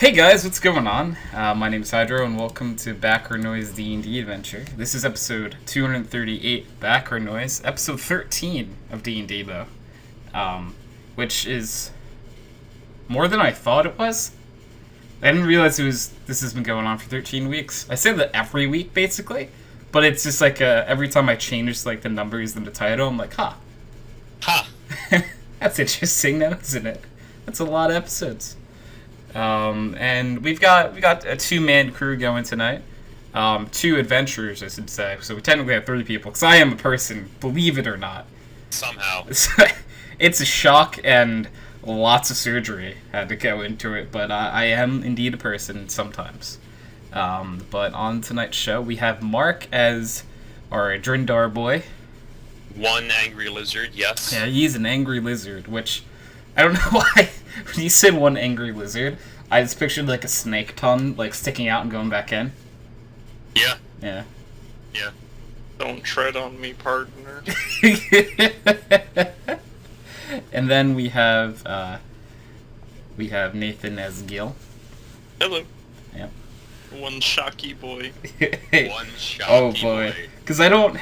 Hey guys, what's going on? My name is Hydro, and welcome to Background Noise D&D Adventure. This is episode 238, Background Noise, episode 13 of D&D though, which is more than I thought it was. I didn't realize this has been going on for 13 weeks. I say that every week basically, but it's just like every time I change like the numbers in the title, I'm like, huh. That's interesting now, isn't it? That's a lot of episodes. And we've got a two-man crew going tonight. Two adventurers, I should say. So we technically have 3 people, because I am a person, believe it or not. Somehow. It's a shock and lots of surgery had to go into it, but I am indeed a person sometimes. But on tonight's show, we have Mark as our Drindar boy. One angry lizard, yes. Yeah, he's an angry lizard, which I don't know why. When you said one angry lizard, I just pictured like a snake tongue like sticking out and going back in. Yeah. Yeah. Yeah. Don't tread on me, partner. And then we have Nathan as Gil. Hello. Yep. One shocky boy. One shocky Oh boy. Because I don't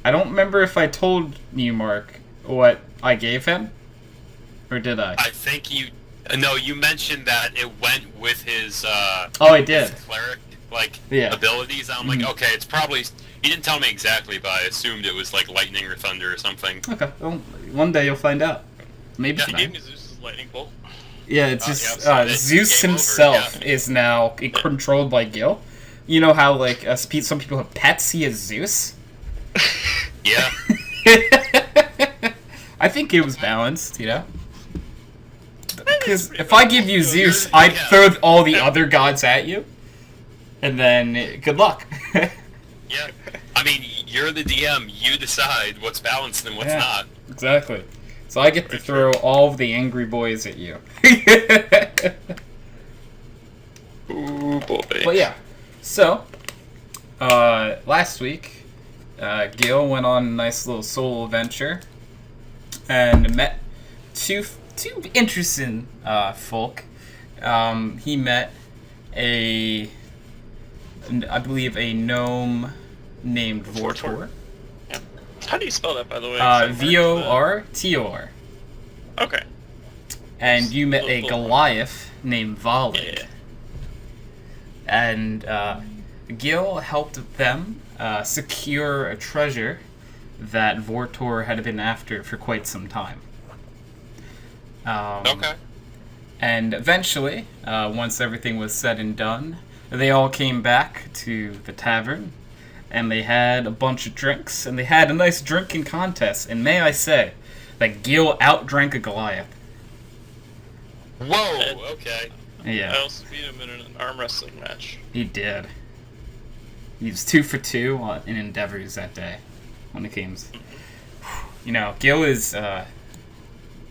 remember if I told you, Mark, what I gave him. Or did I? I think you... No, you mentioned that it went with his, Oh, I did. his cleric, Yeah. abilities. I'm like, okay, it's probably... He didn't tell me exactly, but I assumed it was, like, lightning or thunder or something. Okay. Well, one day you'll find out. Maybe Yeah, He tonight. gave me Zeus's lightning bolt. Yeah, it's yeah, just so it's Zeus game over, himself yeah. is now controlled by Gil. You know how, like, some people have pets? He is Zeus? Yeah. I think it was balanced, you know? Because if I give you Zeus, I'd throw all the other gods at you. And then, good luck. Yeah. I mean, you're the DM. You decide what's balanced and what's Yeah. not. Exactly. So I get to throw all of the angry boys at you. Ooh, boy. But yeah. So, last week, Gil went on a nice little solo adventure and met two interesting folk. He met I believe a gnome named Vortor. Yeah. How do you spell that, by the way? V-O-R-T-O-R. Okay. And you met a Goliath named Valid. Yeah. And Gil helped them secure a treasure that Vortor had been after for quite some time. Okay. And eventually, once everything was said and done, they all came back to the tavern, and they had a bunch of drinks, and they had a nice drinking contest. And may I say that Gil outdrank a Goliath. Whoa, okay. Yeah. I also beat him in an arm wrestling match. He did. He was 2 for 2 in endeavors that day when it came. You know, Gil is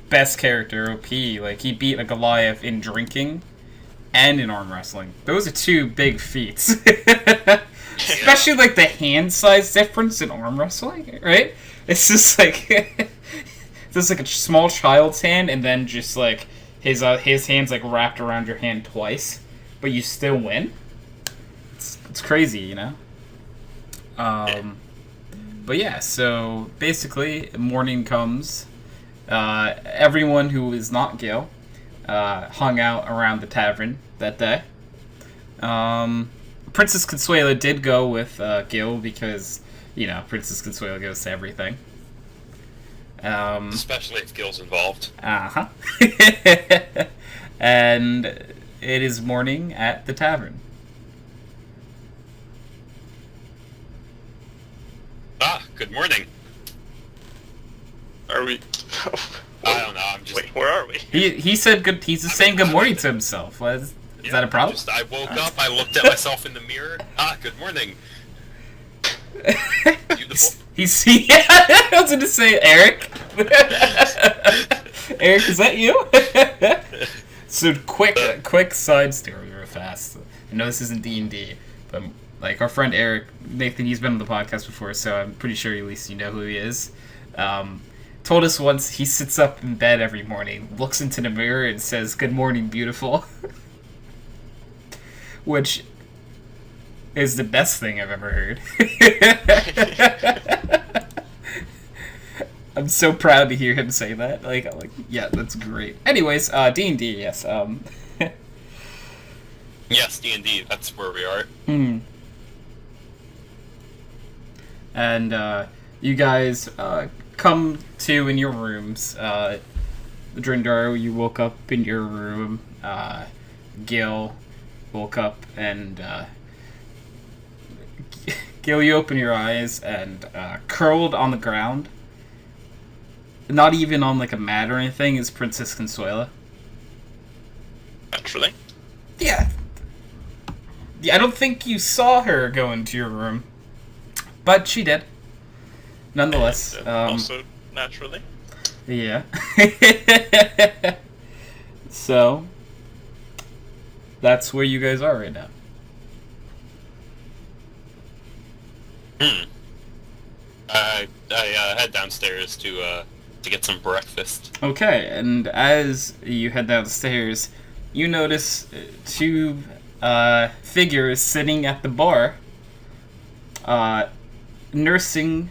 best character OP. Like, he beat a Goliath in drinking and in arm wrestling. Those are 2 big feats. Especially like the hand size difference in arm wrestling, right? It's just like just like a small child's hand, and then just like his hand's like wrapped around your hand twice, but you still win. It's crazy, you know. But yeah, so basically, morning comes. Everyone who is not Gil hung out around the tavern that day. Princess Consuela did go with Gil because, you know, Princess Consuela goes to everything. Especially if Gil's involved. Uh-huh. And it is morning at the tavern. Good morning. Are we? I don't know, I'm just... Wait, where are we? He said good. He's just saying good morning to himself. Is that a problem? I woke up, I looked at myself in the mirror. Good morning. Beautiful. I was going to say Eric. Eric, is that you? So quick side story real fast. I know this isn't D&D, but like our friend Eric, Nathan, he's been on the podcast before, so I'm pretty sure at least you know who he is. told us once he sits up in bed every morning, looks into the mirror, and says, "Good morning, beautiful." which is the best thing I've ever heard. I'm so proud to hear him say that. Like, yeah, that's great. Anyways, D&D, yes. Yes, D&D. That's where we are. And you guys come to in your rooms. Drindar, you woke up in your room. Gil woke up, and Gil, you open your eyes, and curled on the ground, not even on like a mat or anything, is Princess Consuela. Naturally. Yeah. I don't think you saw her go into your room, but she did. Nonetheless. And, also, naturally. Yeah. So, that's where you guys are right now. I head downstairs to get some breakfast. Okay, and as you head downstairs, you notice two figures sitting at the bar, nursing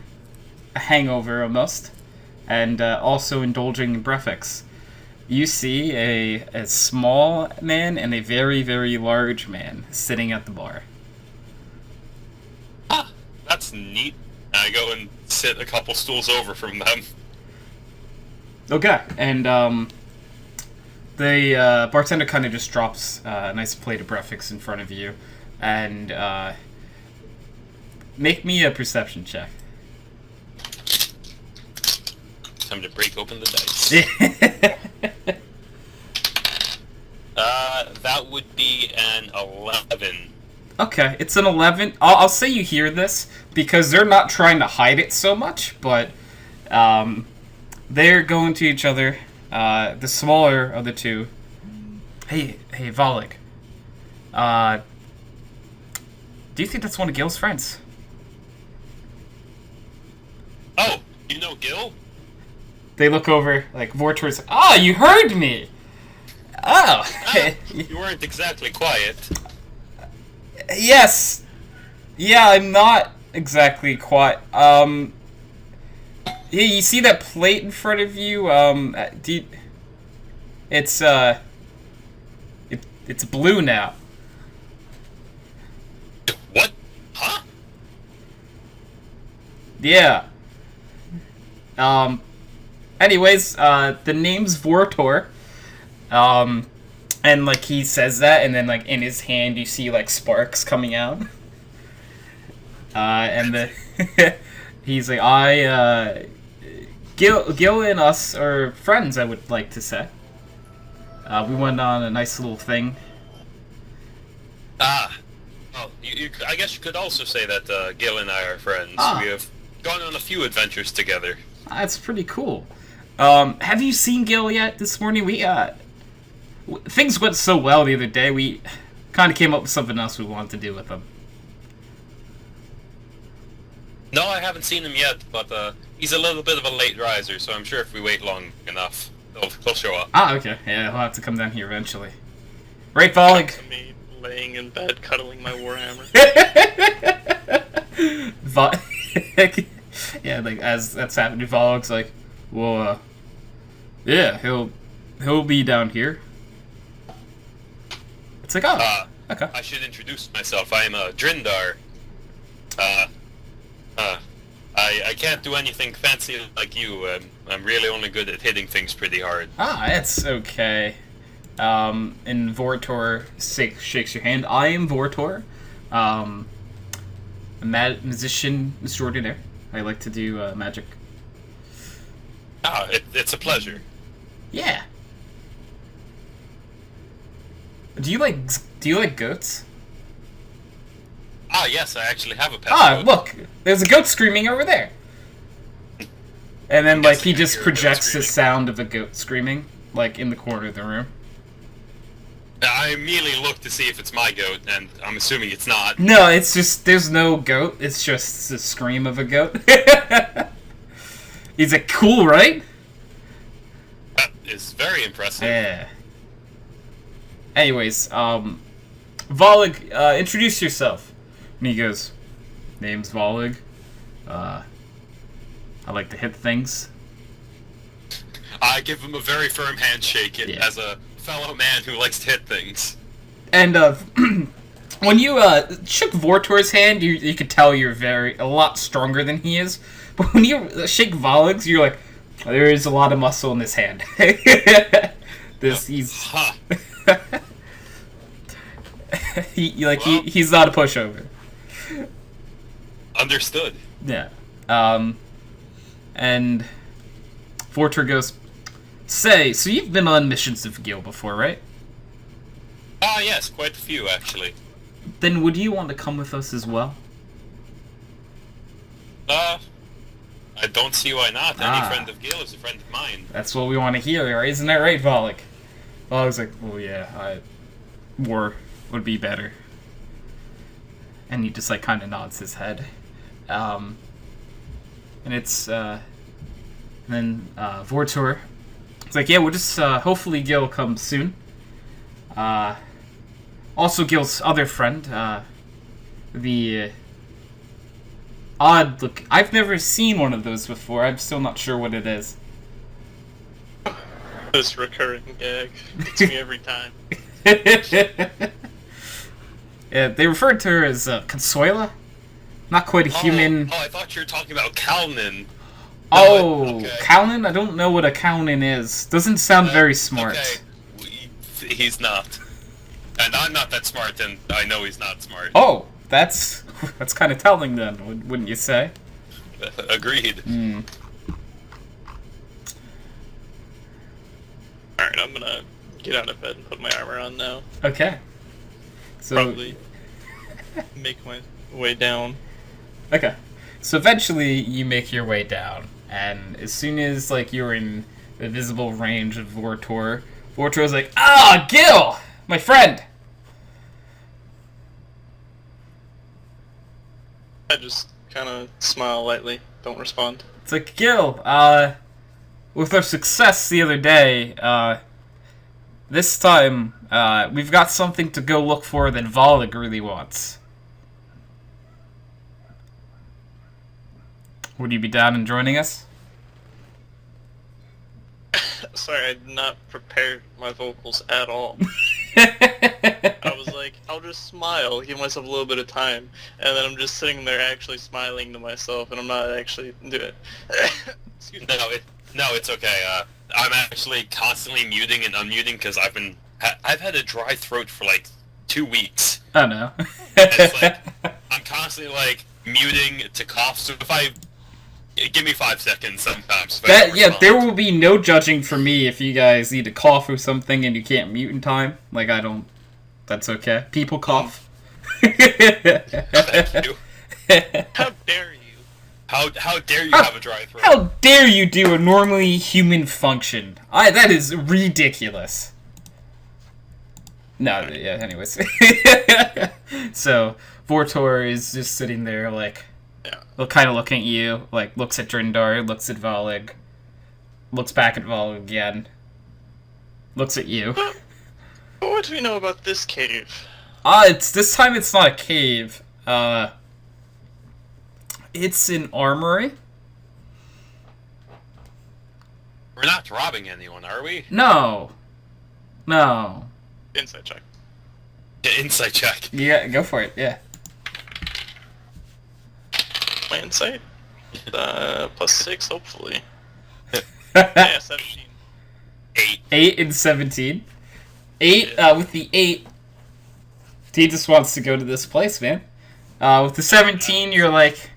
a hangover almost, and also indulging in breakfast. You see a small man and a very, very large man sitting at the bar. Ah, that's neat. I go and sit a couple stools over from them. Okay, and the bartender kind of just drops a nice plate of breakfast in front of you, and make me a perception check. Time to break open the dice. That would be an 11. Okay, it's an 11. I'll say you hear this, because they're not trying to hide it so much, but they're going to each other. The smaller of the two. Hey, Volig. Do you think that's one of Gil's friends? Oh, you know Gil? They look over, like, Vortor's like, "Ah, you heard me! Oh! You weren't exactly quiet. Yes! Yeah, I'm not exactly quiet. Yeah, you see that plate in front of you? It's blue now. What? Huh? Yeah. Anyways, the name's Vortor. And, like, he says that, and then, like, in his hand you see, like, sparks coming out. And he's like, Gil and us are friends, I would like to say. We went on a nice little thing. Well, I guess you could also say that Gil and I are friends. Ah. We have gone on a few adventures together. That's pretty cool. Have you seen Gil yet this morning? Things went so well the other day, we kind of came up with something else we wanted to do with him. No, I haven't seen him yet, but he's a little bit of a late riser, so I'm sure if we wait long enough, he'll show up. Ah, okay. Yeah, he'll have to come down here eventually. Right, Volig? To me, laying in bed, cuddling my warhammer. Yeah, like, as that's happening, Volig's like, well, yeah, he'll be down here. It's like, oh, okay. I should introduce myself. I am Drindar. I can't do anything fancy like you. I'm really only good at hitting things pretty hard. Ah, it's okay. And Vortor shakes your hand. I am Vortor, a musician extraordinaire. I like to do magic. It's a pleasure. Yeah. Do you like goats? Yes, I actually have a pet goat. Look, there's a goat screaming over there. And then, like, he I just hear a goat projects the screaming. sound of a goat screaming, like, in the corner of the room. I immediately look to see if it's my goat, and I'm assuming it's not. No, it's just, there's no goat, it's just the scream of a goat. He's like, cool, right? That is very impressive. Yeah. Anyways, Volig, introduce yourself. And he goes, name's Volig. I like to hit things. I give him a very firm handshake as a fellow man who likes to hit things. And when you shook Vortor's hand, you could tell you're a lot stronger than he is. But when you shake Volig's, you're like, there is a lot of muscle in this hand. He's he's not a pushover. Understood. Yeah. And Vortor goes, say, so you've been on missions of Gil before, right? Ah, yes, quite a few, actually. Then would you want to come with us as well? I don't see why not. Any friend of Gil is a friend of mine. That's what we want to hear, isn't that right, Volig? Volig's like, well, yeah, war would be better. And he just, like, kind of nods his head. And it's, then, Vortor, it's like, yeah, we'll just, hopefully Gil comes soon. Also Gil's other friend, the odd look. I've never seen one of those before. I'm still not sure what it is. This recurring gag. It's me every time. Yeah, they referred to her as Consuela. Not quite a human. Oh, I thought you were talking about Kalnin. Oh, okay. Kalnin? I don't know what a Kalnin is. Doesn't sound very smart. Okay. He's not. And I'm not that smart, and I know he's not smart. Oh, that's kind of telling then, wouldn't you say? Agreed. Mm. Alright, I'm gonna get out of bed and put my armor on now. Okay. So Probably make my way down. Okay. So eventually you make your way down, and as soon as like you're in the visible range of Vortor's like, ah, Gil, my friend. I just kind of smile lightly, don't respond. It's like, Gil, with our success the other day, this time, we've got something to go look for that Volig really wants. Would you be down in joining us? Sorry, I did not prepare my vocals at all. I was like, I'll just smile, give myself a little bit of time, and then I'm just sitting there actually smiling to myself, and I'm not actually doing it. Excuse me. No, it's okay. I'm actually constantly muting and unmuting because I've had a dry throat for like 2 weeks. Oh no. It's like I'm constantly like muting to cough. So give me 5 seconds sometimes. There will be no judging for me if you guys need to cough or something and you can't mute in time. Like that's okay. People cough. Thank you. How dare you? How dare you have a dry throat? How dare you do a normally human function? That is ridiculous. No, yeah, anyways. So, Vortor is just sitting there, like, kind of looking at you, like, looks at Drindar, looks at Volig, looks back at Volig again, looks at you. What do we know about this cave? This time it's not a cave. It's an armory. We're not robbing anyone, are we? No. Insight check. Yeah, insight check. Yeah, go for it, yeah. My insight? +6, hopefully. Yeah, 17. 8. 8 and 17. 8, with the 8, he just wants to go to this place, man. With the 17, you're like...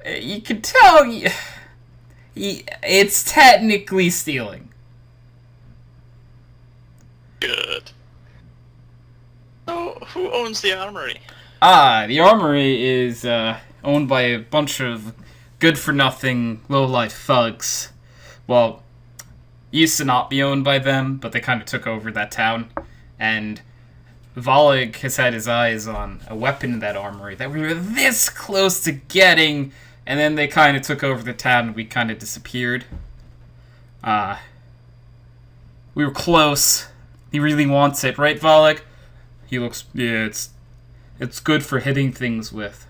You can tell it's technically stealing. Good. So, who owns the armory? The armory is owned by a bunch of good-for-nothing, low-life thugs. Well, used to not be owned by them, but they kind of took over that town. And Volig has had his eyes on a weapon in that armory that we were this close to getting, and then they kind of took over the town and we kind of disappeared. We were close. He really wants it, right, Volig? He looks, yeah, it's good for hitting things with.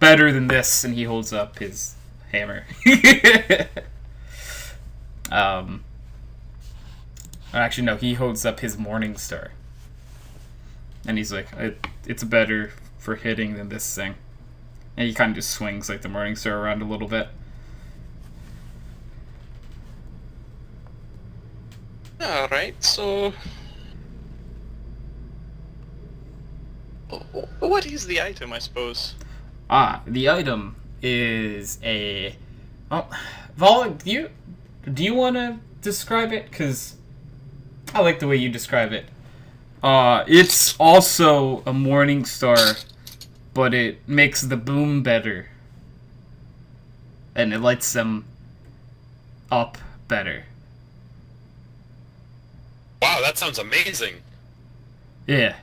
Better than this, and he holds up his hammer. Actually, no, he holds up his Morning Star. And he's like, it's better for hitting than this thing. And he kind of just swings like the Morning Star around a little bit. Alright, so... What is the item, I suppose? The item is a... Oh, Vol, do you want to describe it? Because I like the way you describe it. It's also a Morning Star, but it makes the boom better. And it lights them up better. Wow, that sounds amazing. Yeah.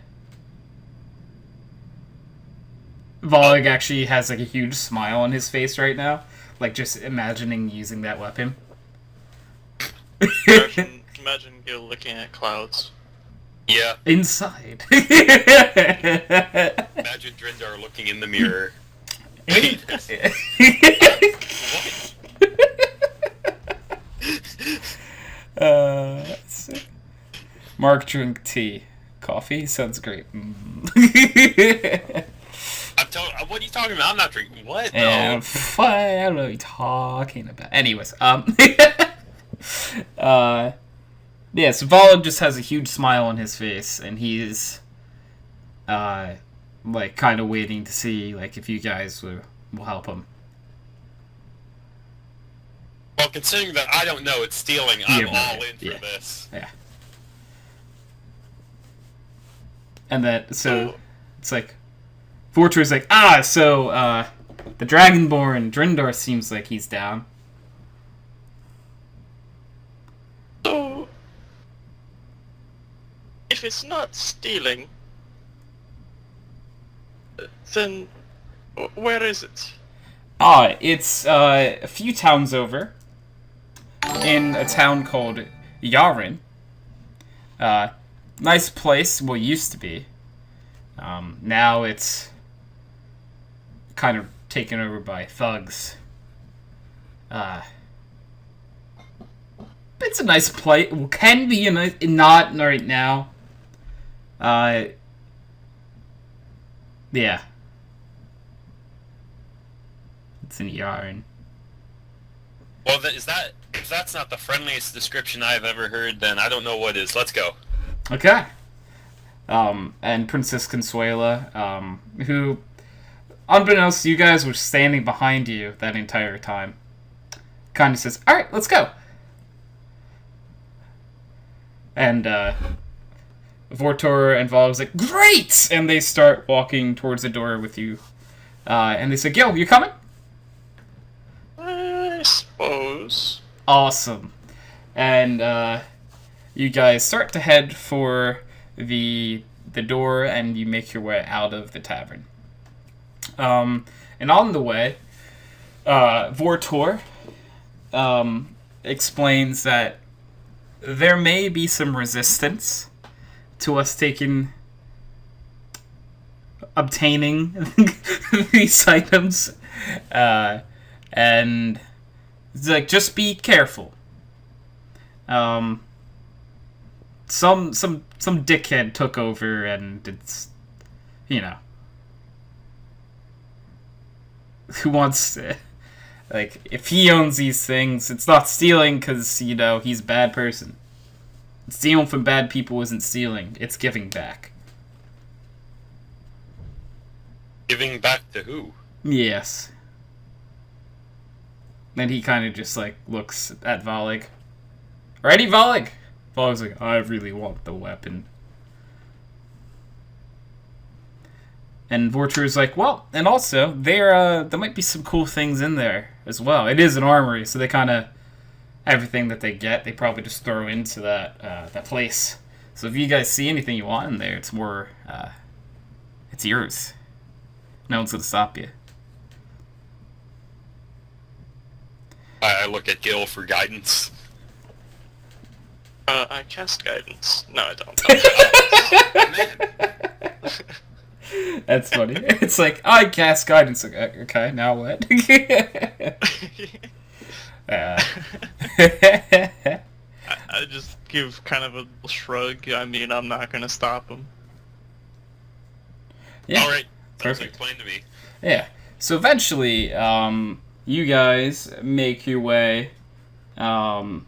Volig actually has like a huge smile on his face right now, like just imagining using that weapon. Imagine Gil looking at clouds. Yeah. Inside. Imagine Drindar looking in the mirror. Wait. Let's see. Mark drink tea. Coffee? Sounds great. What are you talking about? I'm not drinking. What? I don't know what you're talking about. Anyways, yeah, so Volig just has a huge smile on his face, and he's, like, kind of waiting to see, like, if you guys will help him. Well, considering that I don't know it's stealing, I'm all in for this. Yeah. And then, so, it's like, Vortor's like, so, the Dragonborn, Drindar seems like he's down. So, if it's not stealing, then where is it? It's a few towns over, in a town called Yaren. Nice place, well, used to be. Now it's kind of taken over by thugs. It's a nice place. Well, can be a nice, not right now. Yeah. It's in Yaren. Well, if that's not the friendliest description I've ever heard, then I don't know what is. Let's go. Okay. And Princess Consuela, who, unbeknownst to you guys, was standing behind you that entire time, kind of says, "Alright, let's go." And, Vortor and Volig's like, "Great!" And they start walking towards the door with you. And they say, "Gil, you coming?" I suppose. Awesome. And, you guys start to head for the door, and you make your way out of the tavern. And on the way, Vortor, explains that there may be some resistance to us obtaining these items, and it's like, just be careful. Some dickhead took over, and it's, who wants to, like, if he owns these things, it's not stealing because, he's a bad person. Stealing from bad people isn't stealing, it's giving back. Giving back to who? Yes. Then he kind of just, like, looks at Volig. Ready, Volig? Volig's like, I really want the weapon. And Vortor's like, well, and also, there might be some cool things in there as well. It is an armory, so they kind of, everything that they get, they probably just throw into that place. So if you guys see anything you want in there, it's more, it's yours. No one's gonna stop you. I look at Gil for guidance. I cast guidance. No, I don't. That's funny. It's like, I cast guidance. Okay, now what? I just give kind of a shrug. I mean, I'm not gonna stop him. Yeah, Alright, perfect. Explain to me. Yeah. So eventually, you guys make your way down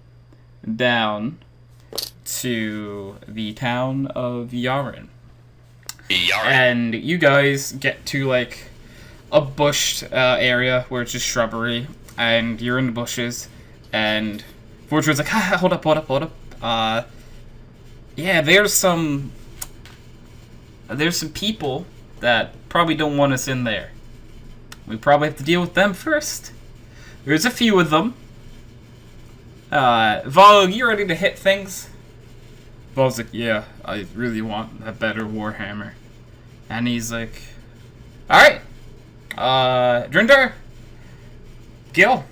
to the town of Yaren. Yaren. And you guys get to, like, a bushed area where it's just shrubbery, and you're in the bushes, and Fortune's like, hold up. Yeah, there's some people that probably don't want us in there. We probably have to deal with them first. There's a few of them. Vol, you ready to hit things? Vol's like, yeah, I really want a better Warhammer. And he's like, alright. Drinder? Gil?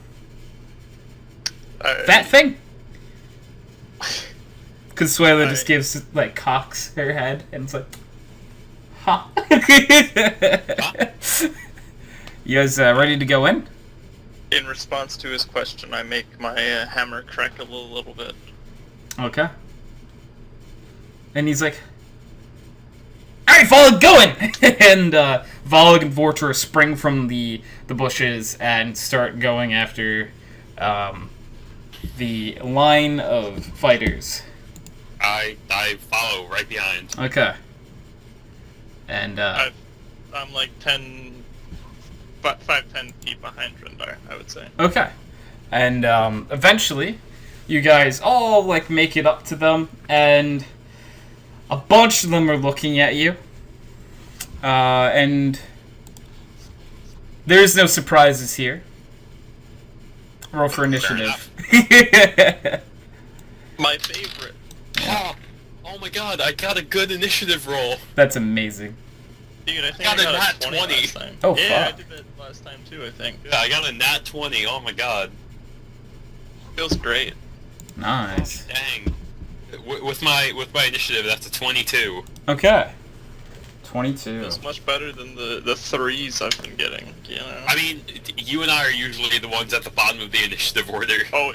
That thing? Consuela just gives, like, cocks her head, and it's like, huh? You guys ready to go in? In response to his question, I make my hammer crackle a little bit. Okay. And he's like, alright, Volag, go in! And Volag and Vortor spring from the bushes and start going after the line of fighters. I follow right behind. Okay. And I'm like 10 feet behind Rindar, I would say. okay. And eventually, you guys all, like, make it up to them, and a bunch of them are looking at you. And there's no surprises here. Roll for initiative. My favorite. Oh my god, I got a good initiative roll. That's amazing. Dude, I think Got I a got nat a 20 20. last time. Oh, yeah, fuck. I did that last time too, I think. Yeah, I got a nat 20. Oh my god. Feels great. Nice. Dang. With my initiative, that's a 22. Okay. 22. Feels much better than the threes I've been getting, you know? I mean, you and I are usually the ones at the bottom of the initiative order. Oh,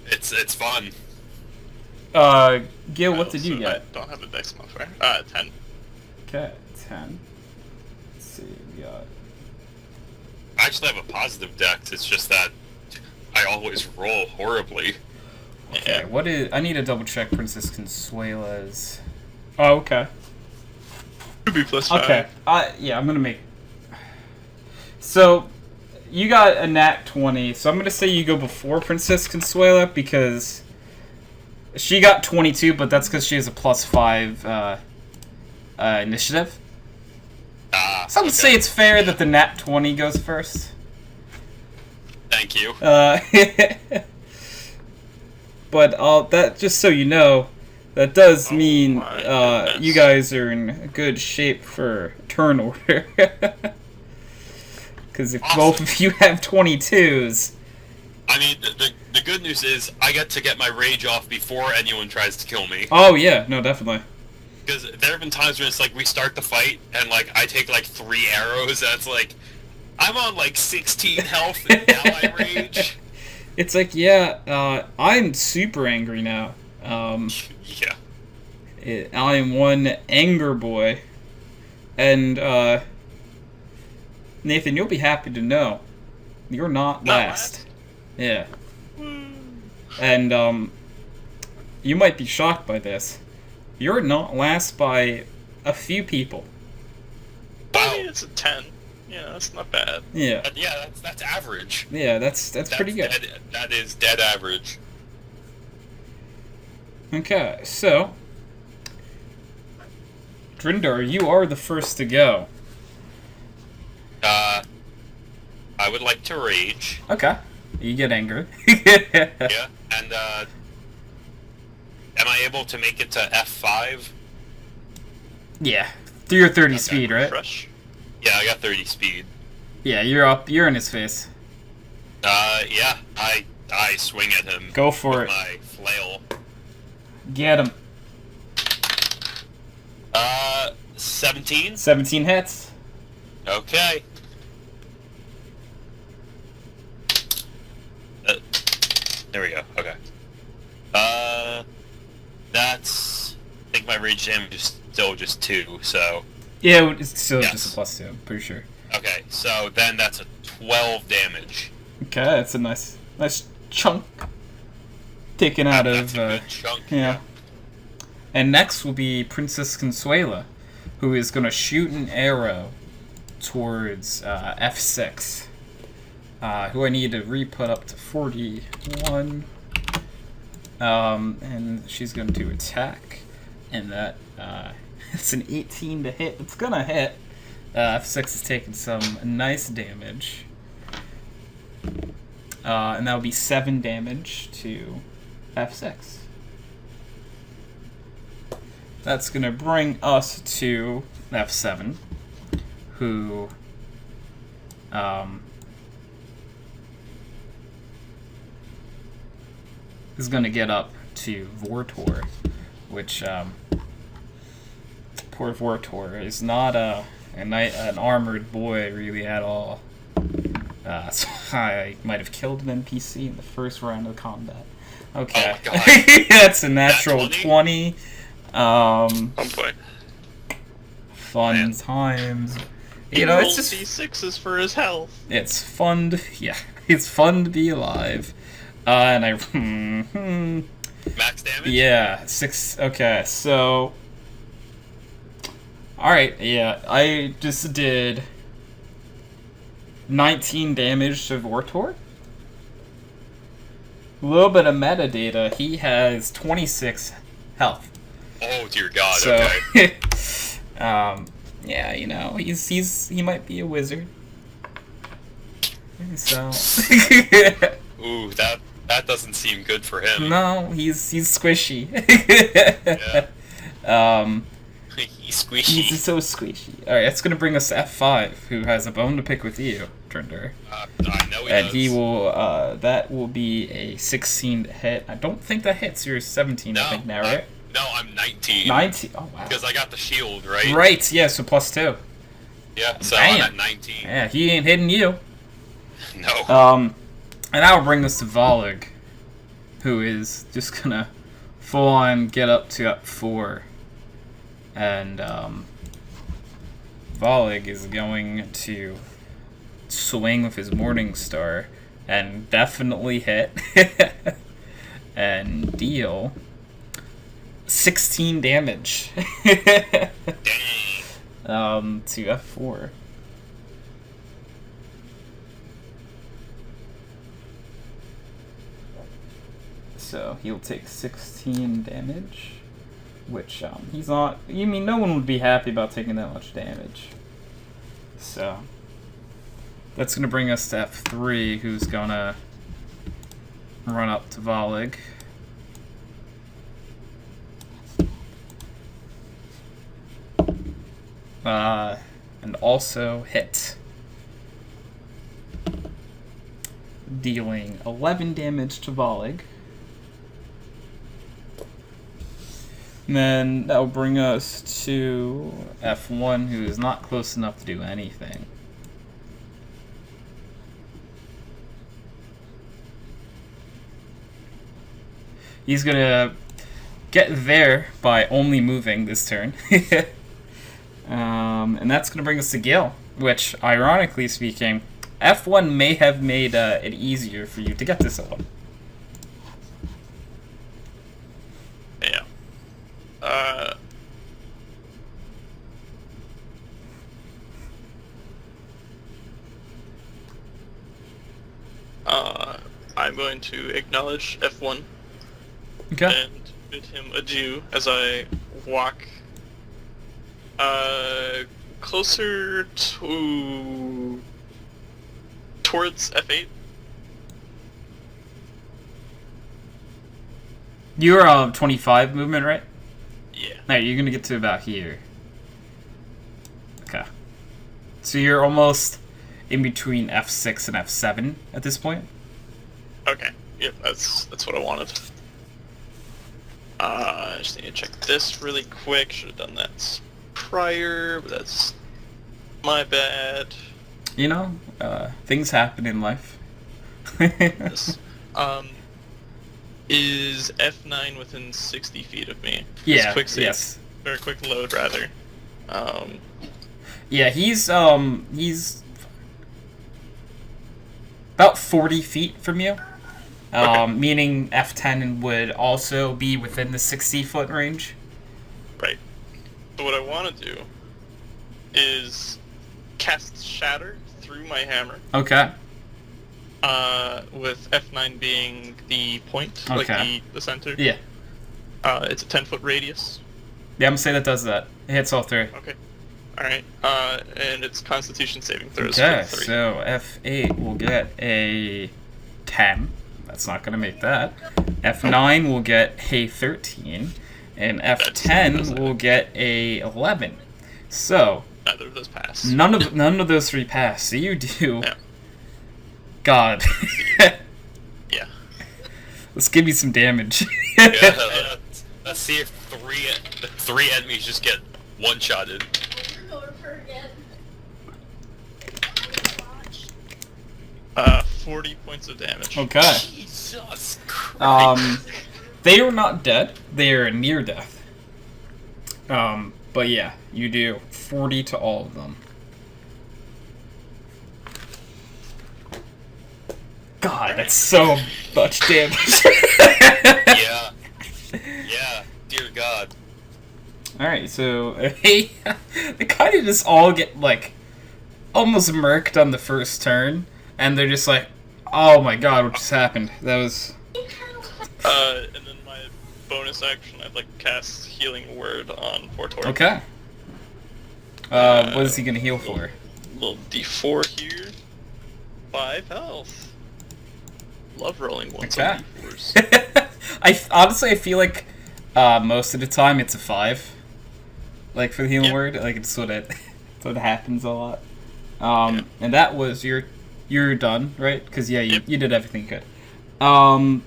It's fun. Gil, what did you I get? don't have a dex modifier. 10. Okay, 10. Let's see, we got... I actually have a positive dex, it's just that I always roll horribly. Okay, what is... I need to double check Princess Consuela's... Oh, okay. Should be plus 5. Okay, yeah, I'm gonna make... So, you got a nat 20, so I'm gonna say you go before Princess Consuela, because... She got 22, but that's because she has a plus 5, initiative. So I'm gonna say it's fair that the nat 20 goes first. Thank you. But that, just so you know, that does mean my goodness. you guys are in good shape for turn order. Because if both of you have 22s... I mean, the good news is I get to get my rage off before anyone tries to kill me. Oh, yeah, no, definitely. Because there have been times when it's like we start the fight and like I take like 3 arrows and it's like I'm on like 16 health and now I rage. It's like, yeah, I'm super angry now. Yeah. I am one anger boy. And, Nathan, you'll be happy to know you're not last. Yeah. And, you might be shocked by this. You're not last by a few people. I mean, it's a 10. Yeah, that's not bad. Yeah. Yeah, that's average. Yeah, that's pretty good. That is dead average. Okay, so... Drindar, you are the first to go. I would like to rage. Okay. You get angry. Yeah, and am I able to make it to F5? Yeah. Through your 30 speed, right? Fresh. Yeah, I got 30 speed. Yeah, you're up. You're in his face. Yeah, I swing at him. Go for with it. my flail. Get him. 17. 17 hits. Okay. There we go. Okay. That's. I think my rage damage is still just 2. So. Yeah, it's still Yes. just a +2. I'm pretty sure. Okay. So then that's a 12 damage. Okay, that's a nice chunk taken out That's of. a good chunk. Yeah. And next will be Princess Consuela, who is going to shoot an arrow towards F6. Who I need to re-put up to 41. And she's going to attack. And that, it's an 18 to hit. It's going to hit. F6 is taking some nice damage. And that will be 7 damage to F6. That's going to bring us to F7, who is going to get up to Vortor, which poor Vortor is not an armored boy really at all. So I might have killed an NPC in the first round of combat. Okay. Oh my God. That's a natural 20. Oh boy. Fun times. He You know, it's rolls just D6s for his health. it's fun. It's fun to be alive. And I Max damage? yeah, 6. Okay, so all right, yeah, I just did 19 damage to Vortor. A little bit of metadata. He has 26 health. Oh dear God. So, Okay. yeah, you know, he might be a wizard. So, Ooh, that doesn't seem good for him. no, he's squishy. He's squishy. He's so squishy. All right, that's gonna bring us to F5, who has a bone to pick with you, Trinder. I know he And does. he will. That will be a 16 to hit. I don't think that hits. You're 17, I think now, right? No, I'm 19. 19. Oh wow. Because I got the shield, right? Right. Yeah. So +2. Yeah, so Damn. I'm at 19. Yeah, he ain't hitting you. No. And that will bring us to Volig, who is just gonna full on get up to F4, and Volig is going to swing with his Morning Star and definitely hit and deal 16 damage Dang. to F4. So he'll take 16 damage, which he's not. You mean no one would be happy about taking that much damage. So that's gonna bring us to F3, who's gonna run up to Volig. And also hit, dealing 11 damage to Volig. And then that will bring us to F1, who is not close enough to do anything. He's gonna get there by only moving this turn. And that's gonna bring us to Gil, which, ironically speaking, F1 may have made it easier for you to get this one. Yeah. I'm going to acknowledge F1 Okay. and bid him adieu as I walk closer towards F8. You're 25 movement, right? Yeah. No, you're gonna get to about here. Okay. So you're almost in between F6 and F7 at this point. Okay. Yep, that's what I wanted. I just need to check this really quick. Should have done that prior, but that's my bad. You know, things happen in life. This, is F9 within 60 feet of me? Yeah, Just quick save, yes. or quick load rather. Yeah, he's about 40 feet from you. Meaning F10 would also be within the 60-foot range. Right. So what I want to do is cast Shatter through my hammer. Okay. With F9 being the point, Okay. like the center. Yeah. It's a 10-foot radius. Yeah, I'm gonna say that does that. It hits all three. Okay. Alright. And it's Constitution saving throws Okay, for 3. so F8 will get a 10. That's not gonna make that. F9 will get a 13. And F10 will get a 11. So Neither of those pass. none of those three pass. So you do. Yeah. God. Yeah. Let's give you some damage. Yeah, let's see if three enemies just get one-shotted. 40 points of damage. Okay. Jesus Christ. They are not dead. They are near death. But yeah, you do 40 to all of them. God, that's so much damage. Yeah. Yeah. Dear God. Alright, so they kind of just all get, like, almost murked on the first turn, and they're just like, oh my god, what just happened? That was... And then my bonus action, I'd like to cast Healing Word on Portor. Okay. What is he gonna heal for? Little D4 here. 5 health. Love rolling ones Okay. on D4s. I feel like most of the time it's a 5. Like for the healing Yeah. word, like it's what it happens a lot. And that was you're done, right? Because yeah, you did everything good.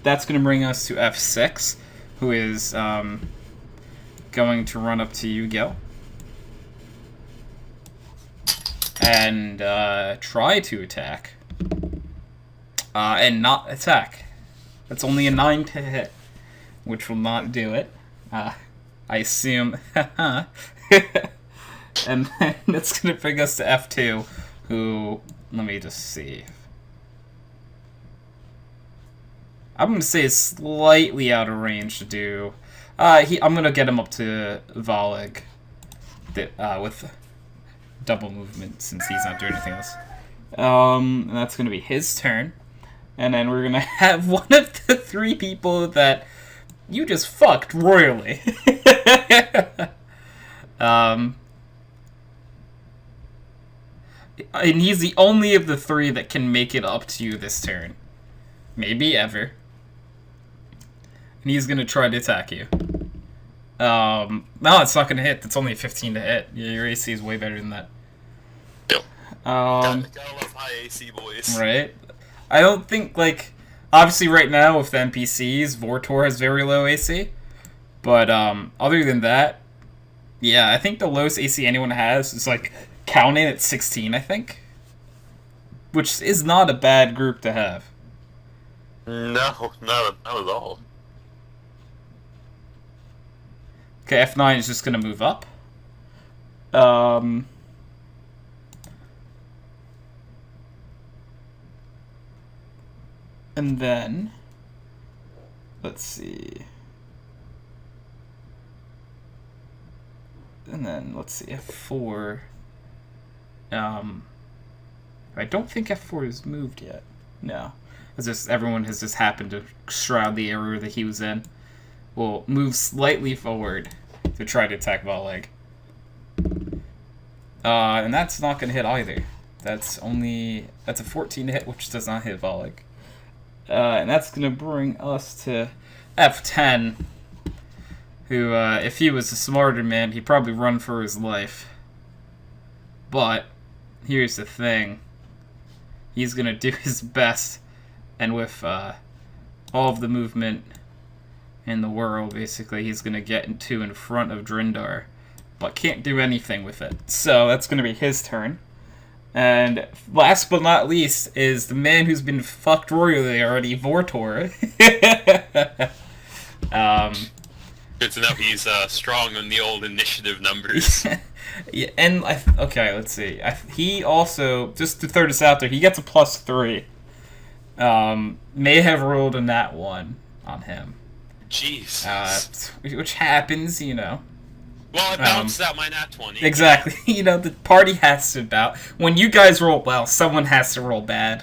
That's gonna bring us to F6, who is going to run up to you, Gil, and try to attack. And not attack. That's only a 9 to hit, which will not do it. I assume. And then it's going to bring us to F2, who, let me just see. I'm going to say is slightly out of range to do. I'm going to get him up to Volig with double movement since he's not doing anything else. And that's going to be his turn. And then we're going to have one of the 3 people that you just fucked royally. And he's the only of the 3 that can make it up to you this turn. Maybe ever. And he's going to try to attack you. No, it's not going to hit. It's only a 15 to hit. Yeah, your AC is way better than that. Yep. Gotta love high AC, boys. Right? I don't think, like, obviously right now with the NPCs, Vortor has very low AC. But, other than that, yeah, I think the lowest AC anyone has is, like, counting at 16, I think. Which is not a bad group to have. No, not at all. Okay, F9 is just gonna move up. And then, let's see. And then, let's see, F4. I don't think F4 has moved yet. No. It's just, everyone has just happened to shroud the area that he was in. Will move slightly forward to try to attack Volig. And that's not going to hit either. That's a 14 to hit, which does not hit Volig. And that's going to bring us to F10, who, if he was a smarter man, he'd probably run for his life. But, here's the thing. He's going to do his best, and with all of the movement in the world. Basically, he's going to get into in front of Drindar, but can't do anything with it. So that's going to be his turn. And last but not least is the man who's been fucked royally already, Vortor. Good to know he's strong on the old initiative numbers. Yeah, and okay, let's see. He also, just to throw this out there, he gets a +3. May have rolled a nat 1 on him. Jeez. Which happens, you know. Well, it balances out my nat 20. Exactly. You know, the party has to bounce. When you guys roll well, someone has to roll bad.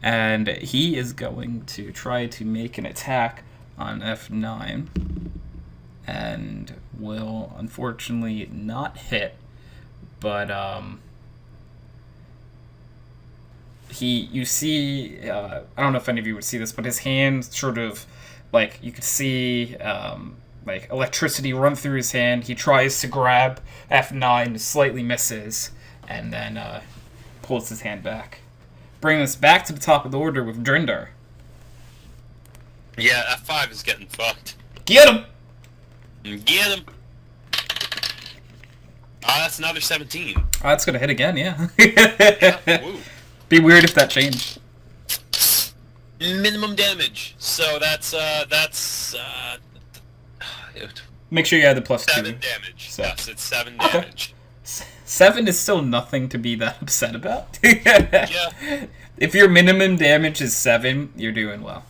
And he is going to try to make an attack on F9. And will, unfortunately, not hit. But, you see, I don't know if any of you would see this, but his hand sort of, like, you could see, like, electricity run through his hand. He tries to grab F9, slightly misses, and then pulls his hand back. Bringing us back to the top of the order with Drindar. Yeah, F5 is getting fucked. Get him! Get him! That's another 17. Oh, that's gonna hit again, yeah. Yeah, woo. Be weird if that changed. Minimum damage. So that's Make sure you add the +2. 7 damage. So. Yes, it's 7 Okay. damage. 7 is still nothing to be that upset about. Yeah. If your minimum damage is 7, you're doing well.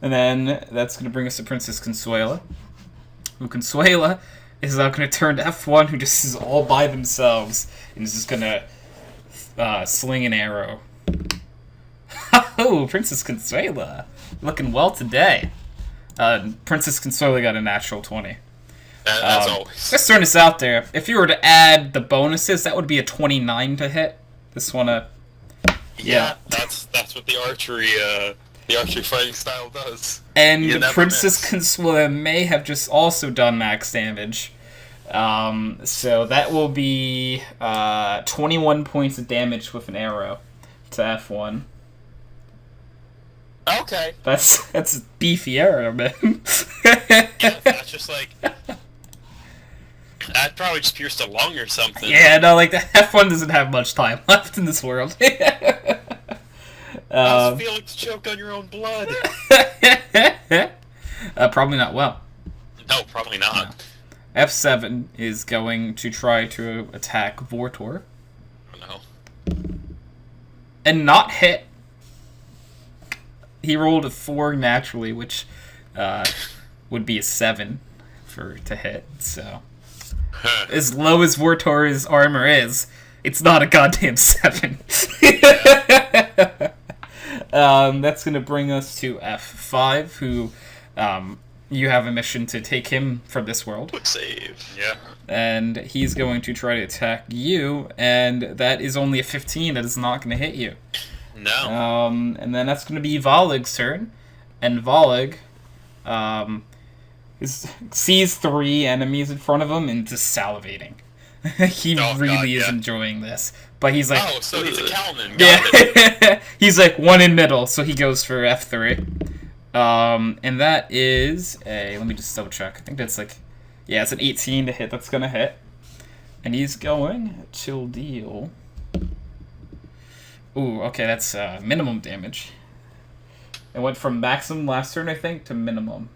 And then that's going to bring us to Princess Consuela. Who Consuela is now going to turn to F1, who just is all by themselves, and is just going to sling an arrow. Oh, Princess Consuela. Looking well today. Princess Consuela got a natural 20. As always. Let's throw this out there. If you were to add the bonuses, that would be a 29 to hit. This one, Yeah, that's what the archery fighting style does. And You the never Princess miss. Consuela may have just also done max damage. So that will be 21 points of damage with an arrow to F1. Okay. That's a beefy arrow, man. Yeah, that's just like that probably just pierced a lung or something. Yeah, no, like the F1 doesn't have much time left in this world. How's it feel like to choke on your own blood? Probably not well. No, probably not. F7 is going to try to attack Vortor. Oh, no. And not hit. He rolled a 4 naturally, which would be a 7 to hit. So, as low as Vortor's armor is, it's not a goddamn 7. That's going to bring us to F5, who you have a mission to take him from this world. Quick save. Yeah. And he's going to try to attack you, and that is only a 15. That is not going to hit you. No. And then that's going to be Volig's turn. And Volig sees 3 enemies in front of him and just salivating. He really is enjoying this. But he's like... Oh, so he's a Kalman. Got Yeah. He's like 1 in middle, so he goes for F3. And that is a... Let me just double check. I think that's like... Yeah, it's an 18 to hit. That's going to hit. And he's going to deal... Ooh, okay, that's minimum damage. It went from maximum last turn, I think, to minimum.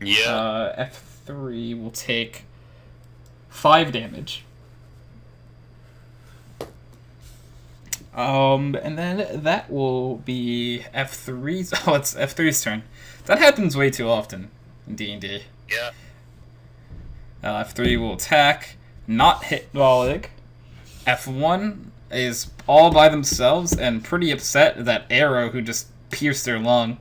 Yeah. F3 will take 5 damage. And then that will be F3's... Oh, it's F3's turn. That happens way too often in D&D. Yeah. F3 will attack, not hit Volig. F1 is all by themselves and pretty upset at that arrow who just pierced their lung.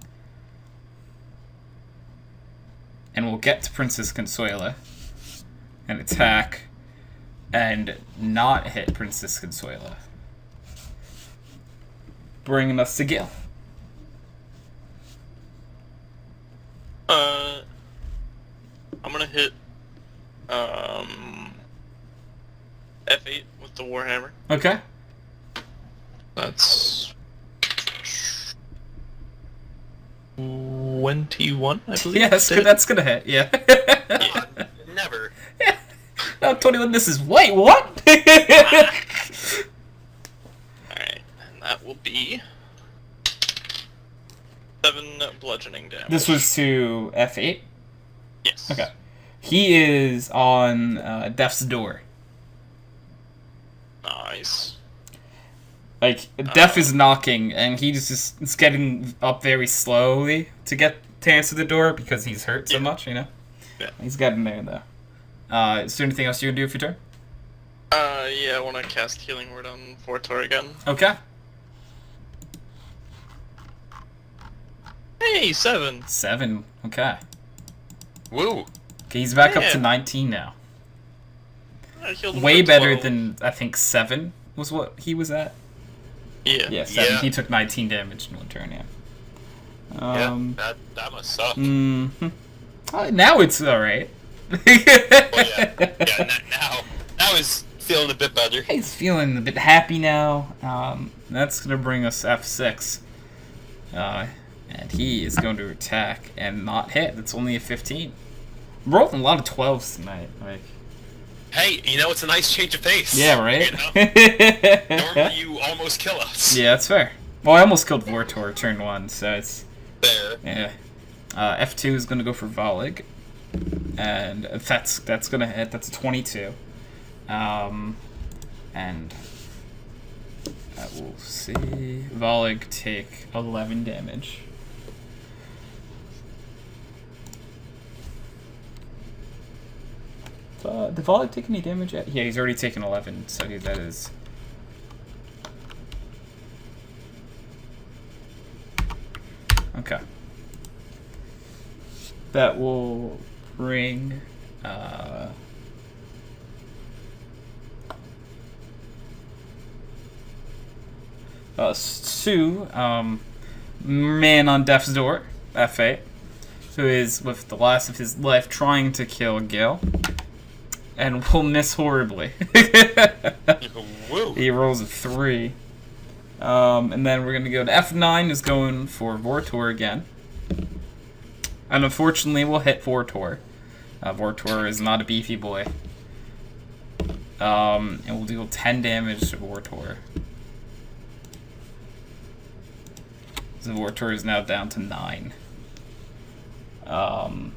And we'll get to Princess Consuela and attack and not hit Princess Consuela. Bringing us to Gil. I'm gonna hit F8 with the Warhammer. Okay. That's 21, I believe. Yeah, that's gonna hit. Yeah. Yeah, never. No, 21. This is wait what? Alright, and that will be 7 bludgeoning damage. This was to F8. Yes. Okay. He is on Death's door. Nice. Like Death is knocking, and he's just getting up very slowly to get to answer the door because he's hurt so much. You know. Yeah. He's getting there though. Is there anything else you can do for your turn? Yeah, I want to cast Healing Word on Vortor again. Okay. Hey, 7! 7. Okay. Woo. Okay, he's back up to Man. 19 now. I healed him Way for better 12. than, I think, 7 was what he was at. Yeah. Yeah, 7. Yeah. He took 19 damage in one turn, yeah. Yeah, that must suck. Now it's alright. Well, yeah, now he's feeling a bit better. He's feeling a bit happy now. That's going to bring us F6. And he is going to attack and not hit. It's only a 15. I'm rolling a lot of 12s tonight. Like, Hey, you know, it's a nice change of pace. yeah, right? You know? Normally you almost kill us. Yeah, that's fair. Well, I almost killed Vortor turn 1, so it's... There. Yeah. F2 is going to go for Volig. And that's going to hit. That's a 22. And... we'll see. Volig take 11 damage. Did Volig take any damage yet? Yeah, he's already taken 11, so that is... Okay. That will bring... Sue, man on death's door, F8, who is, with the last of his life, trying to kill Gil, and will miss horribly. Woo. He rolls a 3. And then we're going to go to F9, is going for Vortor again. And unfortunately, we'll hit Vortor. Vortor is not a beefy boy. And we'll deal 10 damage to Vortor. So Vortor is now down to 9. And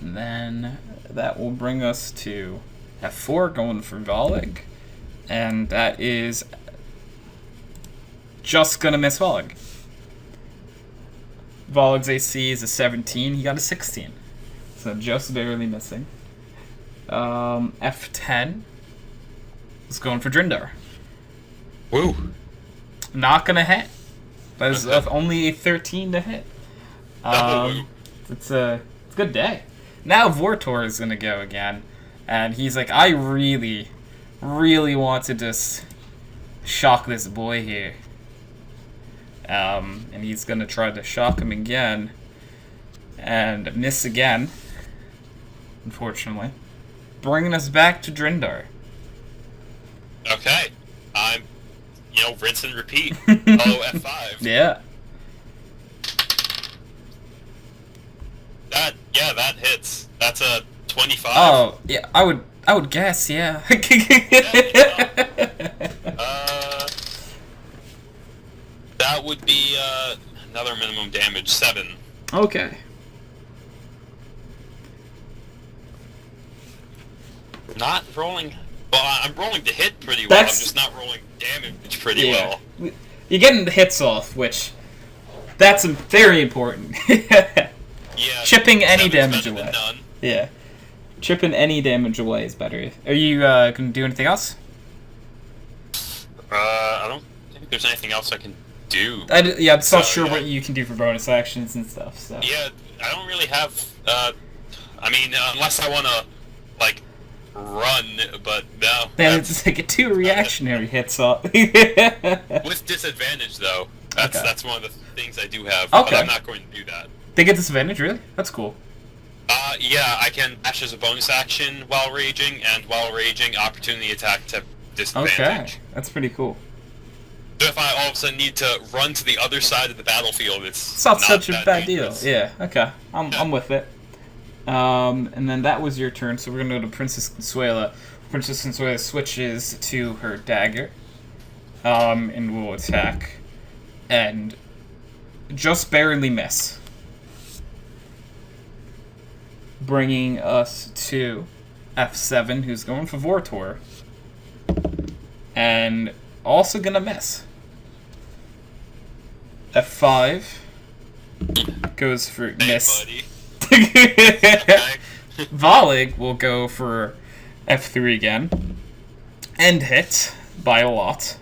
then that will bring us to F4, going for Volig. And that is just gonna miss Volig. Volig's AC is a 17, he got a 16. So just barely missing. F10 is going for Drindar. Woo. Not gonna hit. That is only a 13 to hit. It's a good day. Now Vortor is gonna go again, and he's like, I really, really want to just shock this boy here. And he's gonna try to shock him again, and miss again. Unfortunately, bringing us back to Drindar. Okay. I'm, rinse and repeat. Oh, F5. Yeah. That hits. That's a 25. Oh, yeah. I would guess. Yeah. That would be another minimum damage, 7. Okay. Not rolling. Well, I'm rolling to hit pretty well. That's- I'm just not rolling damage pretty well. You're getting the hits off, which that's very important. Yeah. Chipping any 7's damage better than away. none. Yeah. Chipping any damage away is better. Are you gonna do anything else? I don't think there's anything else I can do. I'm not So, sure yeah. what you can do for bonus actions and stuff. So. Yeah, I don't really have. Unless I want to, run, but no. Then it's like 2 reactionary hits off. With disadvantage, though. That's one of the things I do have. Okay. But I'm not going to do that. They get disadvantage, really? That's cool. Yeah, I can dash as a bonus action while raging, and while raging, opportunity attack to disadvantage. Okay, that's pretty cool. So if I all of a sudden need to run to the other side of the battlefield, It's not such a that bad deal. dangerous. Yeah, okay. I'm with it. And then that was your turn, so we're gonna go to Princess Consuela. Princess Consuela switches to her dagger. And will attack. And just barely miss. Bringing us to F7, who's going for Vortor. And also gonna miss. F5 goes for miss. Buddy. Volig will go for F3 again. And hit by a lot.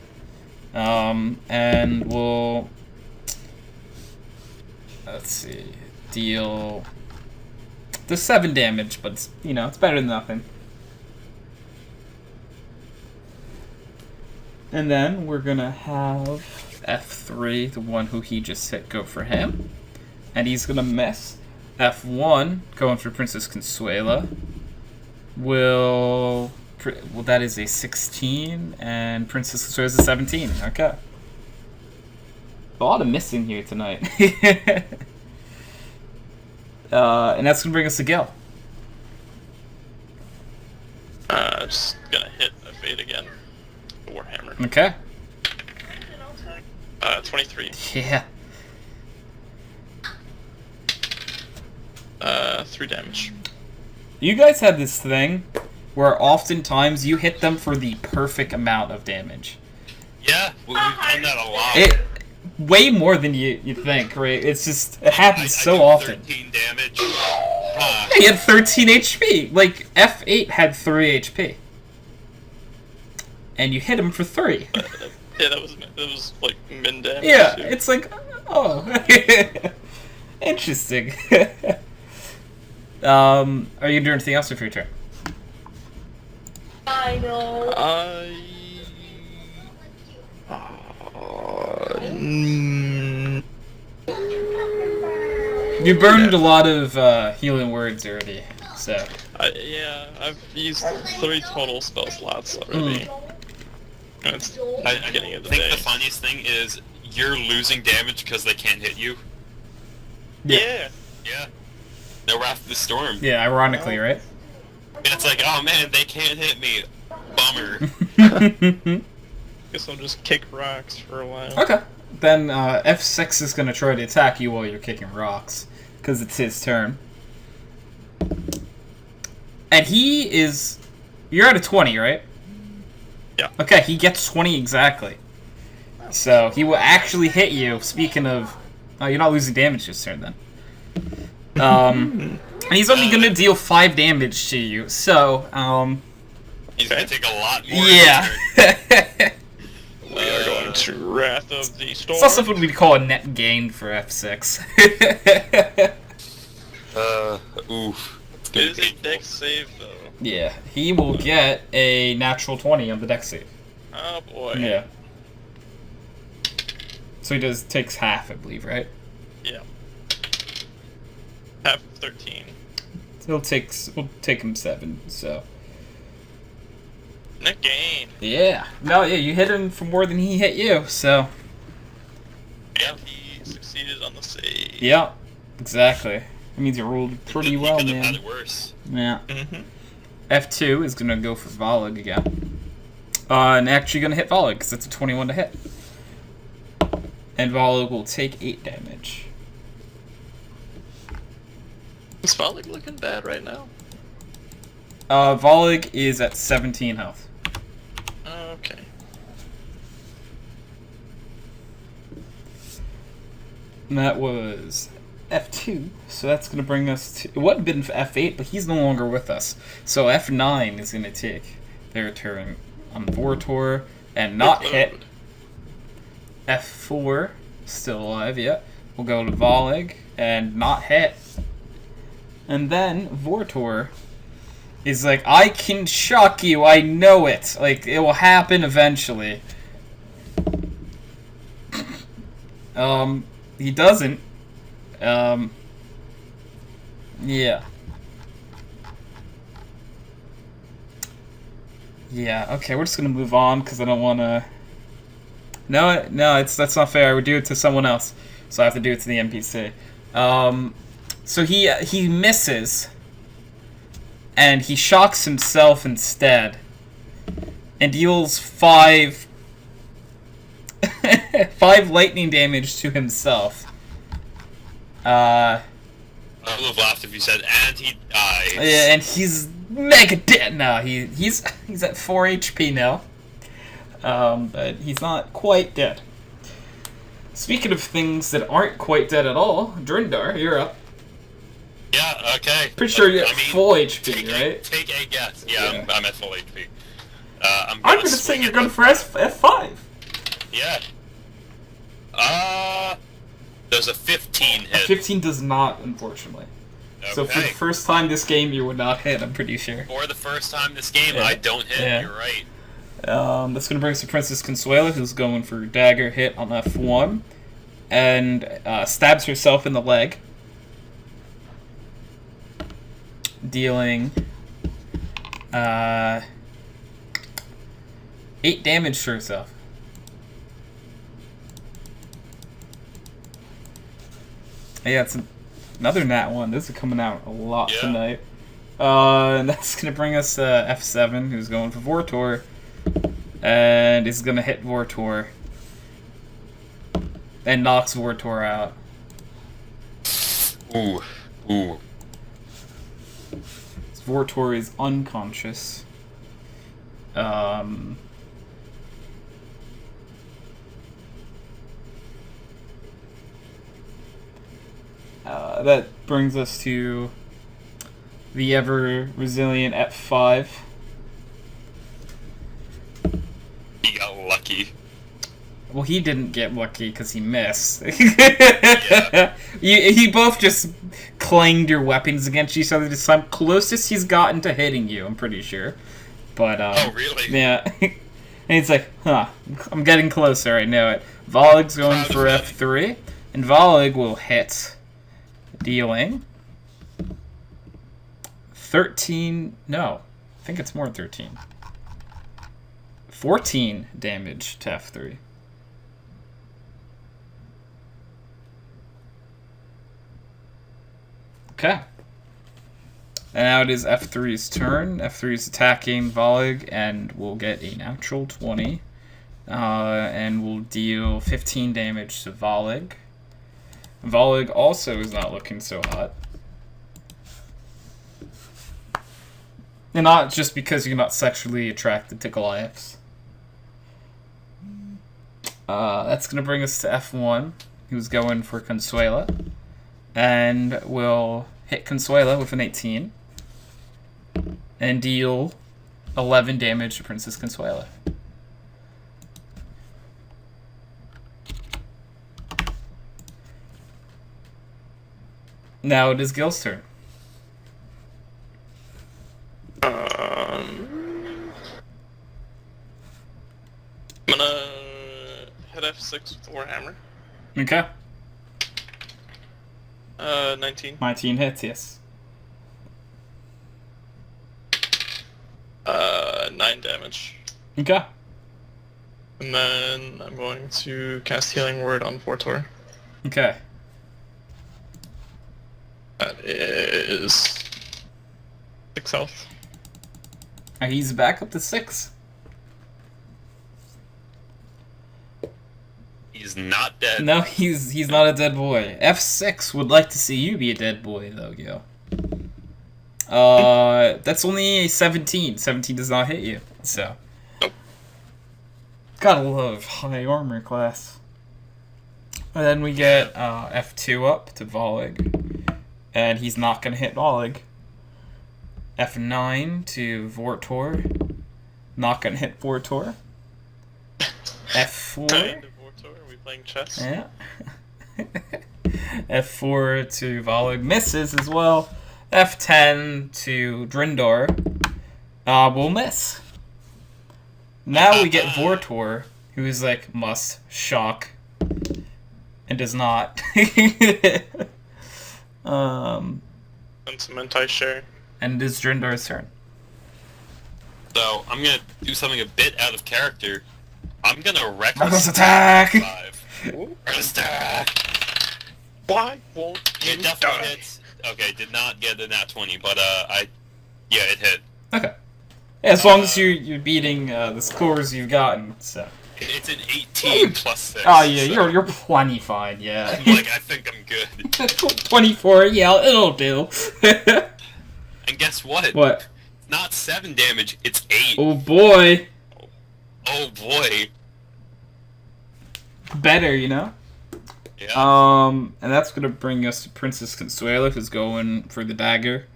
And we'll... Let's see. Deal... There's 7 damage, but it's, you know, it's better than nothing. And then we're gonna have F3, the one who he just hit, go for him. And he's gonna miss. F1, going for Princess Consuela, will... Well, that is a 16, and Princess Consuela is a 17. Okay. A lot of missing here tonight. And that's going to bring us to Gil. Just gonna hit F8 again. Warhammer. Okay. 23. Yeah. 3 damage. You guys had this thing where oftentimes you hit them for the perfect amount of damage. Yeah, we've done that a lot. Way more than you think, right? It's just, it happens I so do often. 13 damage. He had 13 HP. Like, F8 had 3 HP. And you hit him for 3. Yeah, that was like min damage. Yeah, too. it's like, oh. Interesting. Are you doing anything else for your turn? I know. You burned a lot of healing words already, so. Yeah, I've used 3 total spell slots already. It's I beginning of the think day. the funniest thing is you're losing damage because they can't hit you. Yeah. Yeah. No Wrath of the Storm. Yeah, ironically, right? It's like, oh man, they can't hit me. Bummer. Guess I'll just kick rocks for a while. Okay. Then F6 is going to try to attack you while you're kicking rocks, because it's his turn. And he is... You're at a 20, right? Yeah. Okay, he gets 20 exactly. So he will actually hit you. Speaking of... Oh, you're not losing damage this turn, then. And he's only going to deal 5 damage to you, so... He's gonna take a lot more. Yeah. We are going to Wrath of the Storm. It's not something we'd call a net gain for F6. Oof. It is a dex save, though. Yeah, he will get a natural 20 on the dex save. Oh, boy. Yeah. So he takes half, I believe, right? Yeah. Half of 13. We'll take him 7, so. Net gain. Yeah. No, yeah, you hit him for more than he hit you, so. Yeah, he succeeded on the save. Yeah, exactly. That means you rolled pretty well, He could have had man. it worse. Yeah. Mm-hmm. F2 is going to go for Volig again. And actually going to hit Volig, because it's a 21 to hit. And Volig will take 8 damage. Is Volig looking bad right now? Volig is at 17 health. Okay. And that was F2, so that's going to bring us to... It would have been for F8, but he's no longer with us. So F9 is going to take their turn on Vortor and not hit. F4, still alive, yeah. We'll go to Volig and not hit. And then Vortor is like, I can shock you, I know it. Like, it will happen eventually. He doesn't. Yeah. Yeah, okay, we're just gonna move on, because I don't want to No, that's not fair. I would do it to someone else, so I have to do it to the NPC. So he misses, and he shocks himself instead, and deals 5 lightning damage to himself. I would have laughed if you said, and he dies. Yeah, and he's mega dead now. He's at 4 HP now. But he's not quite dead. Speaking of things that aren't quite dead at all, Drindar, you're up. Yeah, okay. Pretty sure you're at full HP, right? Take a guess. Yeah. I'm at full HP. I'm gonna say you're going for F5. Yeah. Does a 15 hit? 15 does not, unfortunately. Okay. So for the first time this game, you would not hit, I'm pretty sure. For the first time this game, Yeah. I don't hit. Yeah. You're right. That's going to bring us to Princess Consuela, who's going for dagger hit on F1, and stabs herself in the leg, dealing 8 damage to herself. Yeah, it's another nat 1. This is coming out a lot tonight. And that's going to bring us F7, who's going for Vortor. And is going to hit Vortor. And knocks Vortor out. Ooh. Vortor is unconscious. That brings us to the ever resilient F5. He got lucky. Well, he didn't get lucky because he missed. Yeah. You both just clanged your weapons against each other this time. Closest he's gotten to hitting you, I'm pretty sure. But, Oh, really? yeah. And he's like, huh, I'm getting closer, I know it. Volig's going Proud for of F3, and Volig will hit, dealing 13, no, I think it's more than 13. 14 damage to F3. Okay. And now it is F3's turn. F3 is attacking Volig, and we'll get a natural 20. And we'll deal 15 damage to Volig. Volig also is not looking so hot. And not just because you're not sexually attracted to Goliaths. That's going to bring us to F1, who's going for Consuela. And we'll hit Consuela with an 18. And deal 11 damage to Princess Consuela. Now it is Gil's turn. I'm gonna hit F6 with the Warhammer. Okay. 19. 19 hits, yes. 9 damage. Okay. And then I'm going to cast Healing Word on Vortor. Okay. That is 6 health. He's back up to 6. He's not dead. No, he's not a dead boy. F6 would like to see you be a dead boy, though, Gil. That's only a 17. 17 does not hit you, so. Nope. Gotta love high armor class. And then we get F2 up to Volig. And he's not gonna hit Volig. F9 to Vortor. Not gonna hit Vortor. F4. Kind of Vortor, are we playing chess? Yeah. F4 to Volig. Misses as well. F10 to Drindor. Will miss. Now we get Vortor, who is like, must shock. And does not. And some anti-share. And it is Drindor's turn. So I'm gonna do something a bit out of character. I'm gonna Reckless attack! 5. Reckless attack! Why won't you It definitely die? hits. Okay, did not get a nat 20, but yeah, it hit. Okay. Yeah, as long as you're beating the scores you've gotten, so. It's an 18 plus 6. Oh yeah, so you're plenty fine, yeah. like, I think I'm good. 24, yeah, it'll do. And guess what? What? It's not 7 damage, it's 8. Oh boy. Oh boy. Better, you know? Yeah. And that's gonna bring us to Princess Consuela, who's going for the dagger.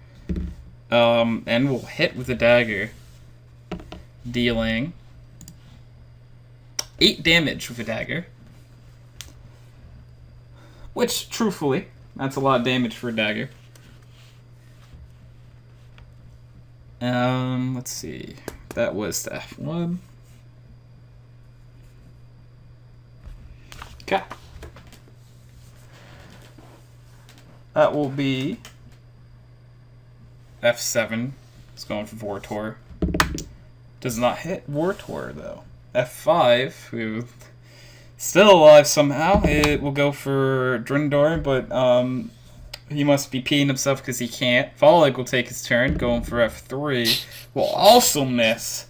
And we'll hit with the dagger, dealing 8 damage with a dagger. Which, truthfully, that's a lot of damage for a dagger. Let's see. That was the F1. Okay. That will be F7. It's going for Vortor. Does not hit Vortor, though. F5, who still alive somehow. It will go for Drindor, but he must be peeing himself because he can't. Volig will take his turn, going for F3. Will also miss.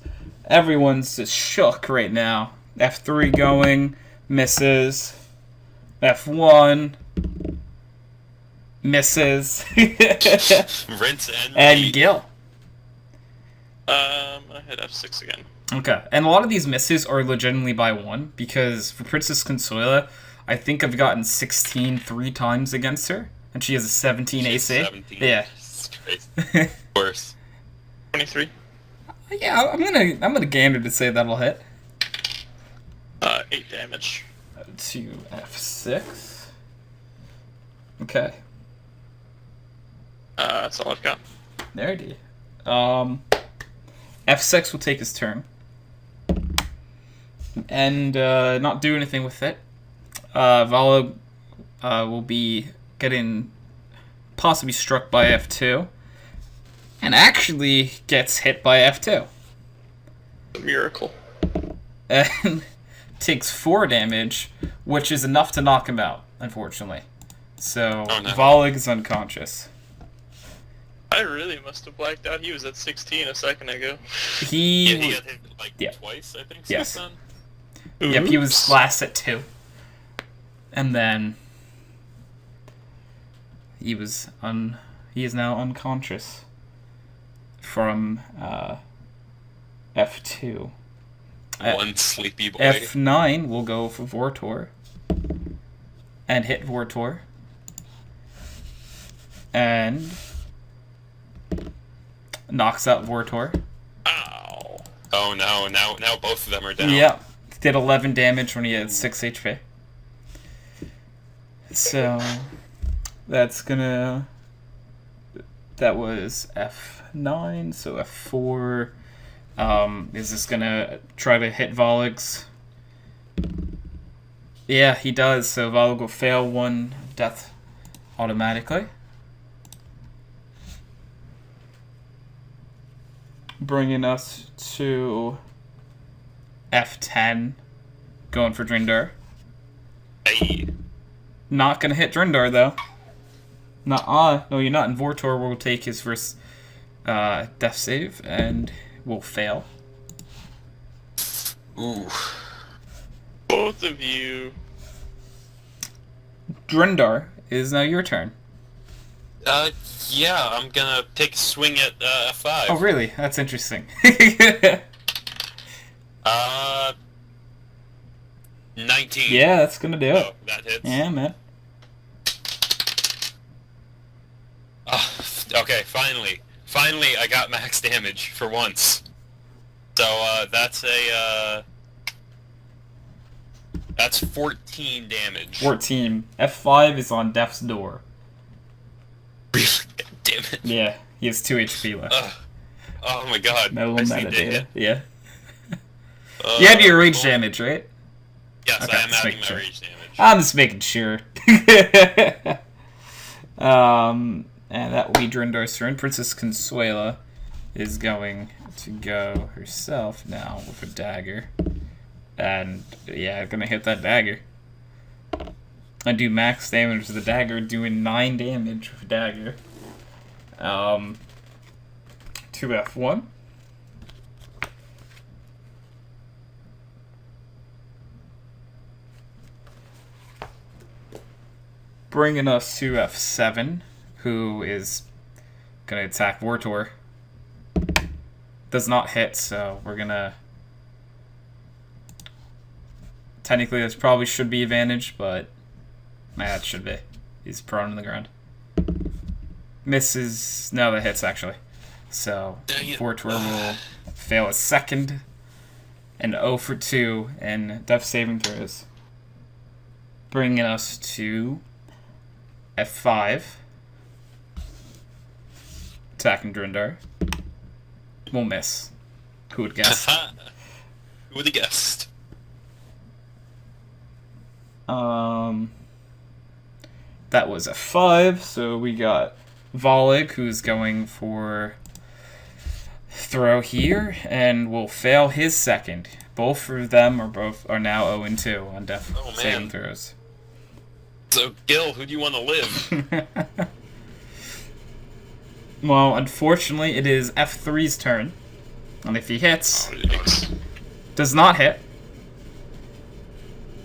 Everyone's just shook right now. F3 going, misses. F1, misses. Rinse and And repeat. Gil. I hit F6 again. Okay, and a lot of these misses are legitimately by 1, because for Princess Consuela, I think I've gotten 16 3 times against her, and she has a 17 AC. 17. Yeah. It's crazy. Worse. 23. Yeah, I'm gonna gander to say that'll hit. 8 damage. To F6. Okay, That's all I've got. there it is. F6 will take his turn. And not do anything with it. Vala will be getting possibly struck by F2. And actually gets hit by F2. Miracle. And takes 4 damage, which is enough to knock him out, unfortunately. So, Oh, no. Volig is unconscious. I really must have blacked out. He was at 16 a second ago. Yeah, he He got hit like Yeah. twice, I think, Yes. since then. Yep, he was Oops. last at 2. And then he is now unconscious from F2. One sleepy boy. F9 will go for Vortor and hit Vortor. And knocks out Vortor. Ow. Oh no, now both of them are down. Yep. Did 11 damage when he had 6 HP. So, that's gonna... That was F9, so F4... is this gonna try to hit Volig's? Yeah, he does, so Volig will fail 1 death automatically. Bringing us to F10, going for Drindor. Hey. Not gonna hit Drindor though. Nuh-uh. No, you're not. And Vortor will take his first death save and will fail. Ooh. Both of you. Drindor, it is now your turn. Yeah, I'm gonna take a swing at F5. Oh, really? That's interesting. 19. Yeah, that's gonna do Oh, it. that hits. Yeah, man. Okay, finally. Finally, I got max damage for once. So, that's a, that's 14 damage. 14. F5 is on death's door. God damn it. Yeah, he has 2 HP left. Oh my god. Metal I just need to metadata. hit. Yeah. You had your rage oh. damage, right? Yes, Okay, I am just adding making my sure. rage damage. I'm just making sure. And that will be Drindor's turn. Princess Consuela is going to go herself now with a dagger. And yeah, gonna hit that dagger. I do max damage with the dagger, doing 9 damage with dagger. 2F1. Bringing us to F7, who is gonna attack Vortor. Does not hit, so we're gonna... Technically, this probably should be advantage, but... Nah, it should be. He's prone on the ground. Misses... No, that hits, actually. So, Vortor will fail a second. And 0 for 2 in death saving throws. Bringing us to... F5. Attacking Drindar. We'll miss. Who would guess? Who would have guessed? That was a 5, so we got Volig, who's going for throw here, and will fail his second. Both of them are now 0 and 2 on death saving throws. So, Gil, who do you want to live? Well, unfortunately, it is F3's turn. And if he hits, does not hit.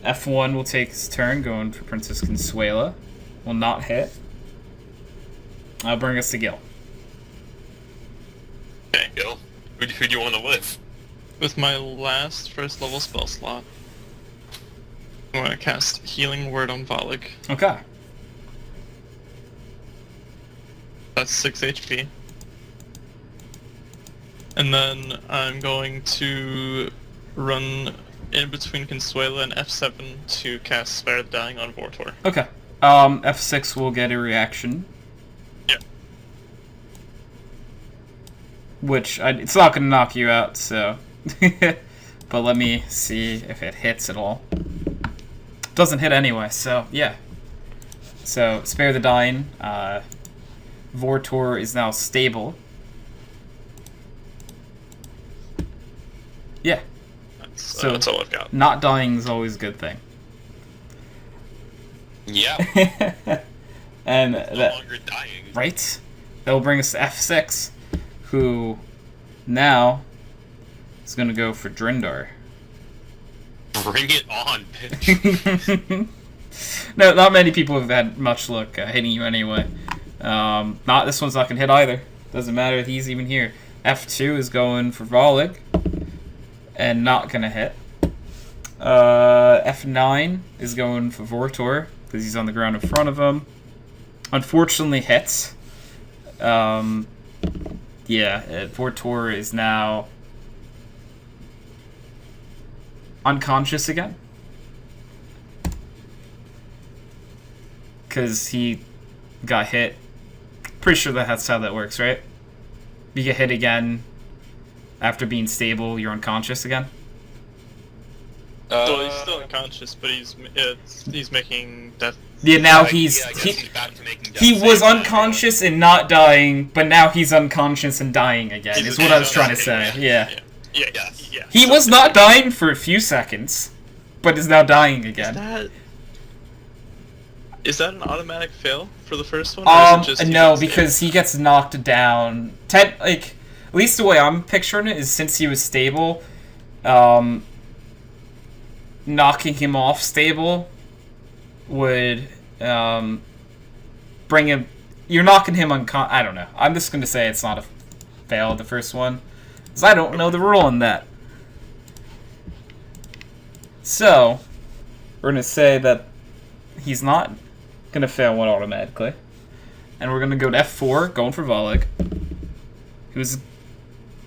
F1 will take his turn, going for Princess Consuela. Will not hit. I'll bring us to Gil. Okay, Gil. Who do you want to live? With my last first level spell slot, I'm going to cast Healing Word on Volig. Okay. That's 6 HP. And then I'm going to run in between Consuela and F7 to cast Spare the Dying on Vortor. Okay. F6 will get a reaction. Yep. Which, it's not going to knock you out, so... But let me see if it hits at all. Doesn't hit anyway, so, yeah. So, Spare the Dying. Vortor is now stable. Yeah. So that's all I've got. Not dying is always a good thing. Yeah. And no that, longer dying. right? That will bring us to F6, who now is going to go for Drindar. Bring it on, bitch. No, not many people have had much luck hitting you anyway. This one's not going to hit either. Doesn't matter if he's even here. F2 is going for Volig. And not going to hit. F9 is going for Vortor, because he's on the ground in front of him. Unfortunately hits. Vortor is now unconscious again. Because he got hit. Pretty sure that's how that works, right? You get hit again. After being stable, you're unconscious again? Well, he's still unconscious, but he's making death. Yeah, now I guess he's back to making death he was saves. unconscious and not dying, but now he's unconscious and dying again, is what I was trying to say. Yeah. Yeah. He was not dying for a few seconds, but is now dying again. Is that an automatic fail for the first one? Or is it just No, because he gets knocked down. At least the way I'm picturing it is since he was stable, knocking him off stable would bring him... You're knocking him I don't know. I'm just going to say it's not a fail, the first one, because I don't know the rule on that. So, we're going to say that he's not going to fail one automatically. And we're going to go to F4, going for Volig, who's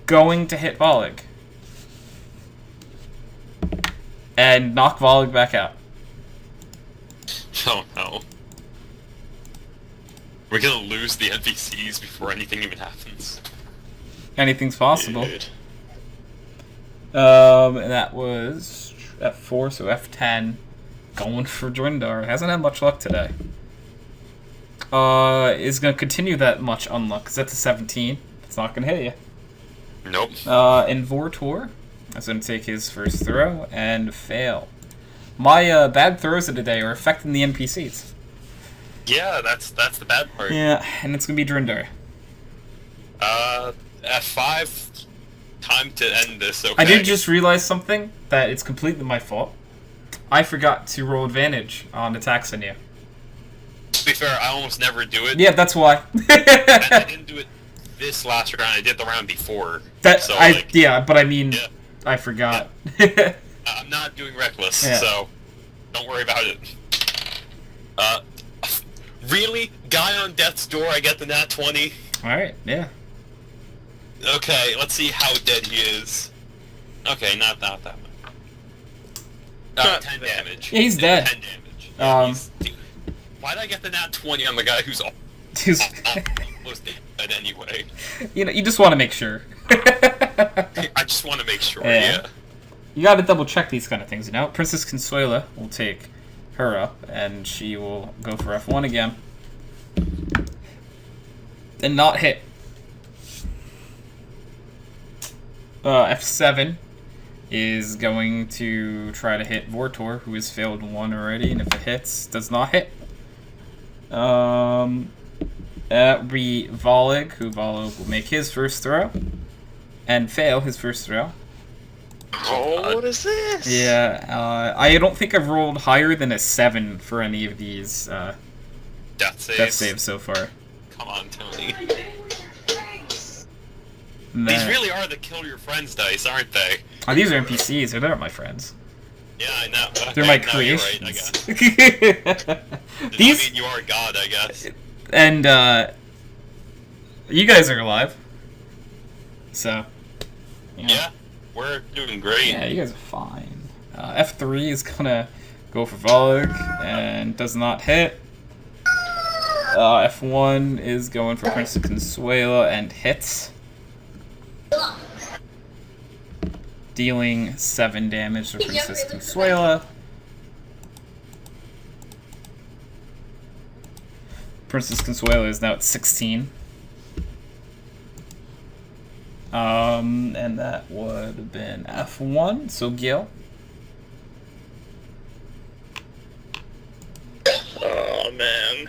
going to hit Volig. And knock Volig back out. Oh no. We're gonna lose the NPCs before anything even happens. Anything's possible. Dude. And that was F4, so F10. Going for Drindar. Hasn't had much luck today. Is gonna continue that much unluck, because that's a 17. It's not gonna hit you. Nope. And Vortor That's going to take his first throw and fail. My bad throws of the day are affecting the NPCs. Yeah, that's the bad part. Yeah, and it's going to be Drindar. F5, time to end this, okay? I did just realize something, that it's completely my fault. I forgot to roll advantage on attacks on you. To be fair, I almost never do it. Yeah, that's why. And I didn't do it this last round, I did the round before. So, yeah, but I mean, yeah. I forgot. Yeah. I'm not doing reckless, Yeah. so don't worry about it. Really? Guy on death's door, I get the nat 20? Alright, yeah. Okay, let's see how dead he is. Okay, not that much. 10 damage. Yeah, he's dead. 10 damage. Yeah, why did I get the nat 20 on the guy who's almost dead anyway? You know, you just want to make sure. I just want to make sure, yeah. You gotta double check these kind of things, you know? Princess Consuela will take her up, and she will go for F1 again. And not hit. F7 is going to try to hit Vortor, who has failed one already, and if it hits, does not hit. That would be Volig, who Volig will make his first throw, and fail his first throw. Oh, what is this? Yeah, I don't think I've rolled higher than a 7 for any of these Death saves so far. Come on, Tony. And These then- really are the kill your friends dice, aren't they? Oh, these are NPCs, they're not my friends. Yeah, I know. They're my No, creations. you're right, I guess. These, I mean, you are God, I guess. and you guys are alive. So, Yeah, we're doing great. Yeah, you guys are fine. F3 is gonna go for Volig and does not hit. F1 is going for Princess Consuela and hits. Dealing 7 damage to Princess Consuela. Princess Consuela is now at 16. And that would have been F1, so Gil. Oh, man.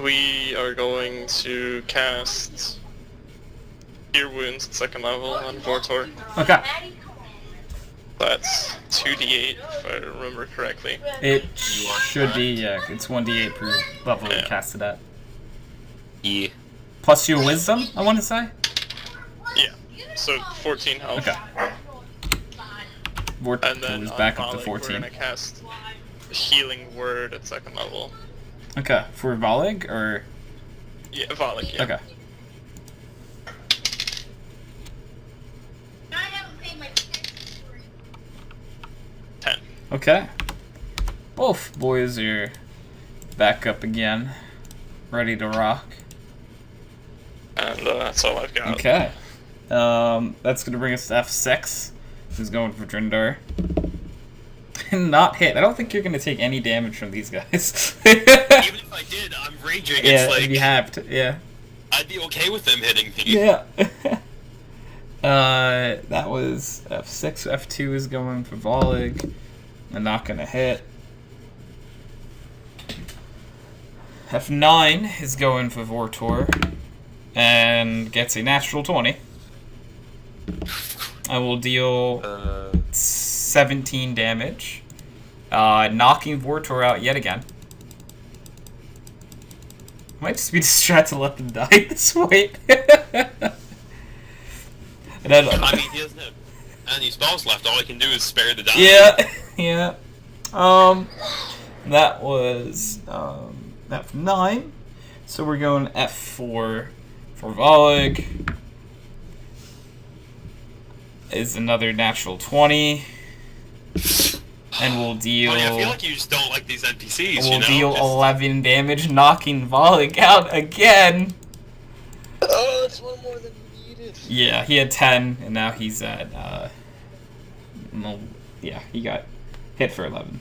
We are going to cast Cure Wounds at 2nd level on Vortor. Okay. That's 2d8 if I remember correctly. It should be, yeah, it's 1d8 per level you casted at. Yeah. Plus your wisdom, I want to say? Yeah. So 14 health. Okay. Vortor And then is on back up to Volig, 14. we're gonna cast Healing Word at 2nd level. Okay, for Volig, or? Yeah, Volig, yeah. Okay. Okay. Both boys are back up again, ready to rock. And that's all I've got. Okay. That's gonna bring us to F6, who's going for Drindar. Not hit. I don't think you're gonna take any damage from these guys. Even if I did, I'm raging. Yeah, It's like you have to. Yeah. I'd be okay with them hitting me. Yeah. That was F6. F2 is going for Volig. I'm not gonna hit. F9 is going for Vortor and gets a natural 20. I will deal 17 damage, knocking Vortor out yet again. Might just be distracted to let them die at this point. And then, I mean, he doesn't have any spells left. All I can do is spare the dying. yeah, yeah. That was F9. So we're going F4 for Volig. Is another natural 20. And we'll deal... Tony, I feel like you just don't like these NPCs, We'll you know? deal Just- 11 damage, knocking Volig out again. Oh, that's one more than needed. Yeah, he had 10, and now he's at, no, yeah, he got hit for 11.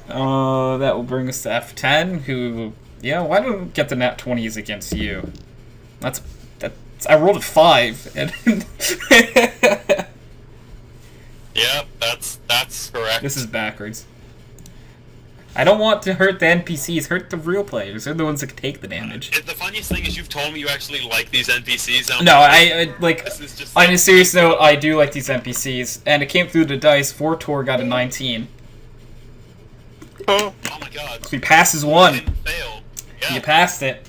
That will bring us to F10, who, yeah, why don't we get the nat 20s against you? That's I rolled a 5, and Yep, that's correct. this is backwards. I don't want to hurt the NPCs, hurt the real players. They're the ones that can take the damage. The funniest thing is you've told me you actually like these NPCs. No, I like, This is just on a serious note, I do like these NPCs, and it came through the dice. Vortor got a 19. Oh, oh my god. So he passes one. Didn't fail. Yeah. You passed it.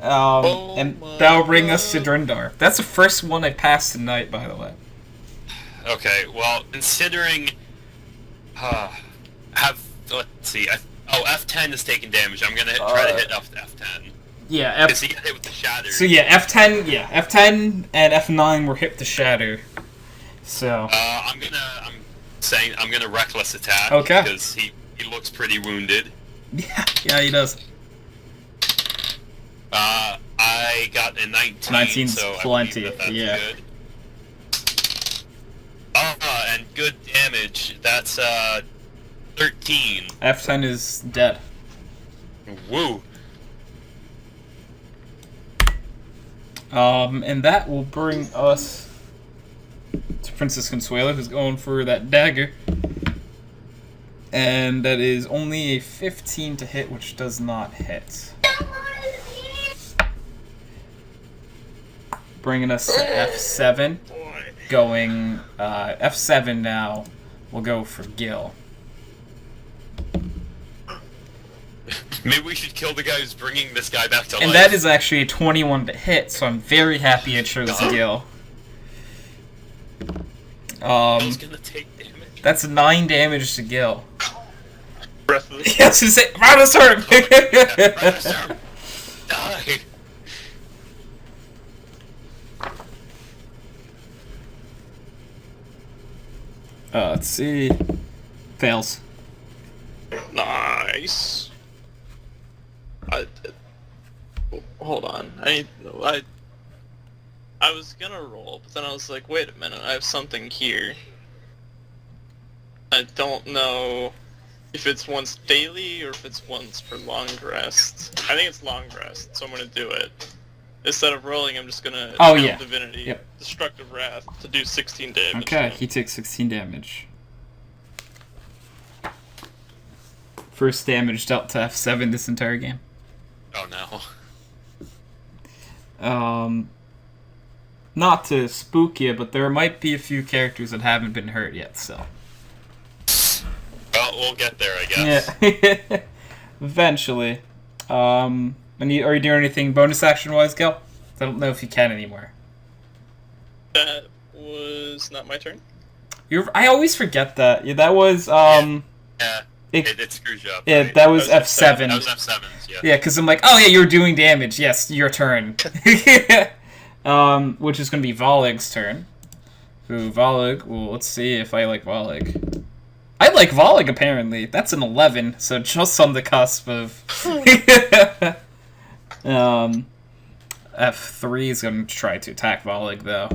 And that will bring us to Drindar. That's the first one I passed tonight, by the way. Okay, well, considering, let's see, F10 is taking damage. I'm gonna try to hit F10. Yeah, Because he got hit with the shatter. So yeah, F10 and F9 were hit to shatter. So. I'm gonna reckless attack. Okay. Because he looks pretty wounded. Yeah, he does. I got a 19. 19's so plenty, I believe that's yeah. good. And good damage. That's 13. F10 is dead. Woo. And that will bring us to Princess Consuela, who's going for that dagger. And that is only a 15 to hit, which does not hit. Bringing us to F7. Going, F7 now. We'll go for Gil. Maybe we should kill the guy who's bringing this guy back to life. And that is actually a 21 to hit, so I'm very happy I chose Gil. Gil's gonna take damage. That's 9 damage to Gil. breath of the Yes, to say, Rhinosaur! Rhinosaur, die. Let's see. Fails. Nice. Hold on. I was gonna roll, but then I was like, wait a minute, I have something here. I don't know if it's once daily or if it's once for long rest. I think it's long rest, so I'm gonna do it. Instead of rolling, I'm just gonna Oh, channel yeah. Divinity, Yep. Destructive Wrath, to do 16 damage. Okay, he takes 16 damage. First damage dealt to F7 this entire game. Oh no. Not to spook you, but there might be a few characters that haven't been hurt yet, so. Well, we'll get there, I guess. Yeah. Eventually. Are you doing anything bonus action-wise, Gil? I don't know if you can anymore. That was not my turn. I always forget that. Yeah, that was, Yeah, it screws you up. Yeah, right? that was That was F7. That was F7's, yeah. Yeah, because I'm like, oh yeah, you're doing damage. Yes, your turn. Which is going to be Volig's turn. Who, Volig, well, let's see if I like Volig. I like Volig, apparently. That's an 11, so just on the cusp of... F3 is going to try to attack Volig, though.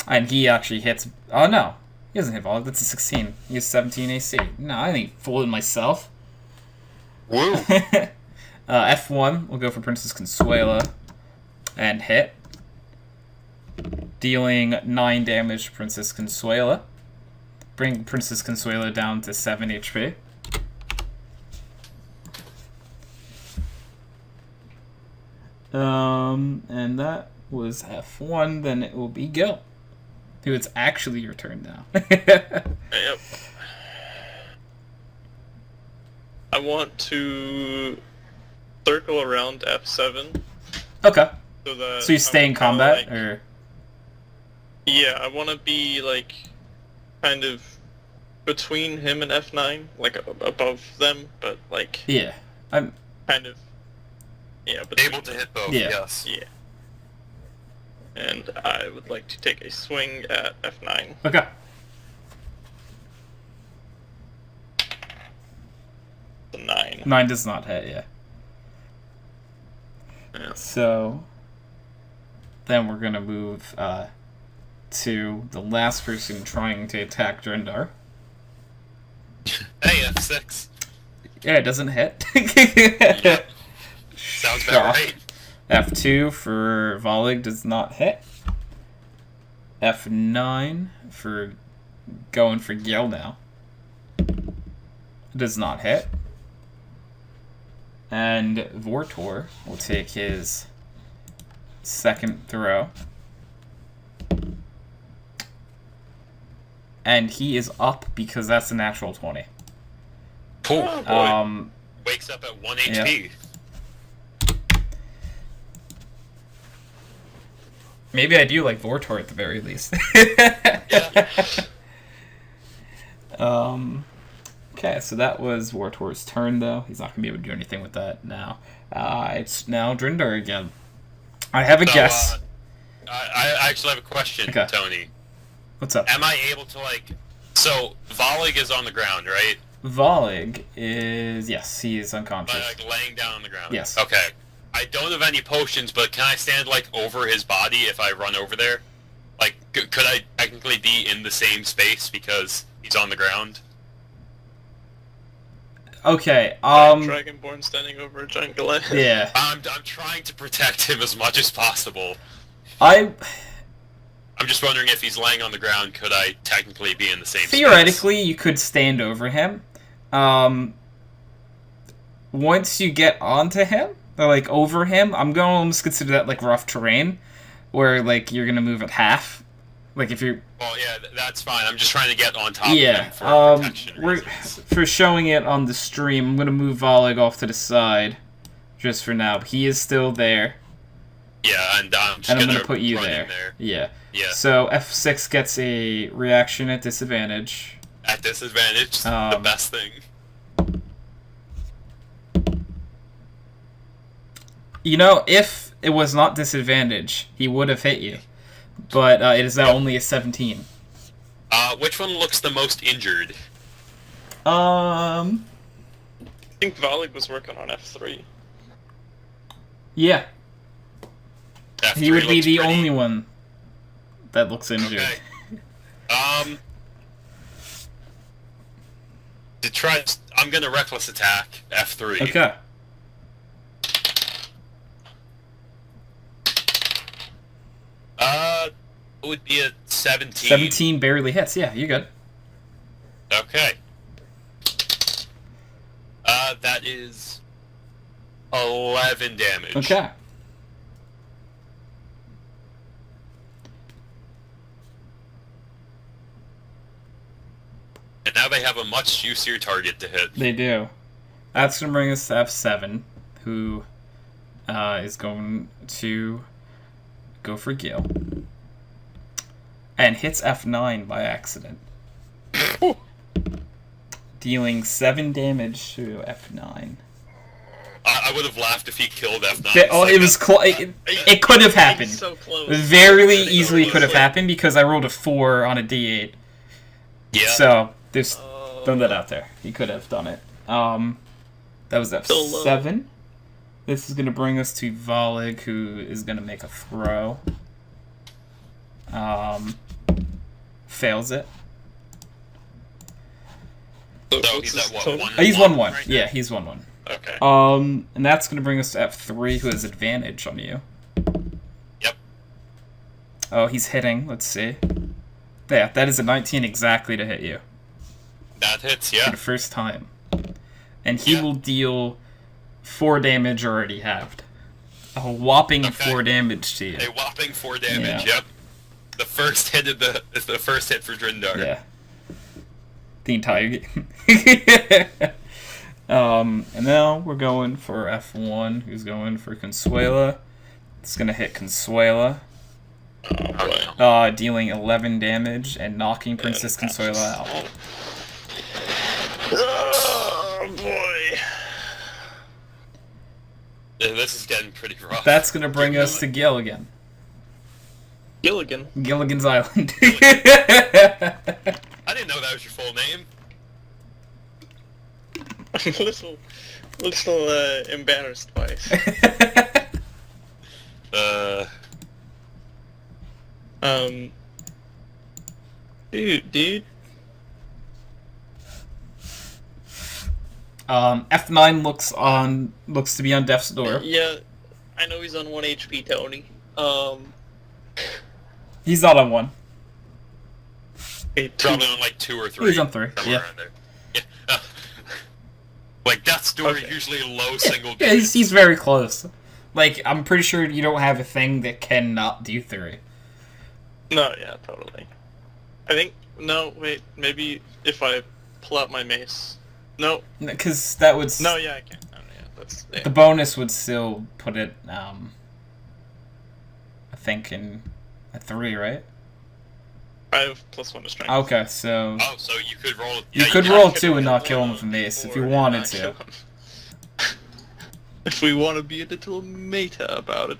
And he actually hits... Oh, no. He doesn't hit Volig. That's a 16. He has 17 AC. No, I ain't fooling myself. Woo. F1, we'll go for Princess Consuela. And hit. Dealing 9 damage to Princess Consuela. Bring Princess Consuela down to 7 HP. And that was F1, then it will be Gil. Who, it's actually your turn now. Yep. I want to circle around F7 Okay. so that So you stay in I'm kinda combat, like- or... Yeah, I want to be like kind of between him and F9, like above them, but like Yeah. I'm... kind of between Able to hit both, Yeah. yes. Yeah. And I would like to take a swing at F9. Okay. The 9. 9 does not hit, yeah. Yeah. So... then we're gonna move to the last person trying to attack Drendar. Hey, F6. Yeah, it doesn't hit. Yep. Sounds about right. F2 for Volig does not hit. F9 for going for Gil now. Does not hit. And Vortor will take his second throw. And he is up because that's a natural 20. Cool. Oh, Wakes up at 1 HP. Yep. Maybe I do like Vortor at the very least. Yeah. Okay, so that was Vortor's turn, though. He's not going to be able to do anything with that now. It's now Drindar again. I have a guess. I actually have a question, Okay. Tony. What's up? Am I able to, like... So, Volig is on the ground, right? Volig is... Yes, he is unconscious. Like, laying down on the ground? Yes. Okay. I don't have any potions, but can I stand, like, over his body if I run over there? Like, could I technically be in the same space because he's on the ground? Okay, Dragonborn standing over a giant Goliath. Yeah. I'm trying to protect him as much as possible. I'm just wondering if he's laying on the ground, could I technically be in the same Theoretically, you could stand over him. Once you get onto him, or, like, over him, I'm going to almost consider that, like, rough terrain, where, like, you're going to move at half. Like, if you're... Well, yeah, that's fine. I'm just trying to get on top of him for protection reasons. For showing it on the stream, I'm going to move Volig off to the side, just for now. He is still there. Yeah, and I'm just And I'm going to put you run there. in there. Yeah. Yeah. So F6 gets a reaction at disadvantage. At disadvantage, the best thing. You know, if it was not disadvantage, he would have hit you. But it is now only a 17. Which one looks the most injured? I think Volig was working on F3. Yeah. F3 He would be looks the pretty- only one that looks injured. Okay. To try, I'm gonna reckless attack F3. Okay. It would be a 17. 17 barely hits. Yeah, you're good. Okay. That is 11 damage. Okay. And now they have a much juicier target to hit. They do. That's going to bring us to F7, who is going to go for Gil. And hits F9 by accident. Dealing 7 damage to F9. I would have laughed if he killed F9. It was it could have happened. So close. Very easily could have happened because I rolled a 4 on a D8. Yeah. So there's throw that out there. He could have done it. That was F7. This is gonna bring us to Volig, who is gonna make a throw. Fails it. So he's at what, 1? He's 1-1. Right Yeah, now? he's 1-1. Okay. And that's gonna bring us to F3, who has advantage on you. Yep. Oh, he's hitting. Let's see. Yeah, that is a 19 exactly to hit you. That hits, For yeah. the first time. And he will deal 4 damage already halved. A whopping 4 damage to you. A whopping 4 damage, Yeah. yep. The first hit for Drindar. Yeah. The entire game. And now we're going for F1, who's going for Consuela. It's gonna hit Consuela. Oh, no. Dealing 11 damage and knocking Princess Consuela out. Oh boy. Yeah, this is getting pretty rough. That's gonna bring us to Gil again. Gilligan. Gilligan's Island. I didn't know that was your full name. little embarrassed twice. Dude. F9 looks to be on death's door. Yeah, I know he's on 1 HP, Tony. He's not on 1. Probably on like 2 or 3. He's on 3. Yeah. Around there. Yeah. Like death's door usually low single digits. Yeah, he's very close. Like, I'm pretty sure you don't have a thing that cannot do 3. No, yeah, totally. I think no. Wait, maybe if I pull out my mace. No. Because that would... No, yeah, I can. Oh, yeah, that's... Yeah. The bonus would still put it, I think, in a 3, right? I have +1 to strength. Okay, so... Oh, so you could roll... You Yeah, could can. roll 2 and not kill him with a mace if you wanted to. If we want to be a little meta about it.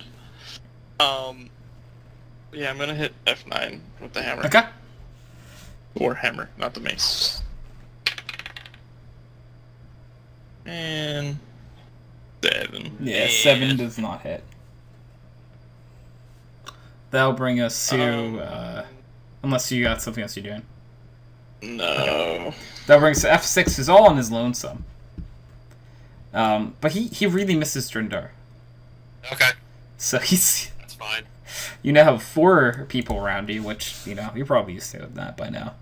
Yeah, I'm gonna hit F9 with the hammer. Okay. Or hammer, not the mace. And 7. Yeah, And 7 does not hit. That'll bring us to, unless you got something else you're doing. No. That brings to F6 is all on his lonesome. But he really misses Drindar. Okay. So he's... That's fine. You now have 4 people around you, which, you know, you're probably used to that by now.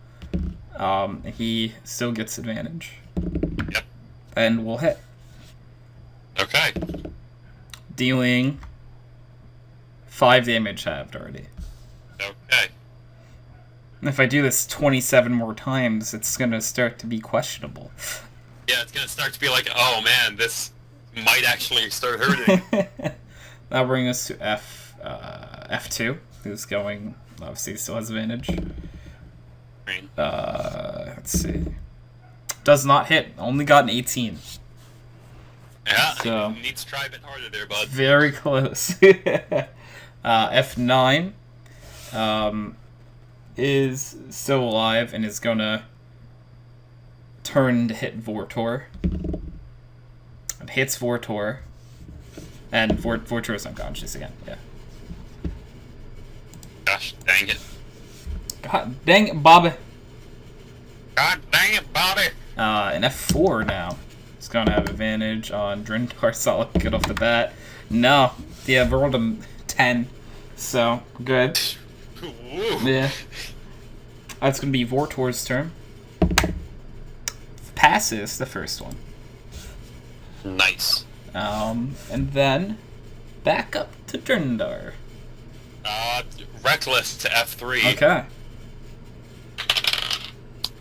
He still gets advantage. Yep. And we'll hit. Okay. Dealing 5 damage halved already. Okay. And if I do this 27 more times, it's gonna start to be questionable. Yeah, it's gonna start to be like, oh man, this might actually start hurting. That'll bring us to F2, who's going, obviously still has advantage. Green. Let's see. Does not hit, only got an 18. Yeah, So- you need to try a bit harder there, bud. Very close. F9 is still alive and is gonna turn to hit Vortor. It hits Vortor. And Vortor is unconscious again, yeah. Gosh, dang it. God dang it, Bobby. God dang it, Bobby! And F4 now. It's gonna have advantage on Drindar Solid good off the bat. No. Yeah, we rolled a 10. So, good. Ooh. Yeah. That's gonna be Vortor's turn. Passes the first one. Nice. And then back up to Drindar. Reckless to F3. Okay.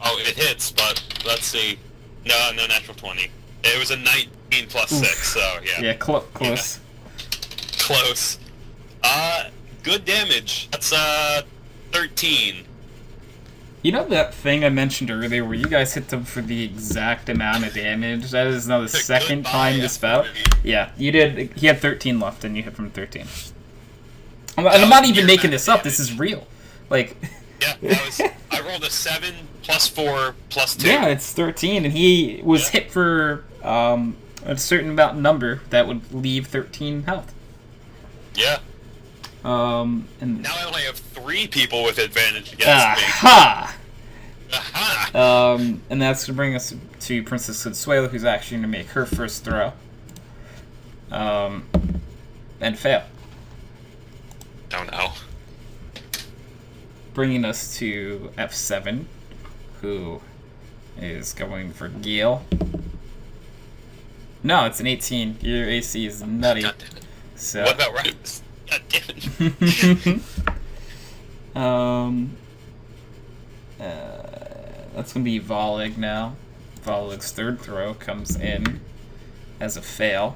Oh, it hits, but let's see. No, natural 20. It was a 19 plus 6, so yeah. Yeah, close. Close. Good damage. That's, 13. You know that thing I mentioned earlier where you guys hit them for the exact amount of damage? That is now the second time this bout. Yeah, you did. He had 13 left and you hit from 13. And I'm not even making this up. This is real. Like... Yeah, I rolled a 7 plus 4 plus 2. Yeah, it's 13, and he was hit for a certain number that would leave 13 health. Yeah. And Now I only have 3 people with advantage against me. aha! Aha! And that's gonna bring us to Princess Consuelo, who's actually gonna make her first throw. And fail. Don't know. Bringing us to F7, who is going for Gale. No, it's an 18. Your AC is nutty. God damn it. So. What about Rex? God damn it. That's gonna be Volig now. Volig's third throw comes in as a fail.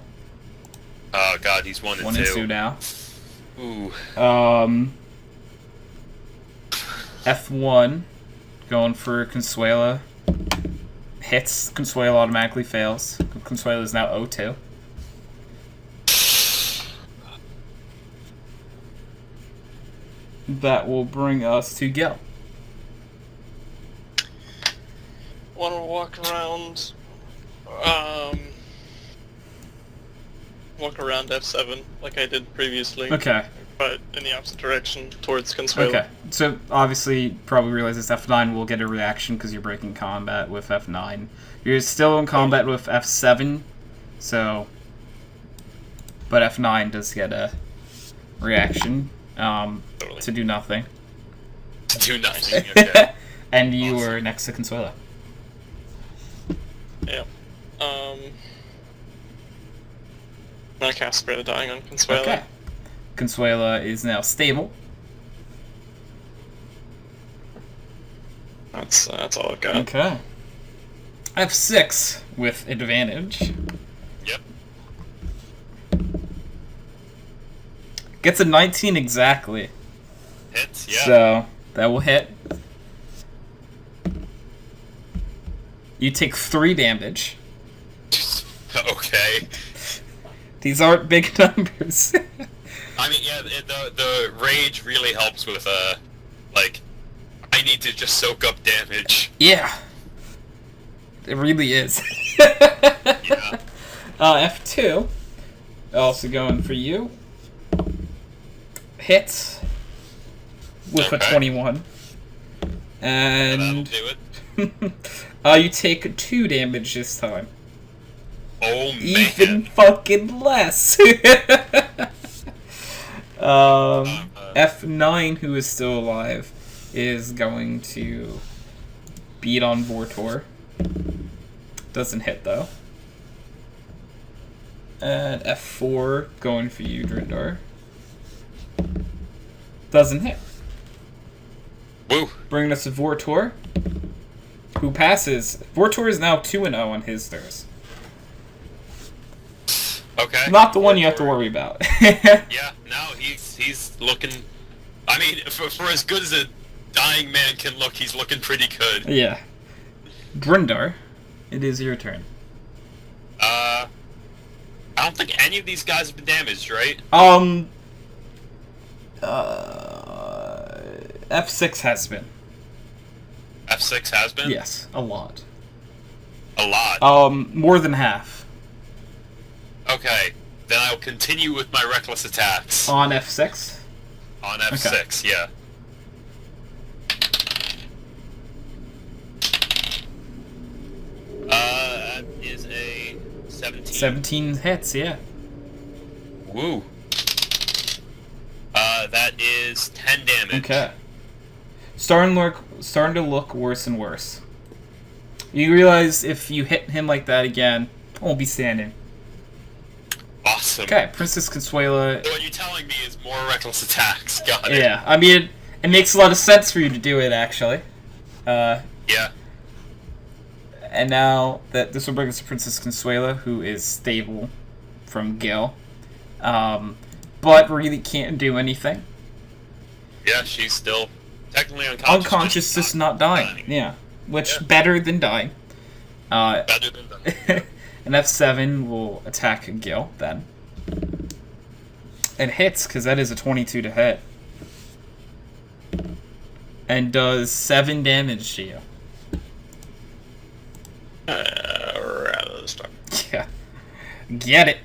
Oh god, he's 1 and 2. 1 and 2 now. Ooh. F1 going for Consuela. Hits. Consuela automatically fails. Consuela is now 0-2. That will bring us to Gil. Want to walk around, F7 like I did previously. Okay. But in the opposite direction towards Consuelo. Okay. so obviously, you probably realize this F9 will get a reaction because you're breaking combat with F9. You're still in combat with F7, so... But F9 does get a reaction to do nothing. To do nothing, okay. And you Awesome. were next to Consuela. Yeah. I cast Spread of Dying on Consuela. Okay. Consuela is now stable. That's all I've got. Okay. F6 with advantage. Yep. Gets a 19 exactly. Hits, yeah. So, that will hit. You take 3 damage. Okay. These aren't big numbers. I mean, yeah, the rage really helps with, like, I need to just soak up damage. Yeah. It really is. Yeah. F2. Also going for you. Hits. With a Okay. 21. That'll And... do it. You take 2 damage this time. Oh, man. Even fucking less. F9, who is still alive, is going to beat on Vortor. Doesn't hit though. And F4 going for you, Drindar. Doesn't hit. Woo. Bringing us to Vortor, who passes. Vortor is now 2-0 on his throws. Okay. Not the one you have to worry about. Yeah, no, he's looking... I mean, for as good as a dying man can look, he's looking pretty good. Yeah. Drindar, it is your turn. I don't think any of these guys have been damaged, right? F6 has been. F6 has been? Yes, a lot. A lot. More than half. Okay, then I'll continue with my reckless attacks. On F6? On F6, yeah. That is a 17. 17 hits, yeah. Woo. That is 10 damage. Okay. Starting to look worse and worse. You realize if you hit him like that again, I won't be standing. Awesome. Okay, Princess Consuela. So what you're telling me is more reckless attacks. Got it. Yeah, I mean, it makes a lot of sense for you to do it, actually. Yeah. And now that this will bring us to Princess Consuela, who is stable from Gil, but really can't do anything. Yeah, she's still technically unconscious. Unconscious, just not dying. Yeah, which better than dying. Better than that. And F7 will attack Gil then. And hits, because that is a 22 to hit. And does 7 damage to you. Rather start. Yeah. Get it.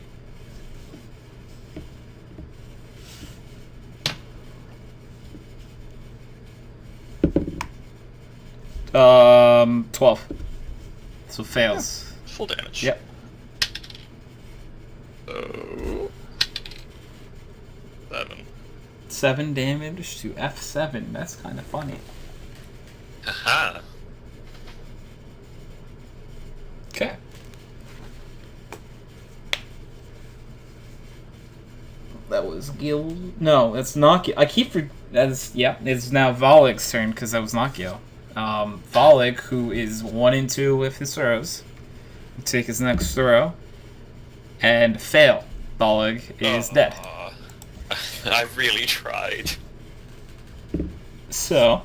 12. So fails. Full damage. Yep. So 7. 7 damage to F7. That's kind of funny. Haha. Okay. That was Gil. No, it's not Gil. I keep that's yeah. It's now Volig's turn because that was not Gil. Volig, who is 1 and 2 with his throws, will take his next throw and fail. Volig is dead. I really tried. So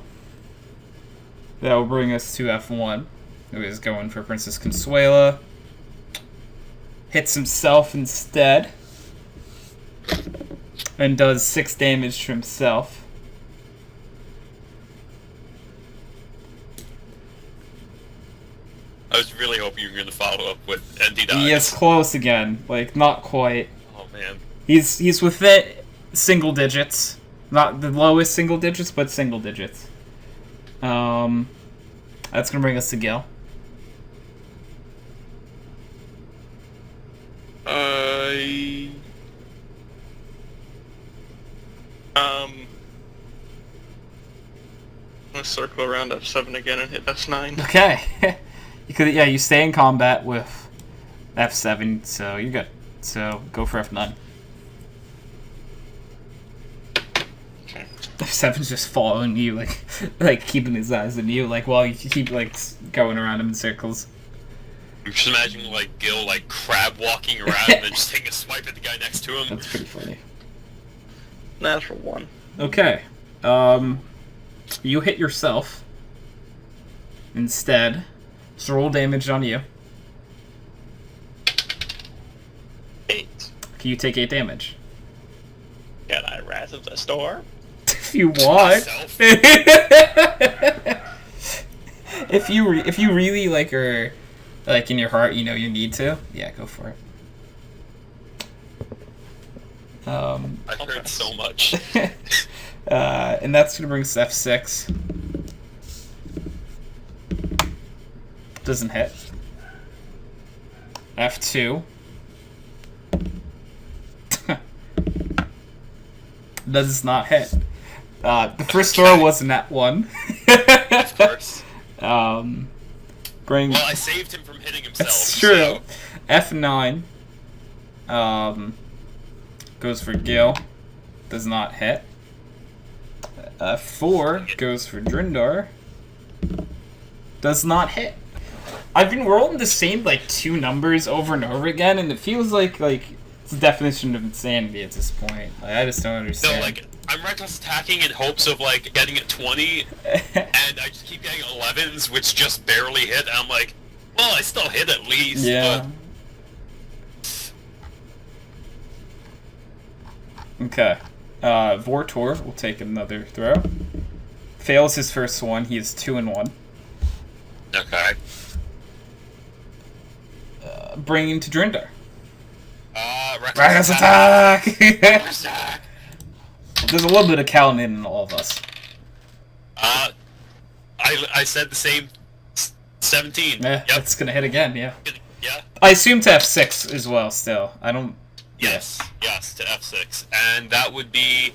that will bring us to F1, who is going for Princess Consuela. Hits himself instead. And does 6 damage to himself. I was really hoping you were going to follow up with ND dies. He is close again. Like, not quite. Oh, man. He's within single digits. Not the lowest single digits, but single digits. That's gonna bring us to Gil. I'm gonna circle around F7 again and hit F9. Okay. You stay in combat with F7, so you're good. So go for F9. Okay. F7's just following you, like keeping his eyes on you, like while you keep like going around him in circles. I'm just imagining like Gil like crab walking around and then just taking a swipe at the guy next to him. That's pretty funny. Natural 1. Okay. You hit yourself. Instead, just roll damage on you. 8. Can you take 8 damage? Can I Wrath of the Storm? If you want. Myself. if you really like are like in your heart, you know you need to. Yeah, go for it. I've heard so much. And that's gonna bring us to F6. Doesn't hit. F2. Does not hit. The first throw wasn't that one. Of course. Bring. Well, I saved him from hitting himself. That's true. So. F9. Goes for Gil. Does not hit. F4 goes for Drindar. Does not hit. I've been rolling the same like 2 numbers over and over again, and it feels like it's the definition of insanity at this point. Like, I just don't understand. No, like I'm reckless attacking in hopes of like getting a 20, and I just keep getting 11s, which just barely hit. And I'm like, well, I still hit at least. Yeah. But... Okay. Vortor will take another throw. Fails his first one. He is 2 and 1. Okay. Bringing to Drindar. Reckless attack! Reckless attack. There's a little bit of Callan in all of us. I said the same. 17. Yeah, Yep. that's gonna hit again. Yeah. Yeah. I assume to F6 as well. Still, I don't. Yes. Yes to F6, and that would be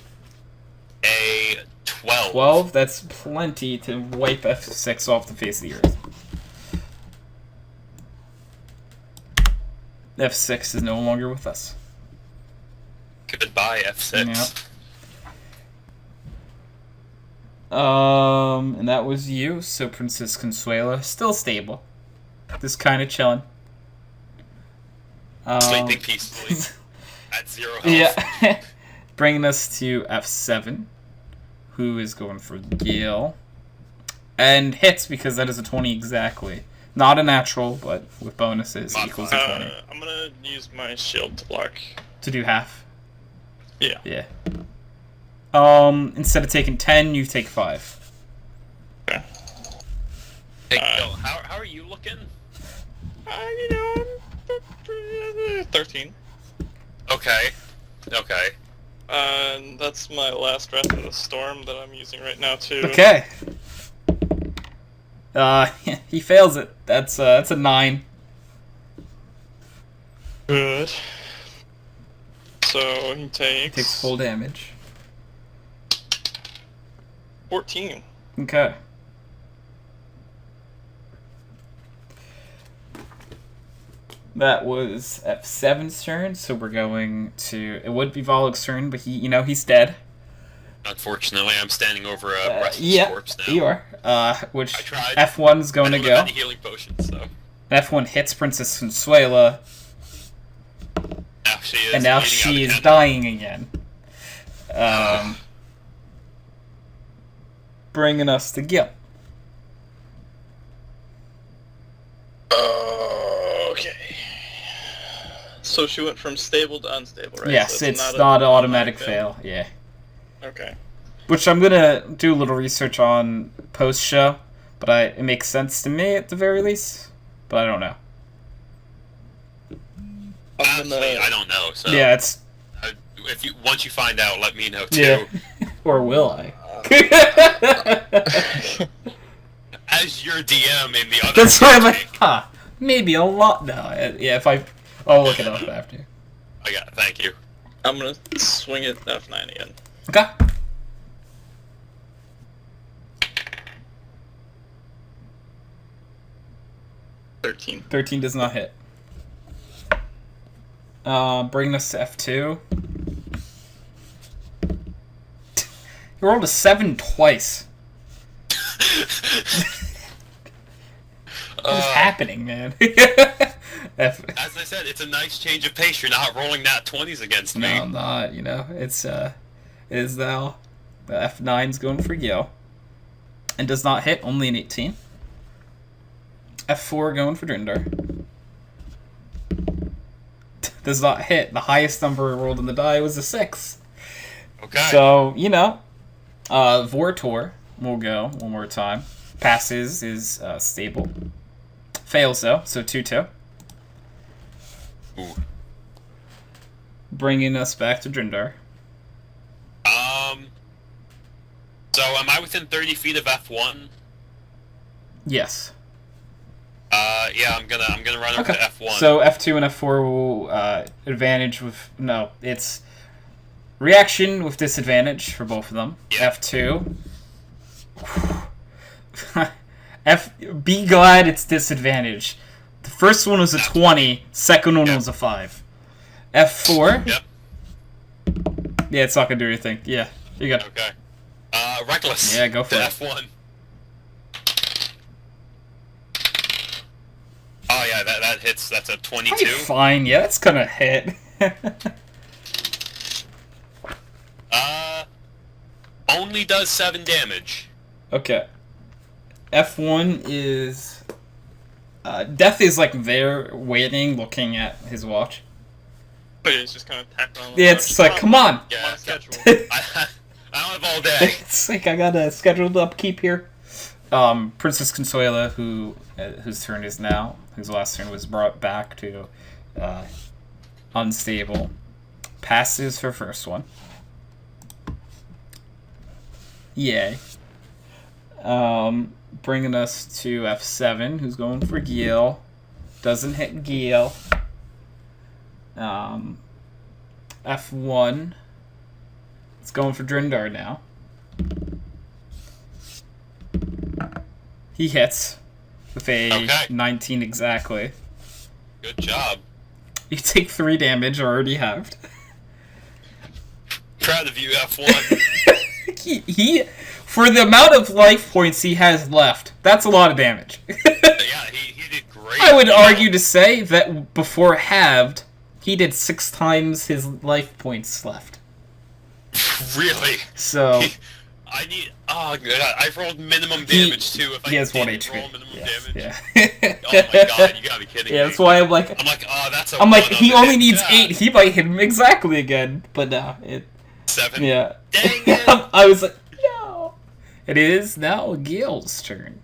a 12. 12. That's plenty to wipe F6 off the face of the earth. F6 is no longer with us. Goodbye, F6. Yeah. And that was you. So Princess Consuela, still stable, just kind of chilling. Sleeping peacefully at 0 health. Yeah. Bringing us to F7, who is going for Gale, and hits because that is a 20 exactly. Not a natural, but with bonuses equals a 20. I'm gonna use my shield to block. To do half. Yeah. Yeah. Instead of taking 10, you take 5. Okay. Hey, how are you looking? 13. Okay. Okay. That's my last Wrath of the Storm that I'm using right now too. Okay. He fails it. That's a 9. Good. So he Takes full damage. 14. Okay. That was F7's turn, so we're going to... It would be Volog's turn, but he's dead. Unfortunately, I'm standing over a restless corpse now. You are. Which I tried. F1's going to I don't go. have any healing potions, so. F1 hits Princess Consuela, Now she is and now bleeding she out is again. dying again. Bringing us to Gil. Okay. So she went from stable to unstable, right? Yes, So it's not an automatic fail. Yeah. Okay. Which I'm gonna do a little research on post show, but it makes sense to me at the very least. But I don't know. Honestly, I don't know. So Yeah, it's once you find out, let me know too. yeah. Or will I? As your DM in the other. That's why I'm like, maybe a lot. No, yeah, if I'll look it up after. I got it, thank you. I'm gonna swing it F9 again. Okay. $13. 13 does not hit. Bring us to F2. You rolled a 7 twice. What is happening, man? As I said, it's a nice change of pace. You're not rolling nat 20s against me. No, I'm not. You know, it's is now the F9's going for Gil, and does not hit. Only an 18. F4 going for Drindar. Does not hit. The highest number rolled in the die was a 6. Okay. So you know, Vortor will go one more time. Passes is stable. Fails though, so 2-2. Ooh. Bringing us back to Drindar. So am I within 30 feet of F1? Yes. Yeah, I'm gonna run over to F1. So F2 and F4 will advantage with it's reaction with disadvantage for both of them. Yeah. F2. Be glad it's disadvantage. The first one was a 20, second one was a 5. F4. Yep. Yeah, it's not gonna do anything. Yeah, you got. Okay. Reckless. Yeah, go for to it. F1. Oh yeah, that hits. That's a 22. Fine. Yeah, that's gonna hit. Only does 7 damage. Okay. F1 is... Death is, like, there, waiting, looking at his watch. But it's just kind of tapped on. Yeah, it's like, come on! Yeah, on schedule. I don't have all day. It's like, I got a scheduled upkeep here. Princess Consuela, whose turn is now, whose last turn was brought back to, unstable, passes her first one. Yay. Bringing us to F7, who's going for Gil. Doesn't hit Gil. F1. It's going for Drindar now. He hits with a 19 exactly. Good job. You take 3 damage, already halved. Proud of you, F1. he for the amount of life points he has left, that's a lot of damage. Yeah, he did great. I would argue to say that before halved, he did 6 times his life points left. Really? So I need. Oh god, I've rolled minimum damage too. If he has 1 roll HP. minimum Yes, damage. yeah. Oh my god, you gotta be kidding Yeah, me. that's why I'm like, oh, that's a I'm like, one on he the only hit. needs Yeah. 8. He might hit him exactly again, but no, 7. yeah. Dang it. I was like, no. It is now Gil's turn.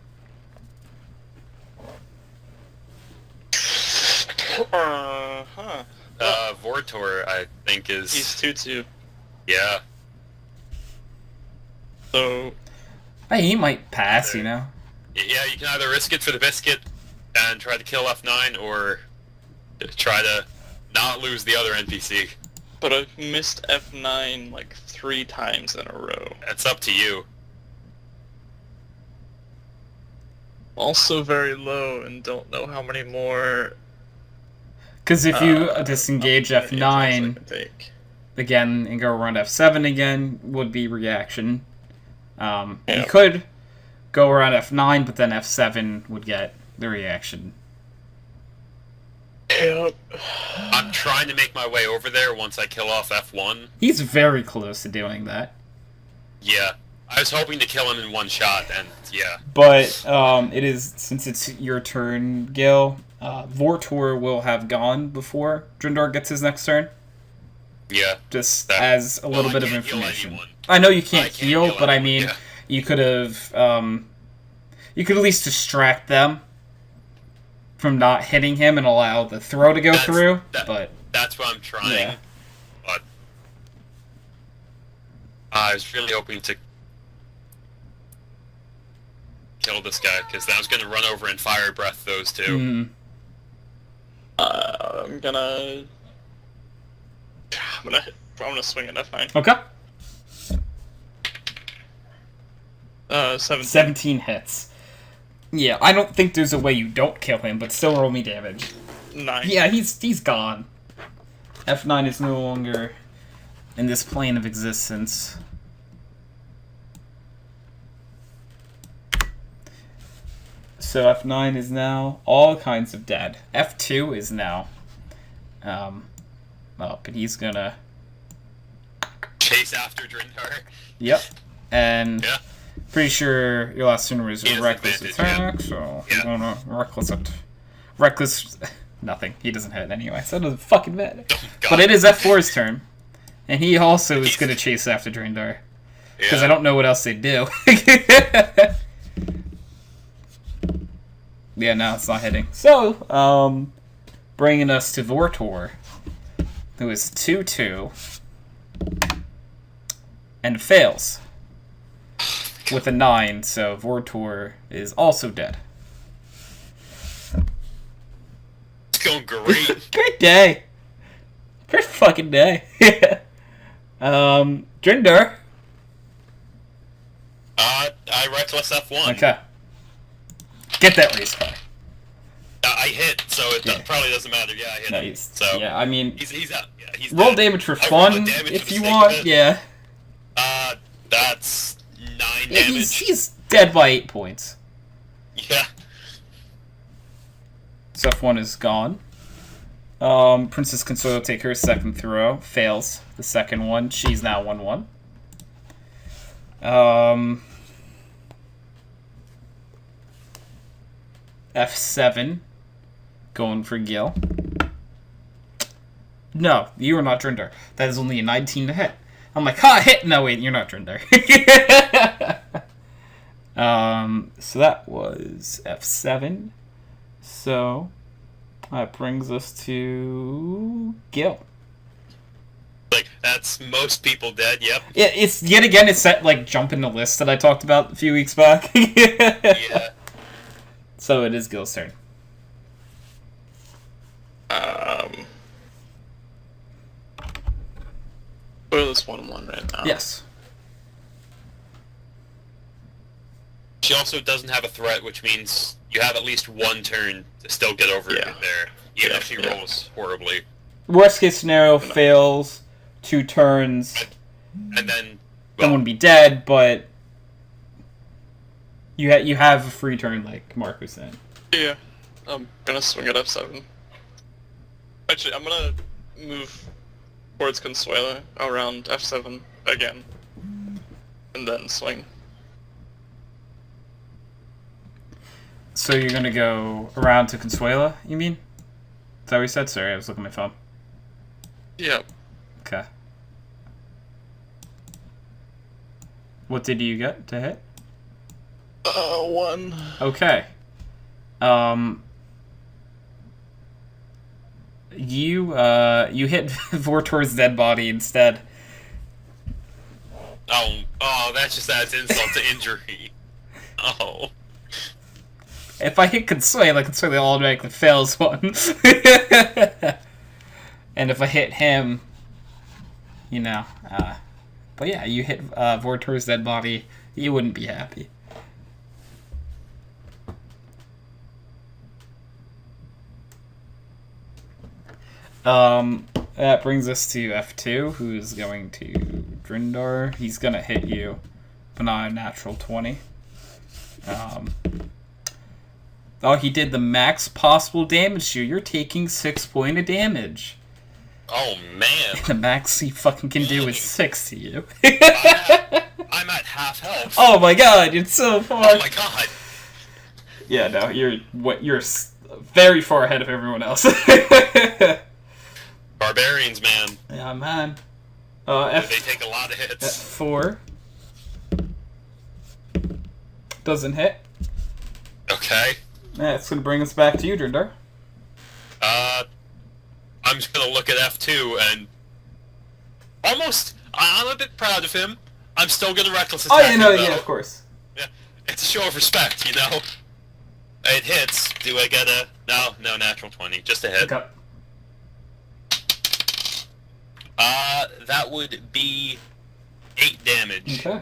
Vortor, I think is. He's 2-2. Yeah. So Hey, he might pass, you know. Yeah, you can either risk it for the biscuit and try to kill F9, or try to not lose the other NPC. but I've missed F9 like 3 times in a row. It's up to you. Also very low and don't know how many more Because if you disengage opportunity attacks I F9 can take. again and go around F7 again, would be reaction. You Yeah. could go around F9, but then F7 would get the reaction. Yep. I'm trying to make my way over there once I kill off F1. He's very close to doing that. Yeah. I was hoping to kill him in one shot, and yeah. But it is, since it's your turn, Gil, Vortor will have gone before Drindar gets his next turn. Yeah. Just That- as a little I bit of can't heal information. anyone. I know you can't, I can't heal, heal but I anyone, mean, yeah. you could have, you could at least distract them from not hitting him and allow the throw to go through, but... That's what I'm trying. Yeah. But I was really hoping to kill this guy, because then I was going to run over and fire breath those two. Mm. I'm gonna swing at F9. Okay. 17. 17 hits. Yeah, I don't think there's a way you don't kill him, but still roll me damage. 9. Yeah, he's gone. F9 is no longer in this plane of existence. So F9 is now all kinds of dead. F2 is now up, and he's gonna Chase after Drindar. Yep. And Yeah. pretty sure your last turn was He a has reckless advantage, attack, so Yeah. I'm gonna reckless nothing. He doesn't hit anyway, so it doesn't fucking matter. Oh, God. But it is F4's turn. And he also is He's- gonna chase after Drindar. Because Yeah. I don't know what else they'd do. Yeah, no, it's not hitting. So, bringing us to Vortor, who is 2-2 and fails with a 9, so Vortor is also dead. It's going great. Great day. Great fucking day. Drindar. I reckless F1. Okay. Get that race car. I hit, so it Yeah. probably doesn't matter. Yeah, I hit him. Nice. So Yeah, I mean, he's out. Yeah, he's roll dead. damage for I rolled fun the damage if for the you sake want. of it. Yeah. That's 9 Yeah, damage. he's dead by 8 points. Yeah. So F1 is gone. Princess Consuelo take her second throw. Fails the second one. She's now 1-1. F7. Going for Gil. No, you are not Drindar. That is only a 19 to hit. I'm like, ha, hit! No, wait, you're not Drindar. So that was F7. So that brings us to Gil. Like, that's most people dead, yep. Yeah, it's yet again it's that like jump in the list that I talked about a few weeks back. Yeah. So it is Gil's turn. We're this 1-1 right now. Yes. She also doesn't have a threat, which means you have at least one turn to still get over Yeah. there, even Yeah, if she yeah. rolls horribly. Worst case scenario, fails 2 turns. And then, Someone would be dead, but you have a free turn, like Mark was saying. Yeah. I'm gonna swing at F7. Actually, I'm gonna move towards Consuela around F7 again. And then swing. So you're gonna go around to Consuela, you mean? Is that what you said? Sorry, I was looking at my phone. Yeah. Okay. What did you get to hit? 1. Okay. You hit Vortor's dead body instead. oh, that just adds insult to injury. Oh. If I hit Consuela automatically fails one. And if I hit him, you know, but yeah, you hit Vortor's dead body, you wouldn't be happy. That brings us to F2, who's going to Drindar. He's gonna hit you, but not a natural 20. Oh, he did the max possible damage to you. You're taking 6 points of damage. Oh, man. The max he fucking can do is 6 to you. I'm at half health. Oh my god, you're so far. Oh my god. Yeah, no, you're very far ahead of everyone else. Barbarians, man. Yeah, man. They take a lot of hits. F4 doesn't hit. Okay. That's gonna bring us back to you, Drindar. I'm just gonna look at F2 and I'm a bit proud of him. I'm still gonna reckless attack. Oh, yeah, no, him, yeah, though. of course. Yeah, it's a show of respect, you know. It hits. Do I get a no natural 20, just a hit. Okay. That would be 8 damage. Okay.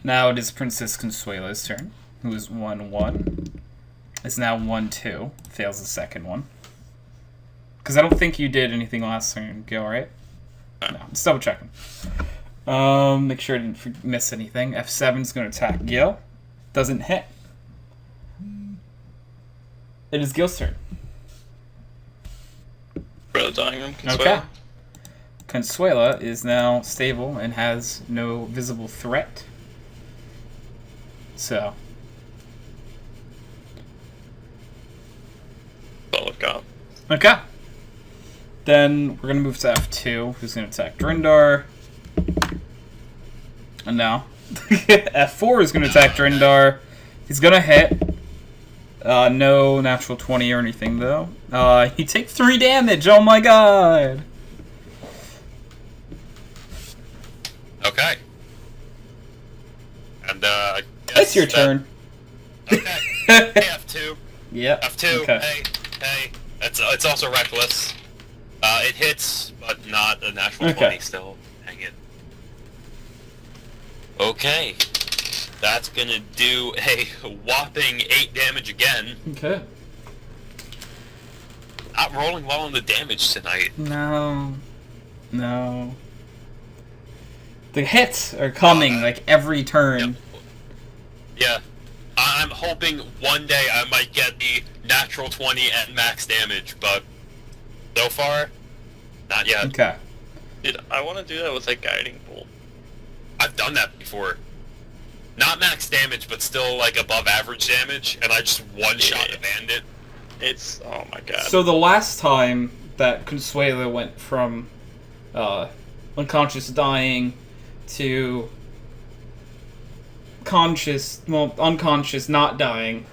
Now it is Princess Consuela's turn, who is 1-1. Is now 1-2. Fails the second one. Because I don't think you did anything last turn, Gil, right? No, just double checking. Make sure I didn't miss anything. F7 is going to attack Gil. Doesn't hit. It is Gil's turn. Bro, dying room. Okay. Consuela is now stable and has no visible threat. So. That's all I've got. Okay. Then we're going to move to F2, who's going to attack Drindar. And now. F4 is going to attack Drindar. He's going to hit. No natural 20 or anything, though. He takes 3 damage. Oh my god. Okay. And, I guess It's your turn. Okay. Hey, F2. Yep. F2. Okay. Hey. It's also reckless. It hits, but not a natural Okay. 20 still. Dang it. Okay. That's gonna do a whopping 8 damage again. Okay. Not rolling well on the damage tonight. No. The hits are coming, like, every turn. Yep. Yeah. I'm hoping one day I might get the natural 20 and max damage, but so far, not yet. Okay. Dude, I want to do that with a guiding bolt. I've done that before. Not max damage, but still like above average damage, and I just one-shot a bandit. It's, oh my god. So the last time that Consuela went from unconscious dying to unconscious not dying,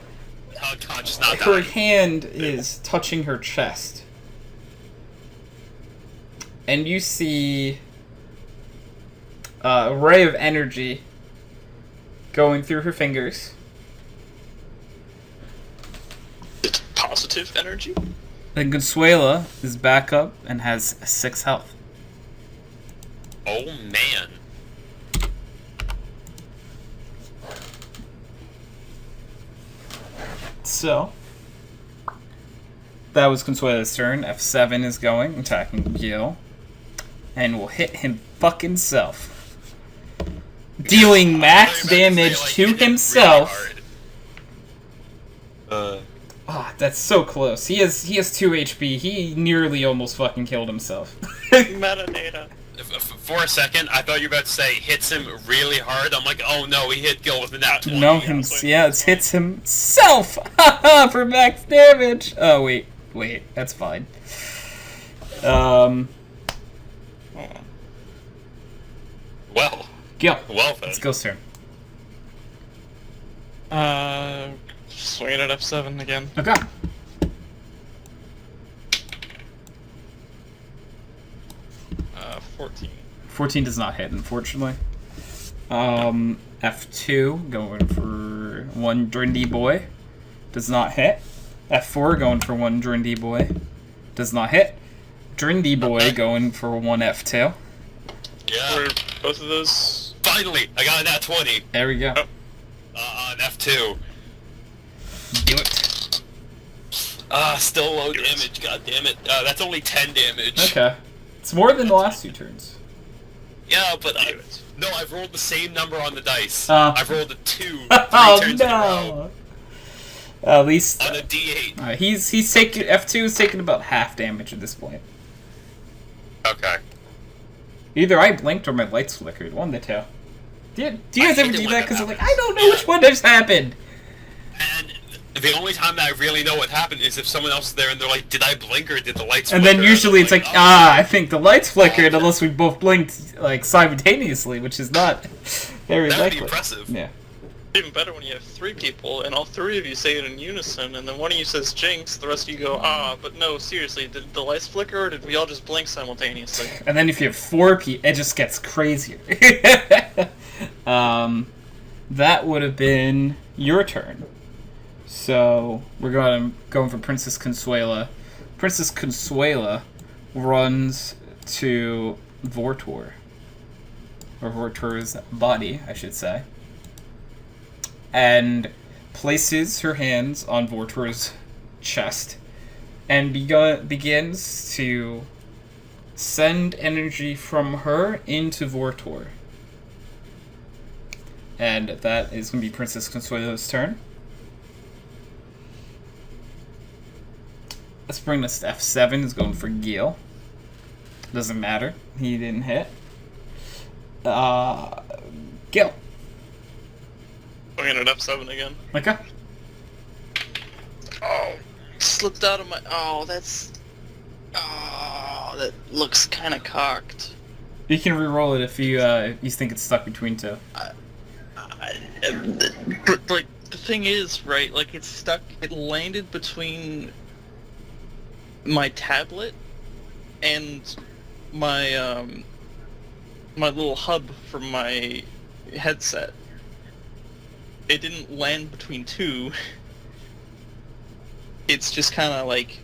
Unconscious, not her dying. hand is touching her chest. And you see a ray of energy going through her fingers. It's positive energy? Then Consuela is back up and has 6 health. Oh man. So, that was Consuela's turn. F7 is going, attacking Gil. And will hit him fucking self. Dealing max damage to himself. Ah, that's so close. He has 2 HP. He nearly almost fucking killed himself. Metadata. For a second, I thought you were about to say hits him really hard. I'm like, oh no, he hit Gil with a nat 20. No, it hits himself for max damage. Oh wait, that's fine. Well, Gil, then. it's Gil's turn. Swing it at F7 again. Okay. Uh, 14. 14 does not hit, unfortunately. F2 going for 1 Drindy boy. Does not hit. F4 going for 1 Drindy boy. Does not hit. Drindy boy going for 1 F2. Yeah. Were both of those... Finally, I got a nat 20. There we go. On F2. Do it. Still low damage, god damn it. That's only 10 damage. Okay. It's more than the last 2 turns. Yeah, but I've rolled the same number on the dice. Oh. I've rolled a 2 3 Oh turns in a row. no! At least On a D8. he's taking F2 is taking about half damage at this point. Okay. Either I blinked or my lights flickered. One of the two. Do you guys I ever hate it do when that? that Because I'm like, happens. I don't know which one just happened. And the only time that I really know what happened is if someone else is there and they're like, did I blink or did the lights And flicker? then usually I'm it's like, oh. I think the lights flickered unless we both blinked like simultaneously, which is not very That would likely. be impressive. Yeah. Even better when you have 3 people, and all 3 of you say it in unison, and then one of you says Jinx, the rest of you go, but no, seriously, did the lights flicker, or did we all just blink simultaneously? And then if you have 4 people, it just gets crazier. That would have been your turn. So we're going for Princess Consuela. Princess Consuela runs to Vortor. Or Vortor's body, I should say. And places her hands on Vortor's chest and begins to send energy from her into Vortor. And that is going to be Princess Consuela's turn. Let's bring this to F7. Is going for Gil. Doesn't matter. He didn't hit. Gil. I'm going at F7 again. Okay. Oh, slipped out of my... Oh, that's... Oh, that looks kind of cocked. You can re-roll it if you think it's stuck between 2. But, like, the thing is, right, like, it's stuck... It landed between my tablet and my, my little hub for my headset. It didn't land between 2. It's just kind of like...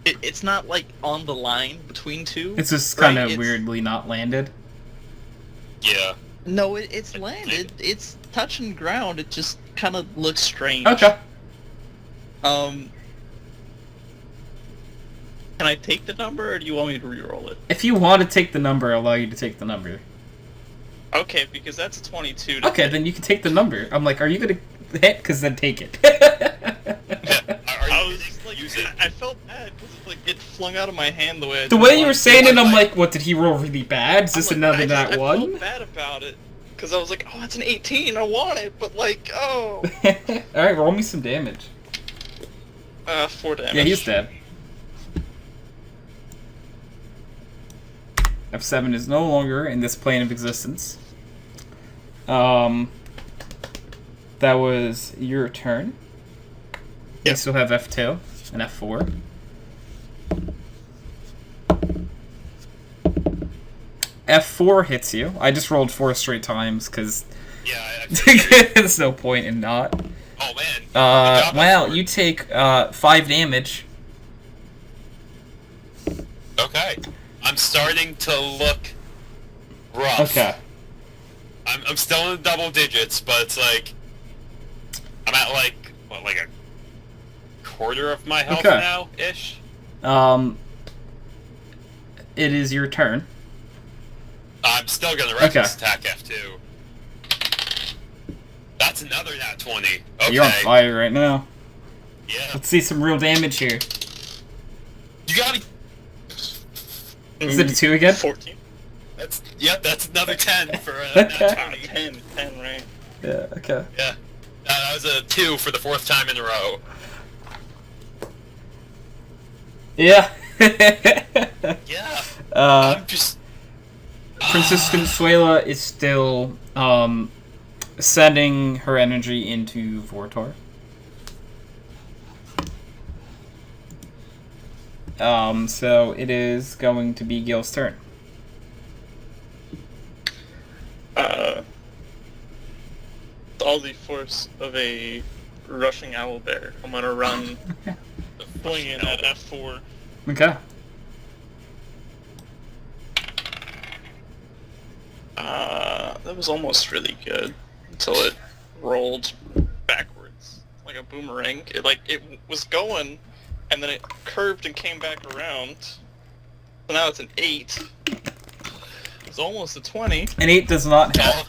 It's not like on the line between 2. It's just kind of weirdly not landed. Yeah. No, it's landed. It's touching ground. It just kind of looks strange. Okay. Can I take the number, or do you want me to re-roll it? If you want to take the number, I'll allow you to take the number. Okay, because that's a 22. Okay, then you can take the number. I'm like, are you gonna hit? Because then take it. I was just like, I felt bad because like it flung out of my hand the way. The way you were saying it, I'm like, what, did he roll really bad? Is this another that I one? I felt bad about it because I was like, oh, that's an 18. I want it, but like, oh. All right, roll me some damage. 4 damage. Yeah, he's dead. F7 is no longer in this plane of existence. That was your turn. Yep. You still have F2 and F4. F4 hits you. I just rolled 4 straight times because Yeah, there's no point in not. Oh man. Well, you take 5 damage. Okay. I'm starting to look rough. Okay. I'm still in the double digits, but it's like I'm at like what, like a quarter of my health Okay. now ish. It is your turn. I'm still gonna reckless attack F2. That's another nat 20. Okay. You're on fire right now. Yeah. Let's see some real damage here. You gotta. Is it a 2 again? 14. That's another 10 for a Okay. nat 20. 10, right? Yeah, okay. Yeah. That was a 2 for the 4th time in a row. Yeah. Yeah. uh, I'm just. Princess Consuela is still sending her energy into Vortor. So it is going to be Gil's turn. All the force of a rushing owlbear, I'm gonna run, fling in at F4. Okay. That was almost really good until it rolled backwards like a boomerang. It was going, and then it curved and came back around. So now it's an 8. It's almost a 20. An 8 does not hit.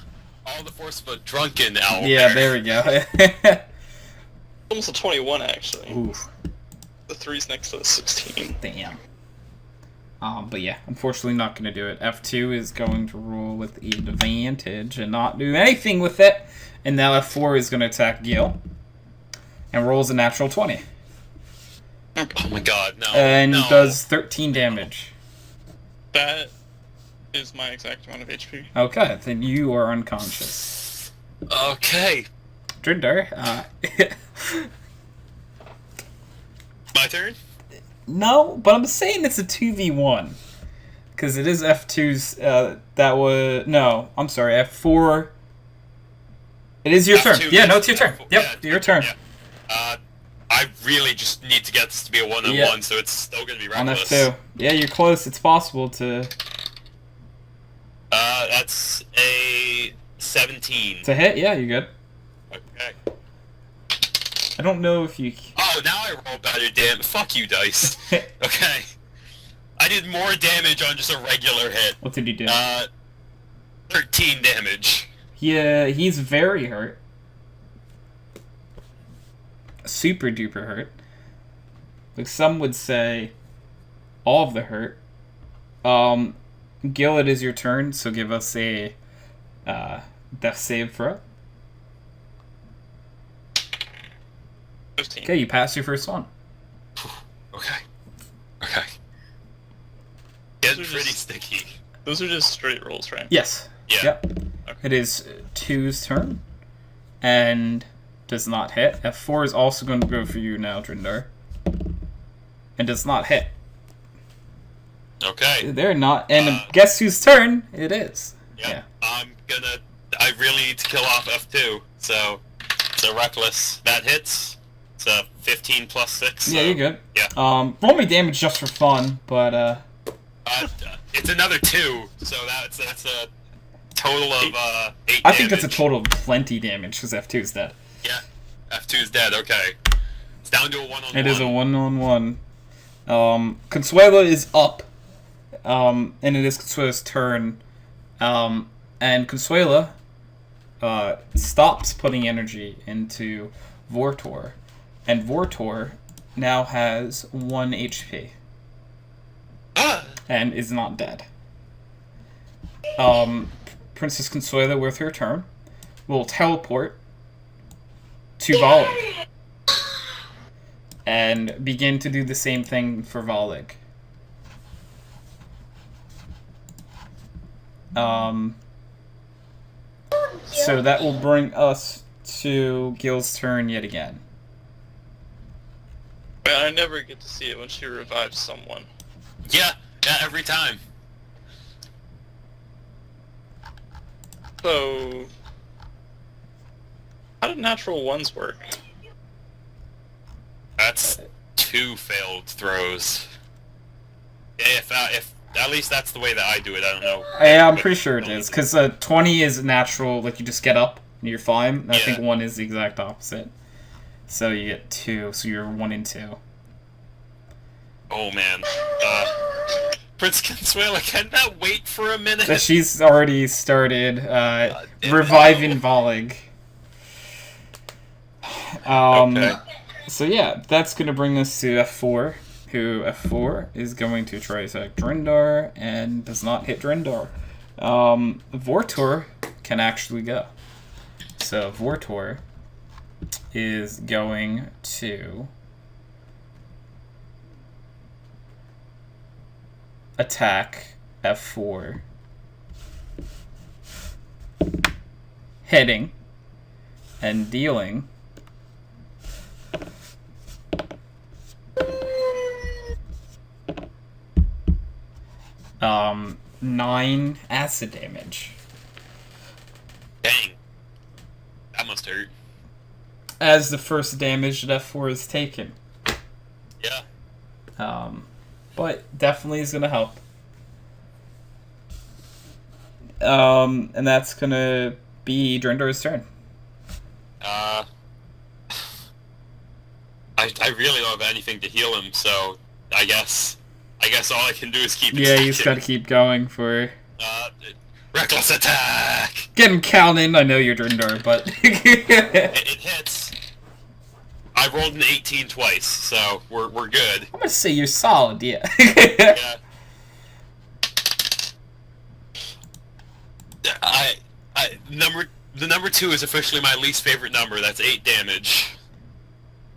All the force of a drunken owl. Yeah, there we go. Almost a 21 actually. Oof. The 3's next to the 16. Damn. But yeah, unfortunately not going to do it. F2 is going to roll with advantage and not do anything with it. And now F4 is going to attack Gil. And rolls a natural 20. Oh my god, no. And no. does 13 damage. That is my exact amount of HP. Okay, then you are unconscious. Okay. Drindar, My turn? no, but I'm saying it's a 2v1. Because it is F2's, that was, no, I'm sorry, F4. It is your turn. F2 Yeah, no, is it's your turn. F4. Yep, Yeah, your turn. Yeah. I really just need to get this to be a one-on-one, Yeah. so it's still going to be On reckless. F2. Yeah, you're close. It's possible to... That's a 17. To hit? Yeah, you're good. Okay. I don't know if you... Oh, now I roll better, damn. Fuck you, dice. Okay. I did more damage on just a regular hit. What did you do? 13 damage. Yeah, he's very hurt. Super duper hurt. Like some would say, all of the hurt. Gil, it is your turn, so give us a death save for it. 15. Okay, you pass your first one. Okay. Okay. Getting Those are pretty just- sticky. Those are just straight rolls, right? Yes. Yeah. Yep. It is 2's turn, and does not hit. F4 is also going to go for you now, Drindar, and does not hit. Okay. They're not, and guess whose turn it is? Yeah. I really need to kill off F2, so reckless. That hits. It's a 15 plus 6. So, Yeah, you're good. Yeah. Roll me damage just for fun, but it's another 2, so that's a total of 8 I think that's a damage. total of plenty damage because F2 is dead. Yeah. F2's dead, okay. It's down to a 1-on-1. It is a 1-on-1. Consuela is up, and it is Consuela's turn. And Consuela stops putting energy into Vortor, and Vortor now has 1 HP and is not dead. Princess Consuela, with her turn, will teleport to Volig and begin to do the same thing for Volig. So that will bring us to Gil's turn yet again. Man, I never get to see it when she revives someone. Yeah, every time. So, how did natural ones work? That's 2 failed throws. Yeah, if at least that's the way that I do it. I don't know. Yeah, I'm pretty sure it is, because 20 is natural, like you just get up and you're fine. And I think 1 is the exact opposite. So you get 2, so you're 1 and 2. Oh man. Prince Consuela, can that wait for a minute? But she's already started reviving Volig. Okay. So yeah, that's going to bring us to F4, who F4 is going to try to attack Drindar and does not hit Drindar. Vortor can actually go. So Vortor is going to attack F4, hitting and dealing 9 acid damage. Dang. That must hurt. As the first damage that F4 is taken. Yeah. But definitely is gonna help. And that's gonna be Drindar's turn. I really don't have anything to heal him, so I guess all I can do is keep Yeah, attacking. he's gotta keep going for... Reckless attack! Get him counting, I know you're Drindar, but... It hits. I rolled an 18 twice, so we're good. I'm gonna say you're solid, yeah. Yeah. The number 2 is officially my least favorite number. That's 8 damage.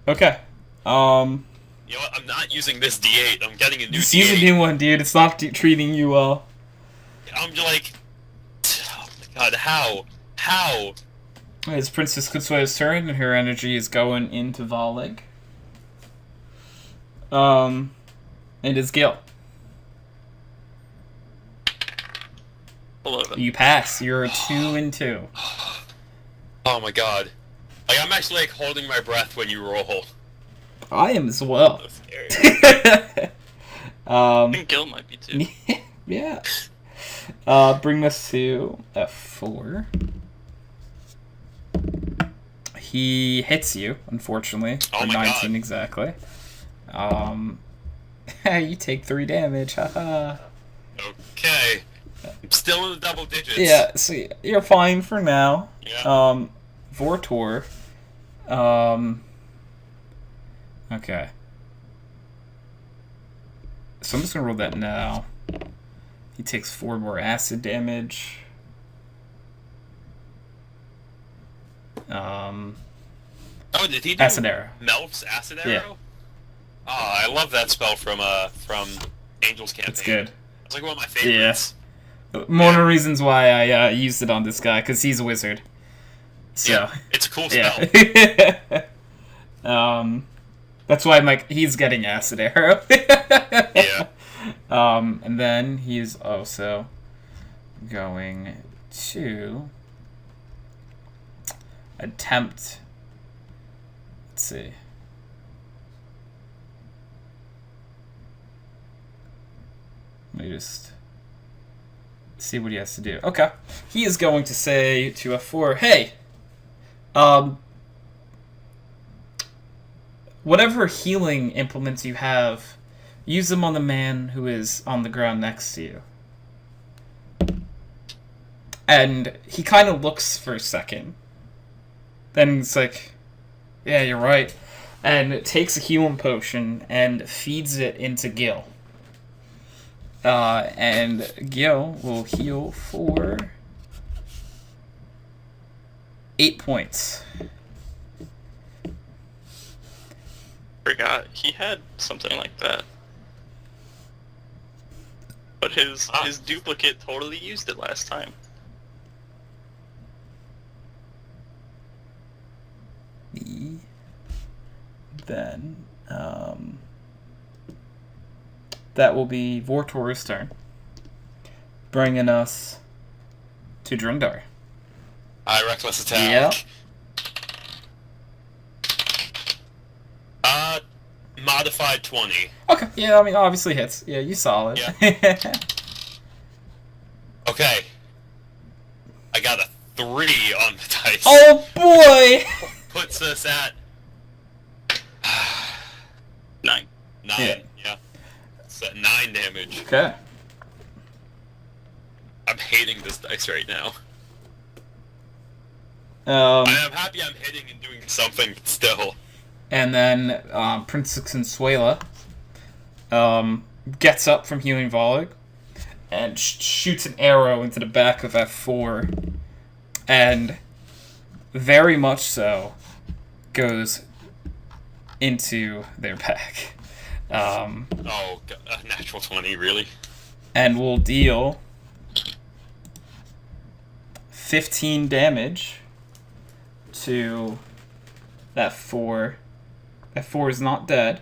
Okay. You know what? I'm not using this D8. I'm getting a new Just D8. use a new one, dude. It's not treating you well. I'm like, oh my god, how? It's Princess Consuela's turn, and her energy is going into Volig. It is Gil. 11. You pass. You're 2 and 2. Oh my god. Like, I'm actually, like, holding my breath when you roll. I am as well. That's scary. I think Gil might be too. Yeah. Bring us to F4. He hits you, unfortunately. Oh For my 19 God. exactly. You take 3 damage, haha. Okay. I'm still in the double digits. Yeah, so you're fine for now. Yeah. Vortor. Okay. So I'm just gonna roll that now. He takes 4 more acid damage. Oh, did he do Acid arrow. Melf's acid arrow? Yeah. Oh, I love that spell from Angel's Campaign. It's good. It's like one of my favorites. One of the reasons why I used it on this guy, because he's a wizard. So, Yeah, it's a cool spell. Yeah. That's why I'm like, he's getting acid arrow. Yeah. And then he's also going to attempt. Let's see. Let me just see what he has to do. Okay. He is going to say to F4, hey, whatever healing implements you have, use them on the man who is on the ground next to you. And he kind of looks for a second. Then he's like, yeah, you're right. And takes a healing potion and feeds it into Gil. And Gil will heal for 8 points. Forgot he had something like that, but his duplicate totally used it last time. Then that will be Vortor's turn, bringing us to Drundar. Reckless attack. Yeah. Modified 20. Okay. Yeah, I mean, obviously hits. Yeah, you saw it. Yeah. Okay. I got a 3 on the dice. Oh boy! Puts us at 9. 9. Yeah. It's at 9 damage. Okay. I'm hating this dice right now. Um, I'm happy I'm hitting and doing something, but still. and then Princess Consuela gets up from healing Volig and shoots an arrow into the back of F4, and very much so goes into their back. Oh, God, natural 20, really? And will deal 15 damage to that 4. That 4 is not dead,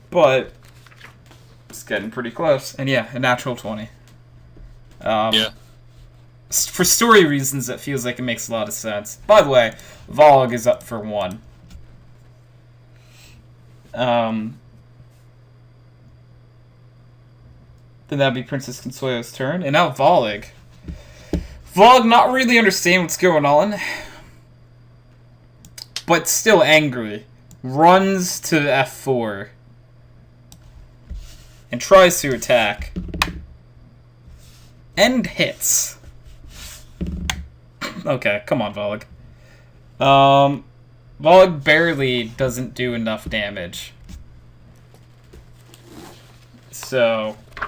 but it's getting pretty close. And yeah, a natural 20. Yeah. For story reasons, it feels like it makes a lot of sense. By the way, Volig is up for 1. Then that'd be Princess Consuela's turn. And now Volig. Volig not really understanding what's going on, but still angry. Runs to F4 and tries to attack. And hits. Okay, come on, Volig. Volig barely doesn't do enough damage. So, I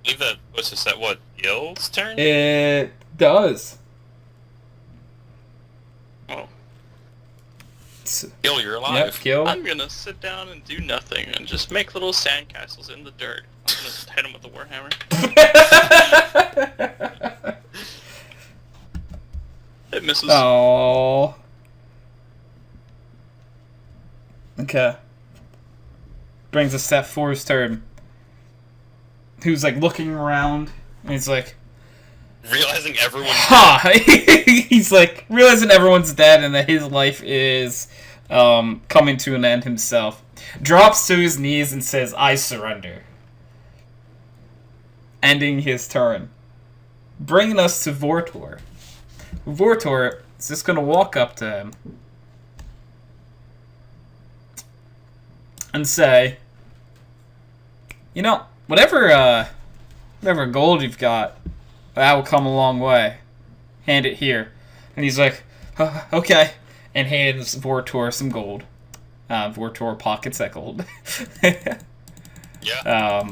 believe that was just at what, Gil's turn? it does. Oh, Gil, you're Yep, alive. kill. I'm gonna sit down and do nothing and just make little sandcastles in the dirt. I'm gonna hit him with the warhammer. misses. Oh. Okay. Brings us to that For's turn. Who's like looking around and he's like, Realizing everyone's ha! He's like realizing everyone's dead and that his life is coming to an end himself. Drops to his knees and says, I surrender. Ending his turn. Bringing us to Vortor. Vortor is just going to walk up to him and say, you know, whatever gold you've got, that will come a long way. Hand it here. And he's like, okay. And hands Vortor some gold. Vortor pockets that gold. Yeah.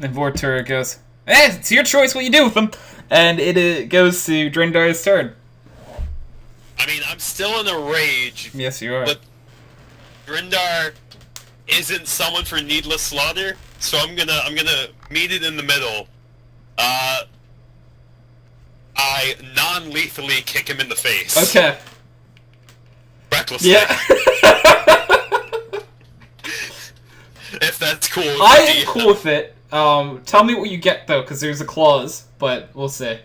And Vortor goes, it's your choice what you do with them. And it goes to Drindar's turn. I mean, I'm still in a rage. Yes, you are. But Drindar isn't someone for needless slaughter, so I'm gonna meet it in the middle. I non-lethally kick him in the face. Okay. Recklessly. Yeah. If that's cool. I am cool with it. Tell me what you get, though, because there's a clause, but we'll see.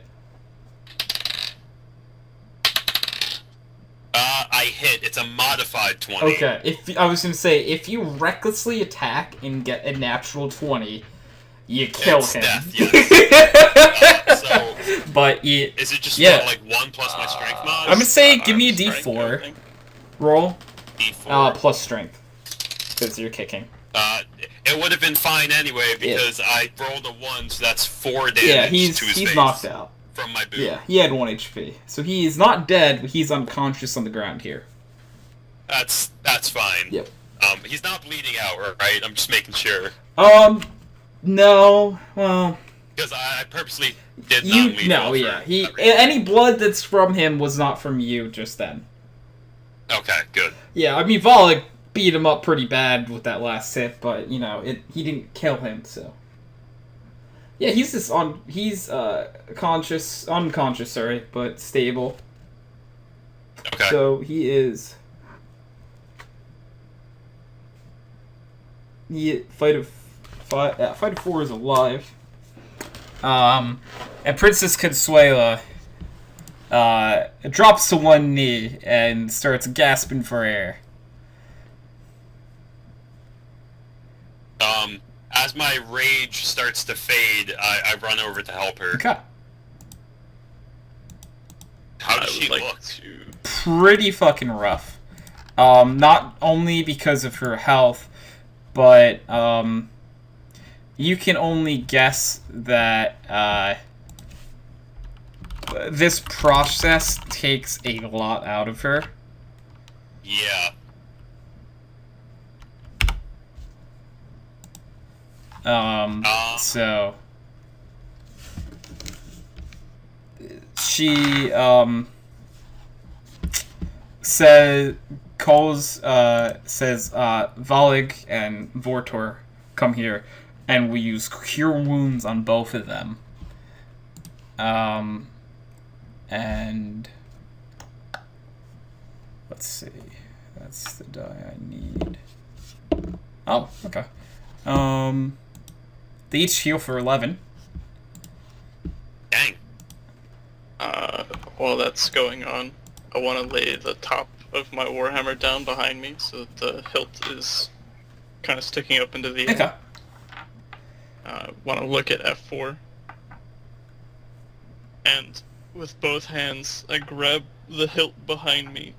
I hit. It's a modified 20. Okay. I was going to say, if you recklessly attack and get a natural 20, you kill It's him. death, yes. So, but you... is it just Yeah. what, like 1 plus my strength mod? I'm going to say, give me a Strength, I d4. think. Roll. D4. Plus strength. Because you're kicking. It would have been fine anyway because I rolled a 1, so that's 4 damage Yeah, to his he's face knocked out. from my boot. Yeah, he had 1 HP. So he is not dead, but he's unconscious on the ground here. That's fine. Yep. He's not bleeding out, right? I'm just making sure. No. Well, Because I purposely did you not leave no, over yeah. everything. Any blood that's from him was not from you just then. Okay, good. Yeah, I mean Volek beat him up pretty bad with that last hit, but you know, he didn't kill him, so. Yeah, he's just unconscious, sorry, but stable. Okay. So he is. Fight of 4 is alive. And Princess Consuela drops to one knee and starts gasping for air. As my rage starts to fade, I run over to help her. Okay. How I does would she like look? to... Pretty fucking rough. Not only because of her health, but you can only guess that this process takes a lot out of her. Yeah. So she says Volig and Vortor come here, and we use Cure Wounds on both of them. And let's see, that's the die I need. Oh, okay. They each heal for 11. Dang. While that's going on, I want to lay the top of my Warhammer down behind me so that the hilt is kind of sticking up into the air. Okay. Want to look at F4. And with both hands, I grab the hilt behind me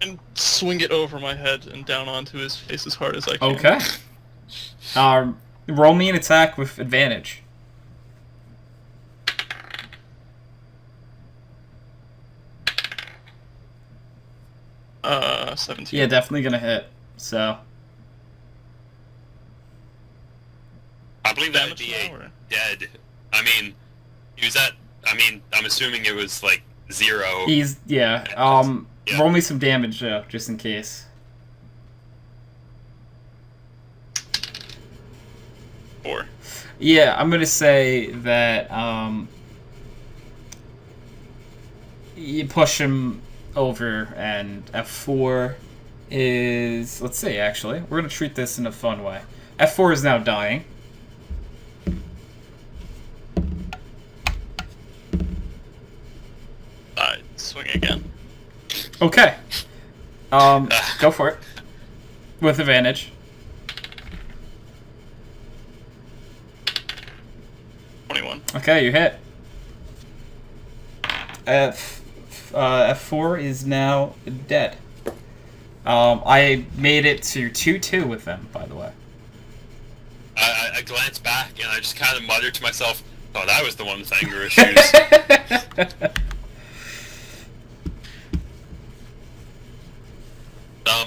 and swing it over my head and down onto his face as hard as I can. Okay. Roll me an attack with advantage. 17. Yeah, definitely gonna hit. So. I believe that would Damage be now, a or? dead. I mean, he was at. I mean, I'm assuming it was like 0. He's, yeah. Yeah. Roll me some damage, though, just in case. 4. Yeah, I'm gonna say that, you push him over, and F4 is... Let's see, actually. We're going to treat this in a fun way. F4 is now dying. Swing again. Okay. Go for it. With advantage. 21. Okay, you hit. F4 is now dead. I made it to 2-2 with them, by the way. I glanced back and I just kind of muttered to myself, "Oh, that was the one with anger issues."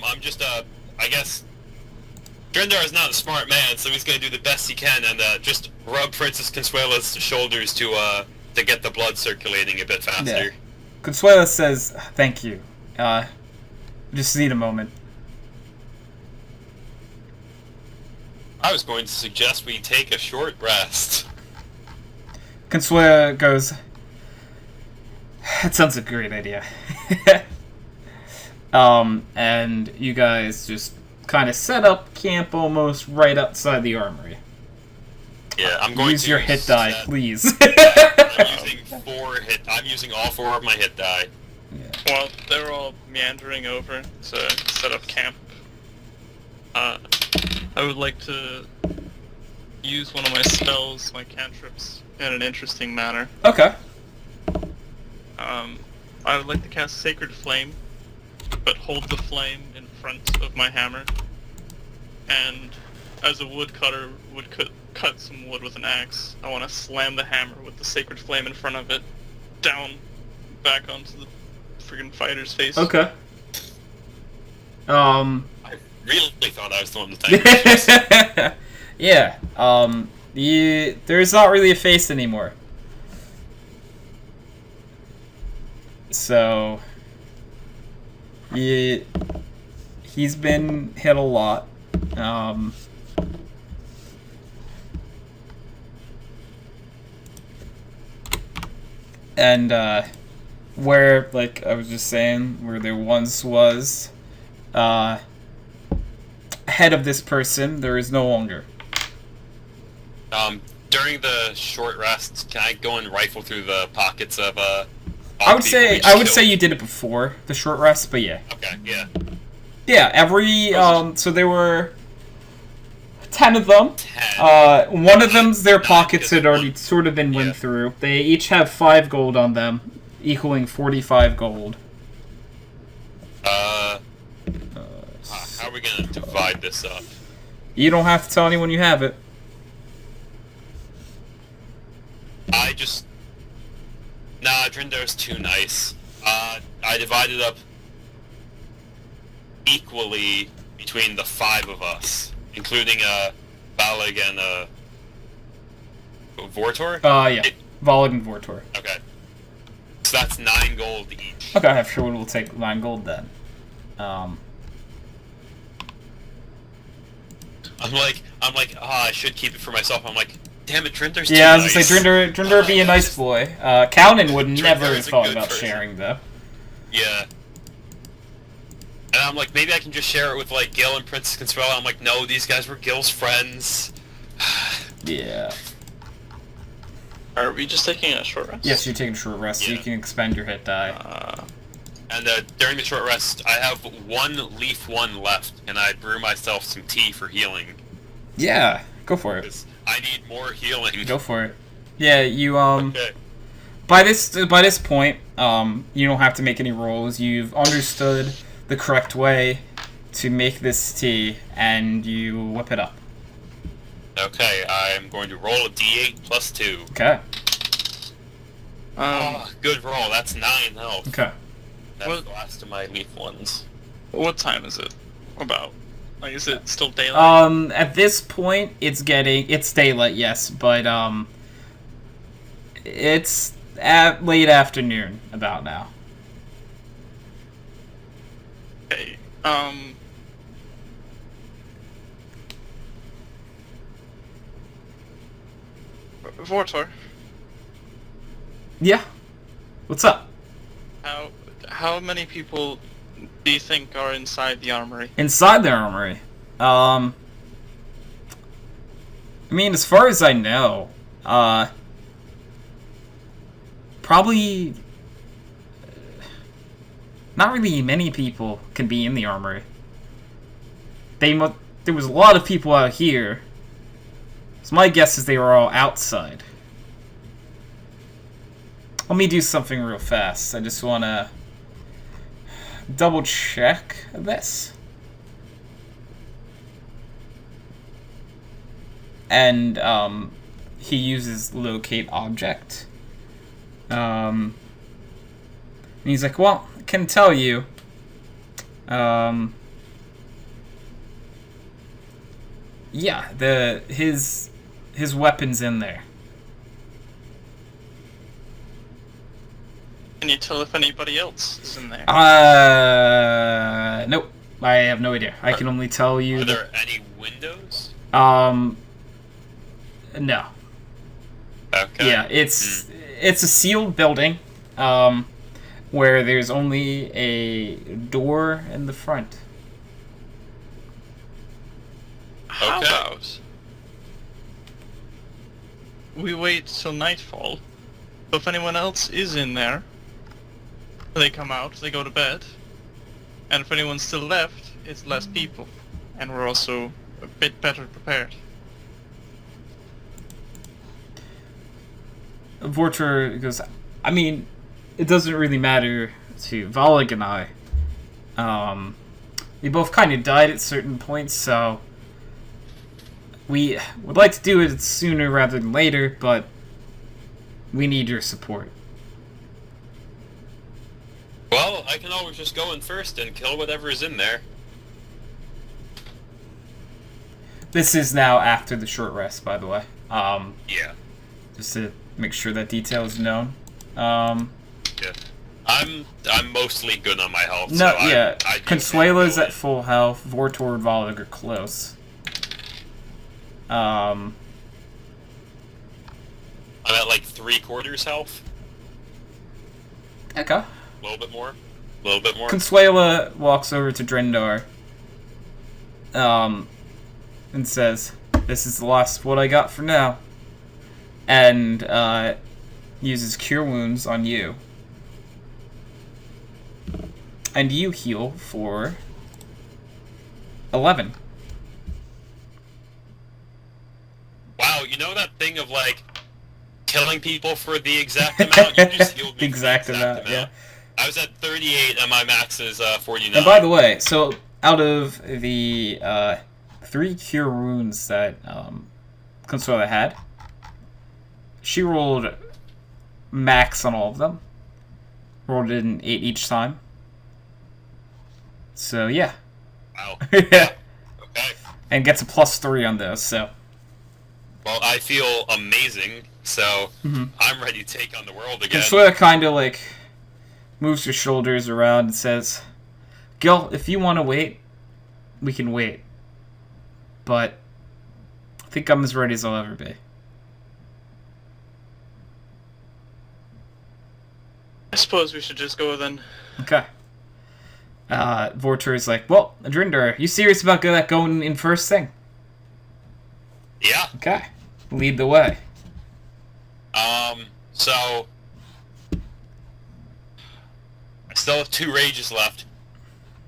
I'm just I guess Drendar is not a smart man, so he's gonna do the best he can and just rub Princess Consuela's shoulders to get the blood circulating a bit faster. Yeah. Consuela says, "Thank you. Just need a moment." I was going to suggest we take a short rest. Consuela goes, "That sounds a great idea." And you guys just kind of set up camp almost right outside the armory. Yeah, I'm going Use to your hit die, please. I'm using all 4 of my hit die. Yeah. While they're all meandering over to set up camp, I would like to use one of my spells, my cantrips, in an interesting manner. Okay. I would like to cast Sacred Flame, but hold the flame in front of my hammer, and as a woodcutter would cut some wood with an axe, I want to slam the hammer with the Sacred Flame in front of it, down, back onto the friggin' fighter's face. Okay. I really thought I was the one with anger issues. Yeah. There's not really a face anymore. So, he's been hit a lot. And where, like I was just saying, where there once was head of this person, there is no longer. During the short rest, can I go and rifle through the pockets of I would say you did it before the short rest, but yeah. Okay, yeah. Yeah, every so there were 10 of them. 10. One of them's their pockets because had already one- sort of been went yeah. through. They each have 5 gold on them, equaling 45 gold. How are we gonna divide this up? You don't have to tell anyone you have it. Nah, Drindar's too nice. I divided up equally between the 5 of us, including Balag and Vortor? Yeah. Volig and Vortor. Okay. So that's 9 gold each. Okay, everyone will take 9 gold then. I'm like, I should keep it for myself. I'm like, damn it, Drindar's too Yeah, I was nice. gonna say, Drindar be a nice boy. Cownan would never have is a thought good about person. sharing, though. Yeah. And I'm like, maybe I can just share it with, like, Gil and Princess Consuela. I'm like, no, these guys were Gil's friends. Yeah. Are we just taking a short rest? Yes, you're taking a short rest, so you Yeah. can expend your hit die. And during the short rest, I have 1 leaf 1 left, and I brew myself some tea for healing. Yeah, go for it. 'Cause I need more healing. Go for it. Yeah, you Okay. by this point, you don't have to make any rolls. You've understood the correct way to make this tea, and you whip it up. Okay, I'm going to roll a d8 plus 2. Okay. Good roll. That's 9 health. Okay. That's What- the last of my leaf ones. What time is it? About? Like, is it still daylight? At this point, it's daylight, yes, but it's at late afternoon about now. Okay. Vortor, Yeah. What's up? How many people do you think are inside the armory? Inside the armory, I mean, as far as I know, probably not really many people can be in the armory. There was a lot of people out here, so my guess is they were all outside. Let me do something real fast. I just want to double check this. And he uses locate object. And he's like, well, I can tell you. Yeah, his weapon's in there. Can you tell if anybody else is in there? Nope. I have no idea. I can only tell you. Are there any windows? No. Okay. Yeah, it's a sealed building, where there's only a door in the front. How Okay. about we wait till nightfall? So if anyone else is in there, they come out, they go to bed, and if anyone's still left, it's less people, and we're also a bit better prepared. Vortor goes, I mean, it doesn't really matter to Volig and I. We both kind of died at certain points, so we would like to do it sooner rather than later, but we need your support. Well, I can always just go in first and kill whatever is in there. This is now after the short rest, by the way. Yeah. Just to make sure that detail is known. Yeah. I'm mostly good on my health. No, so yeah. I do Consuela's go at in. full health. Vortor and Volig are close. I'm at like 3/4 health. Okay. A little bit more. A little bit more. Consuela walks over to Drendar. And says, "This is the last what I got for now." And uses Cure Wounds on you. And you heal for 11. Wow, you know that thing of like killing people for the exact amount? You just healed me The exact for the amount, yeah. I was at 38 and my max is 49. And by the way, so out of the 3 Cure Wounds that Consuela had, she rolled max on all of them. Rolled it in 8 each time. So yeah. Wow. Yeah. Okay. And gets a +3 on those, so. Well, I feel amazing, so Mhm. I'm ready to take on the world again. Consuela kind of like moves her shoulders around and says, Gil, if you want to wait, we can wait. But I think I'm as ready as I'll ever be. I suppose we should just go then. Okay. Vortor is like, well, Adrinder, you serious about going in first thing? Yeah. Okay. Lead the way. So I still have 2 rages left.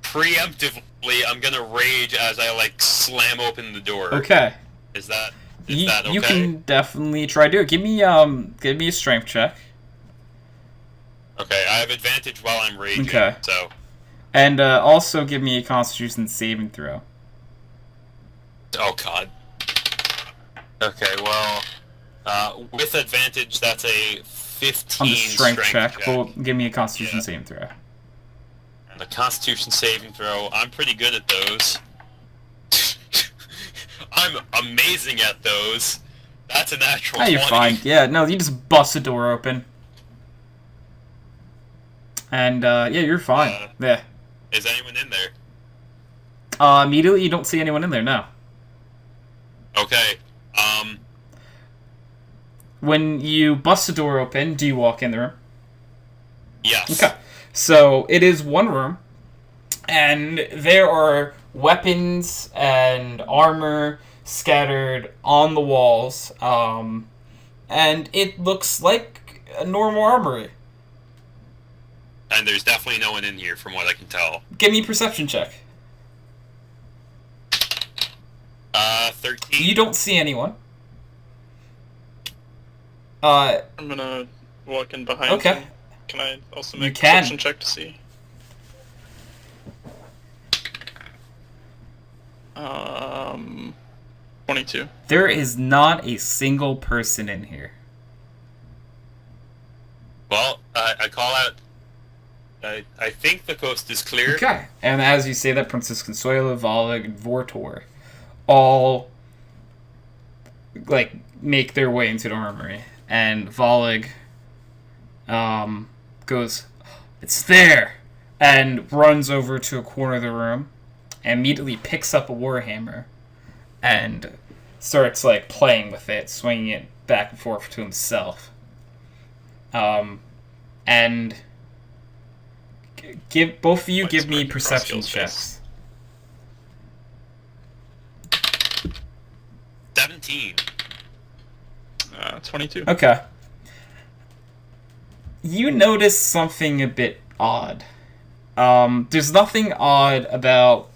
Preemptively, I'm gonna rage as I like slam open the door. Okay. Is that You okay? can definitely try to do it. Give me a strength check. Okay, I have advantage while I'm raging. Okay. So And also give me a Constitution saving throw. oh god. Okay, well, with advantage, that's a 15 On the strength check. check. Well, give me a Constitution Yeah. saving throw. And the Constitution saving throw, I'm pretty good at those. I'm amazing at those. That's a natural Oh, 20. you're fine. Yeah, no, you just bust the door open. And, yeah, you're fine. Yeah. Is anyone in there? Immediately you don't see anyone in there, no. Okay. When you bust the door open, do you walk in the room? Yes. Okay. So it is one room, and there are weapons and armor scattered on the walls, and it looks like a normal armory. And there's definitely no one in here, from what I can tell. Give me a perception check. 13. You don't see anyone. I'm gonna walk in behind Okay. him. Can I also You make a can. perception check to see? 22. There is not a single person in here. Well, I call out. I think the coast is clear. Okay. And as you say that, Princess Consuelo, Volig, and Vortor all make their way into the armory. And Volig goes, "It's there!" and runs over to a corner of the room and immediately picks up a warhammer and starts playing with it, swinging it back and forth to himself. And give both of you give me perception checks. 17. 22. Okay. You notice something a bit odd. There's nothing odd about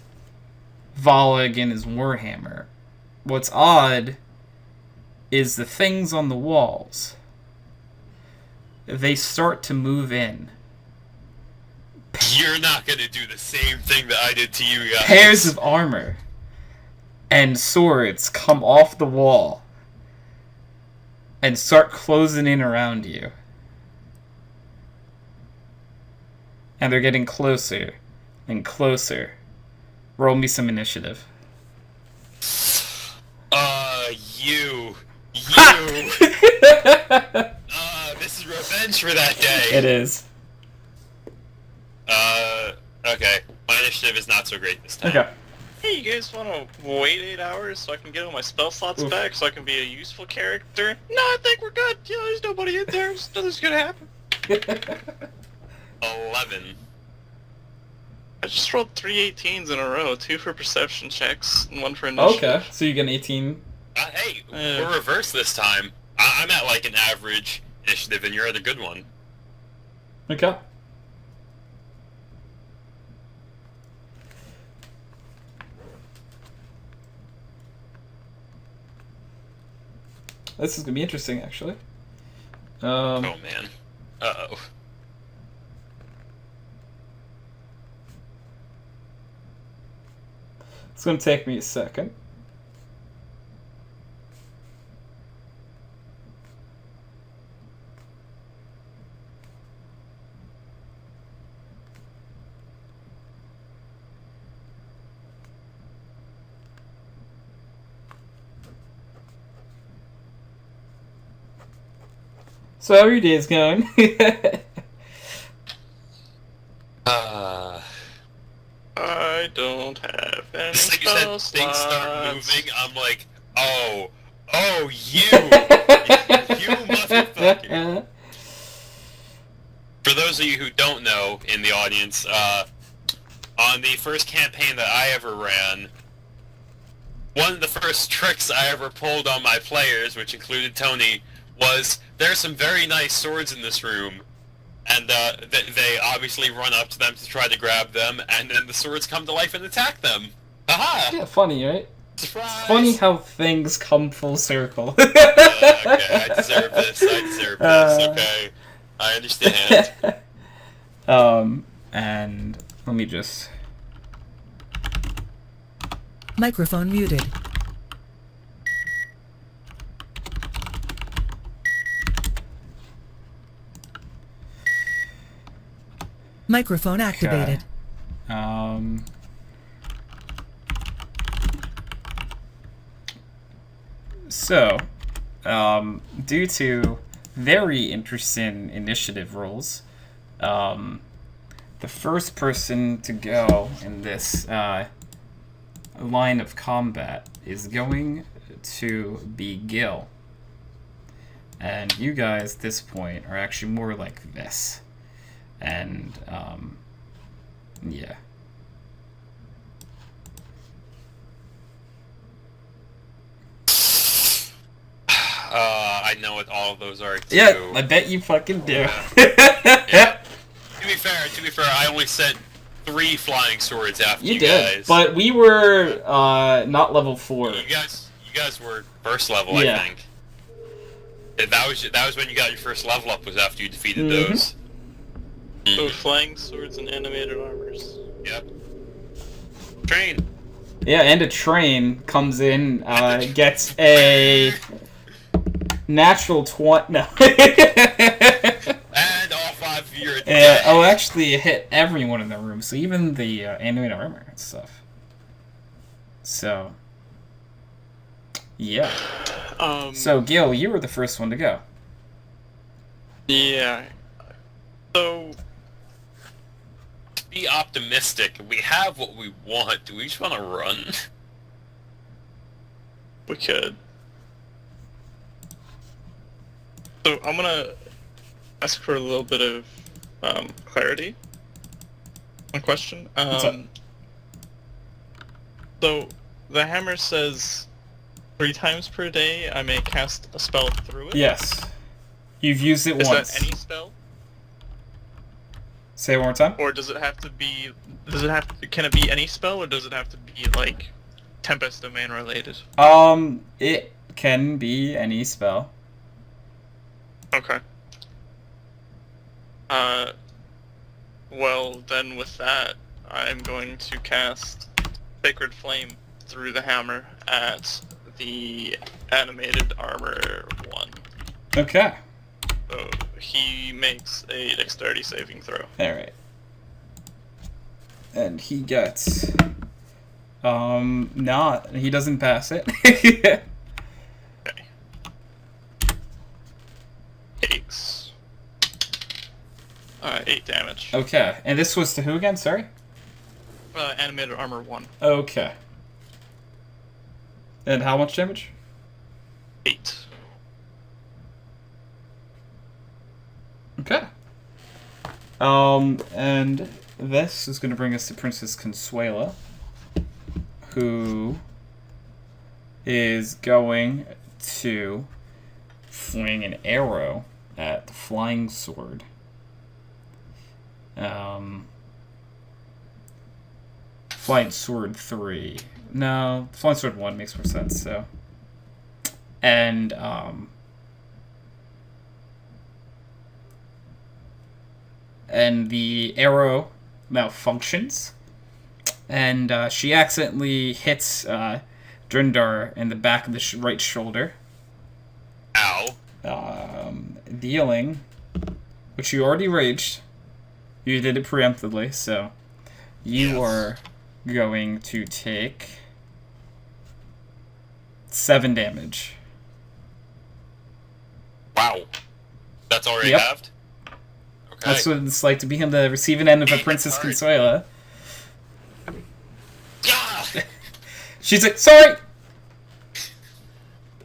Volig and his warhammer. What's odd is the things on the walls. They start to move in. You're not gonna do the same thing that I did to you guys. Pairs of armor and swords come off the wall and start closing in around you. And they're getting closer and closer. Roll me some initiative. You. This is revenge for that day. It is. Okay. My initiative is not so great this time. Okay. Hey, you guys want to wait 8 hours so I can get all my spell slots Oof. back so I can be a useful character? No, I think we're good. Yeah, there's nobody in there. Nothing's gonna happen. 11. I just rolled 3 18s in a row. 2 for perception checks and 1 for initiative. Okay, so you get an 18. Hey, we're reversed this time. I'm at an average initiative, and you're at a good one. Okay. This is gonna be interesting, actually. Oh man. Uh-oh. It's gonna take me a second. So how are your days going? I don't have any Just like you said, spell things start slots. moving. I'm like, oh, you motherfucker. For those of you who don't know in the audience, on the first campaign that I ever ran, one of the first tricks I ever pulled on my players, which included Tony, was there's some very nice swords in this room, and they obviously run up to them to try to grab them, and then the swords come to life and attack them. Aha! Yeah, funny, right? Surprise! It's funny how things come full circle. Okay, I deserve this. Okay, I understand. And let me just... Microphone muted. Microphone activated. So, due to very interesting initiative rolls, the first person to go in this line of combat is going to be Gil. And you guys, at this point, are actually more like this. And, yeah. I know what all of those are too. Yeah, I bet you fucking do. Yeah. To be fair, I only sent 3 flying swords after you did, guys. but we were not level 4. You guys were first level, Yeah. I think. That was when you got your first level up. Was after you defeated Mhm. those. So flying swords and animated armors. Yep. Train. Yeah, and a train comes in, gets a natural 20. No. And all 5 of you are dead. Oh, actually, it hit everyone in the room, so even the animated armor and stuff. So, yeah. So, Gil, you were the first one to go. Yeah. So, Be optimistic. We have what we want. Do we just want to run? we could. So, I'm gonna ask for a little bit of clarity on question. What's up? So, the hammer says 3 times per day I may cast a spell through it? Yes. You've used it Is once. that any spell? Say it one more time. Or does it have to be... Can it be any spell, or does it have to be, like, Tempest Domain related? It can be any spell. Okay. Well, then with that, I'm going to cast Sacred Flame through the hammer at the animated armor 1. Okay. So he makes a dexterity saving throw. Alright. And he gets... not. He doesn't pass it. Okay. Takes 8 damage. Okay. And this was to who again? Sorry? Animated armor 1. Okay. And how much damage? 8. Okay. And this is going to bring us to Princess Consuela, who is going to fling an arrow at the flying sword. Flying sword 3. No, flying sword 1 makes more sense, so. And, and the arrow malfunctions, and she accidentally hits Drindar in the back of the right shoulder, Ow. dealing, which you already raged. You did it preemptively, so you Yes. are going to take 7 damage. Wow. That's already Yep. halved? Okay. That's what it's like to be on the receiving end of a Princess Sorry. Consuela. Yeah! She's like, sorry!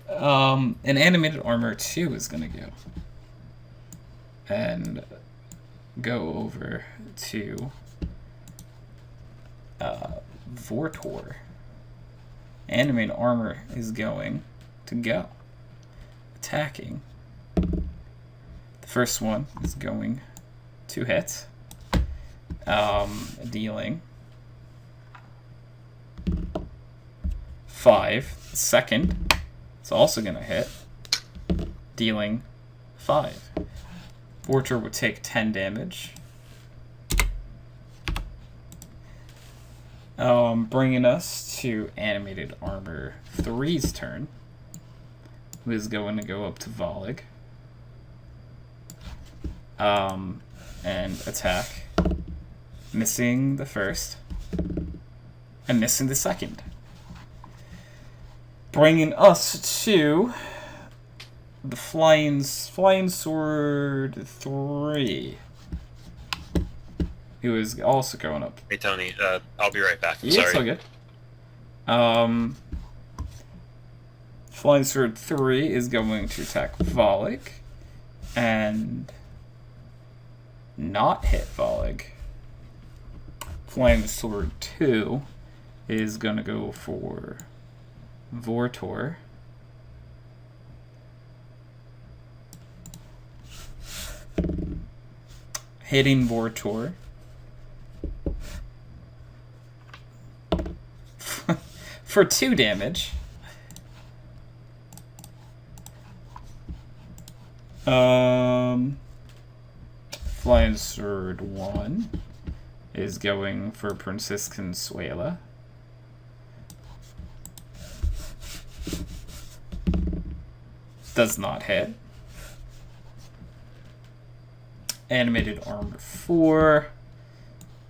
An animated armor 2 is gonna go. And go over to Vortor. Animated armor is going to go. Attacking. The first one is going to hit. Dealing 5. The second is also going to hit. Dealing 5. Vortor would take 10 damage. Bringing us to Animated Armor 3's turn, who is going to go up to Volig. And attack. Missing the first. And missing the second. Bringing us to the Flying Sword 3. Who is also going up. Hey, Tony, I'll be right back. I'm Yeah, it's all sorry. good. Flying Sword 3 is going to attack Volik. And not hit Volig. Flying Sword 2 is going to go for Vortor. Hitting Vortor. For 2 damage. Flying Sword 1 is going for Princess Consuela. Does not hit. Animated Armor 4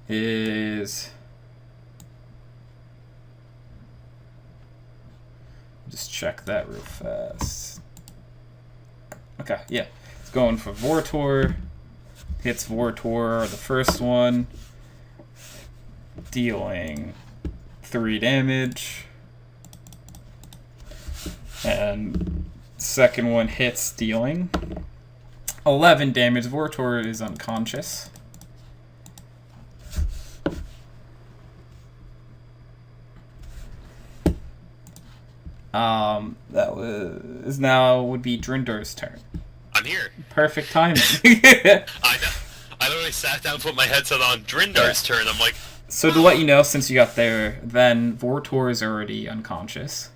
is... Just check that real fast. Okay, yeah. It's going for Vortor. Hits Vortor, the first one. Dealing 3 damage. And second one hits, dealing 11 damage. Vortor is unconscious. That was would be Drindar's turn. I'm here. Perfect timing. I know. I literally sat down, put my headset on. Drindar's turn. I'm like. So to let you know, since you got there, then Vortor is already unconscious.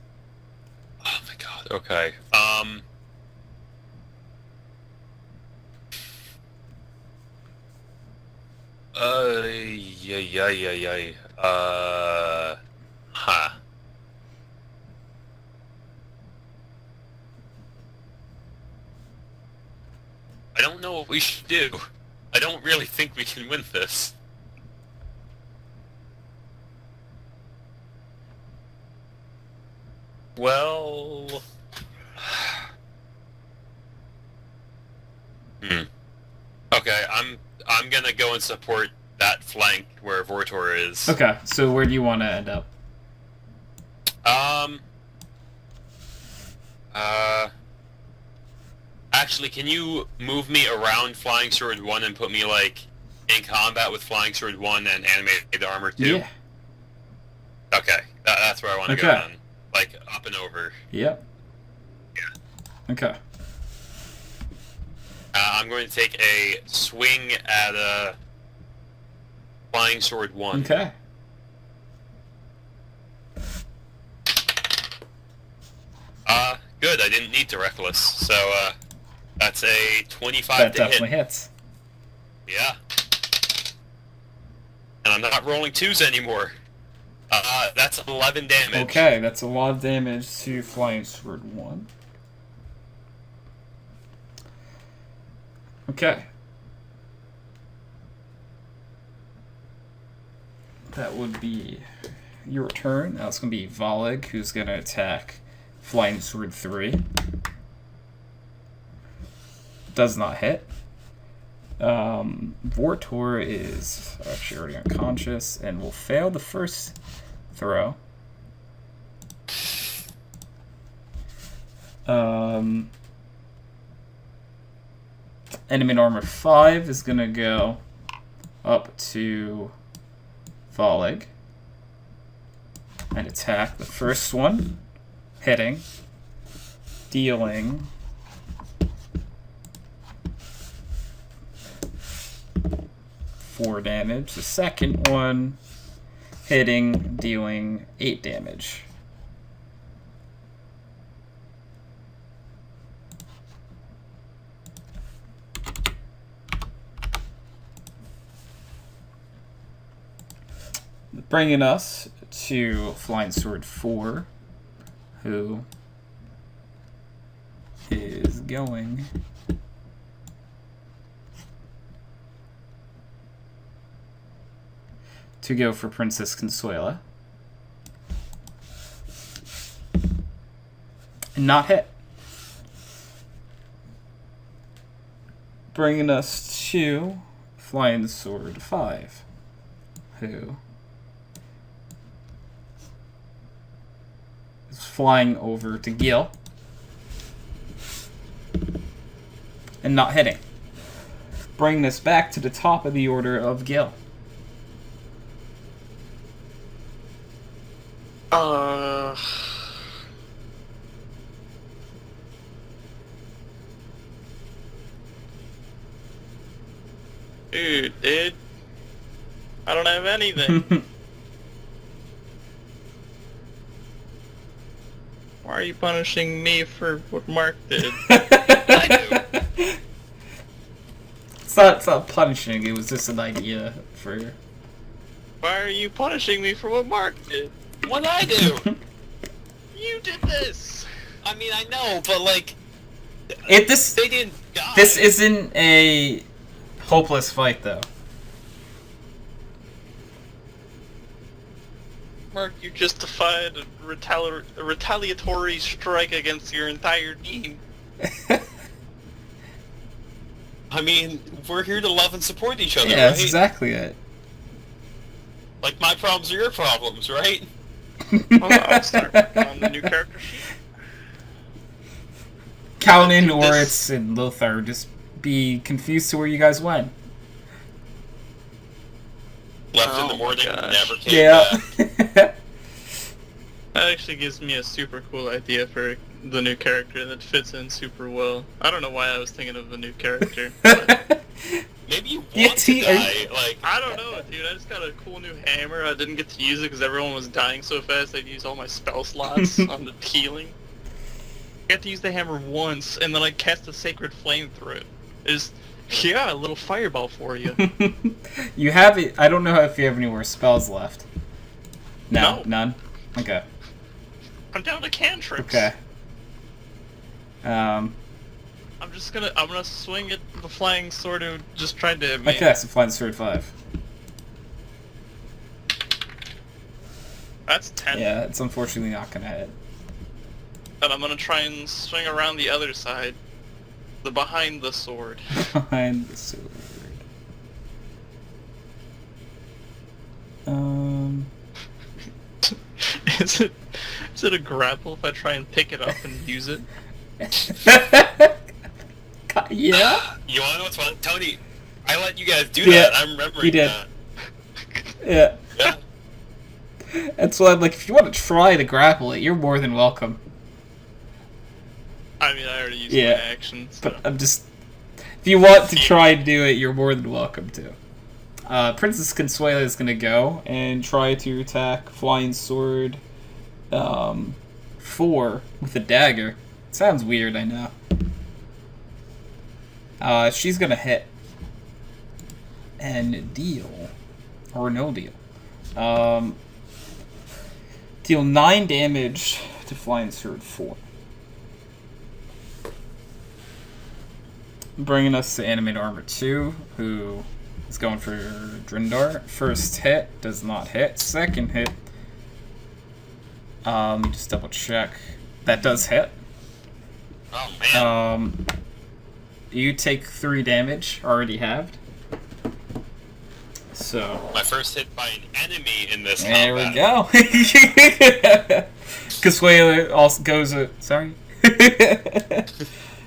Oh my god. Okay. Yeah. Huh. I don't know what we should do. I don't really think we can win this. Well... Okay, I'm gonna go and support that flank where Vortor is. Okay, so where do you want to end up? Actually, can you move me around Flying Sword 1 and put me, like, in combat with Flying Sword 1 and Animated Armor 2? Yeah. Okay, that's where I want to go then. Like, up and over. Yep. Yeah. Okay. I'm going to take a swing at Flying Sword 1. Okay. Good, I didn't need to Reckless, so, that's a 25 That to hit. definitely hits. Yeah. And I'm not rolling 2s anymore. That's 11 damage. Okay, that's a lot of damage to Flying Sword 1. Okay. That would be your turn. Now it's going to be Volig, who's going to attack Flying Sword 3. Does not hit. Vortor is actually already unconscious and will fail the first throw. Enemy Armor 5 is going to go up to Volig and attack the first one, hitting, dealing 4 damage. The second one, hitting, dealing 8 damage. Bringing us to Flying Sword 4, who is going to go for Princess Consuela. Not hit. Bringing us to Flying Sword 5, who is flying over to Gil and not hitting. bringing us back to the top of the order of Gil. Dude, I don't have anything. Why are you punishing me for what Mark did? I do. It's not punishing, it was just an idea for... Why are you punishing me for what Mark did? What'd I do? You did this! I mean, I know, but like, They didn't die. This isn't a hopeless fight, though. Mark, you justified a retaliatory strike against your entire team. I mean, we're here to love and support each other, Yeah, right? that's exactly it. Like, my problems are your problems, right? I'll start on the new character sheet. Kalnin, This- Oritz, and Lothar just be confused to where you guys went. Left in Oh the my morning, gosh. never came back. Yeah. That actually gives me a super cool idea for the new character that fits in super well. I don't know why I was thinking of the new character. But Maybe you Yeah, want to see, die, like... I don't know, dude. I just got a cool new hammer. I didn't get to use it because everyone was dying so fast I'd use all my spell slots on the healing. I got to use the hammer once, and then I cast a sacred flame through it. It's, yeah, a little fireball for you. You have it. I don't know if you have any more spells left. No, No. none. Okay. I'm down to cantrips. Okay. I'm gonna swing at the flying sword who just tried to hit me. Okay, so flying sword 5. That's 10. Yeah, it's unfortunately not gonna hit. And I'm gonna try and swing around the other side. The behind the sword. Behind the sword. Is it a grapple if I try and pick it up and use it? Yeah. You wanna know what's fun? Tony, I let you guys do Yeah, that. I'm remembering you did. that. Yeah. Yeah. That's why I'm like, if you want to try to grapple it, you're more than welcome. I mean, I already used Yeah, my action, so... But I'm just, if you want to try and do it, you're more than welcome to. Princess Consuela is gonna go and try to attack Flying Sword 4 with a dagger. Sounds weird, I know. She's gonna hit and deal, or no deal. Deal 9 damage to Flying Sword 4. Bringing us to Animate Armor 2, who is going for Drindar. First hit does not hit. Second hit, just double check. That does hit. Oh, man. You take 3 damage, already halved. So My first hit by an enemy in this there we combat. go. Consuela also goes. Sorry.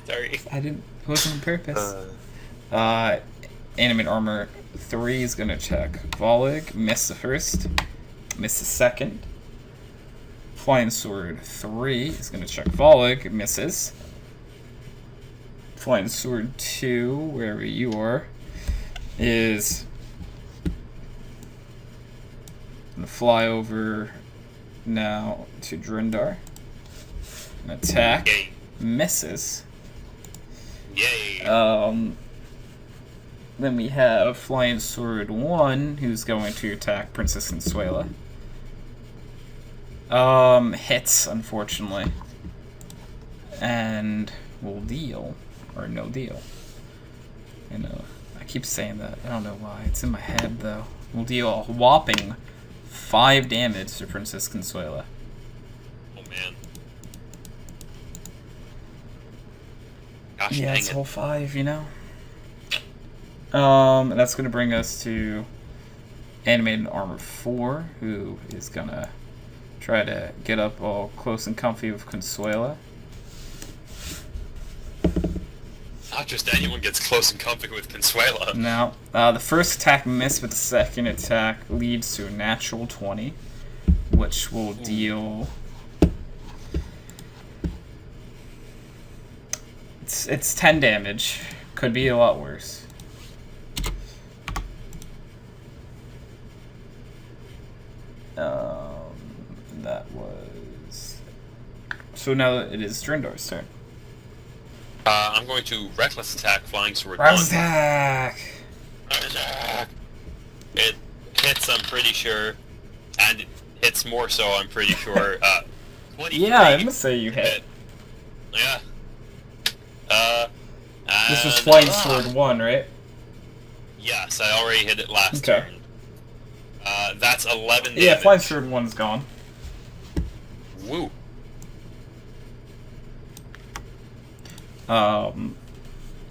Sorry. I didn't. It wasn't on purpose. Animate Armor 3 is gonna check Volig. Miss the first. Miss the second. Flying Sword 3 is gonna check Volig. Misses. Flying Sword 2, wherever you are, is gonna fly over now to Drindar. An attack. Yay. Misses. Yay. Then we have Flying Sword 1, who's going to attack Princess Consuela. Hits, unfortunately. And will deal. Or no deal. You know, I keep saying that. I don't know why. It's in my head, though. Will deal a whopping 5 damage to Princess Consuela. Oh, man. Gosh, Yeah, dang it's it. whole 5, you know? And that's going to bring us to Animated Armor 4, who is going to try to get up all close and comfy with Consuela. not just anyone gets close in combat with Consuela. Now, the first attack missed, but the second attack leads to a natural 20, which will deal... It's 10 damage. Could be a lot worse. That was... So now it is Drindar's turn. I'm going to Reckless Attack Flying Sword 1. Reckless attack! It hits, I'm pretty sure, and it hits more so, I'm pretty sure. 23. Yeah, I'm gonna say you hit. Yeah. This was And, Flying Sword 1, right? Yes, I already hit it last Okay. turn. That's 11 damage. Yeah, Flying Sword 1's gone. Woo.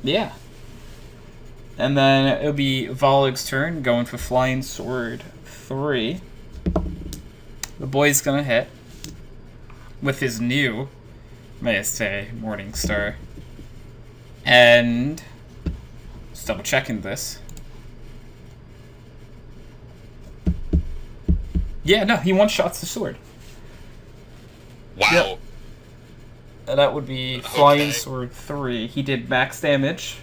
Yeah. And then it'll be Volig's turn, going for Flying Sword 3. The boy's gonna hit with his new, may I say, Morning Star. And just double checking this. Yeah, no, he one-shots the sword. Wow. Yep. That would be Flying Okay. Sword 3. He did max damage.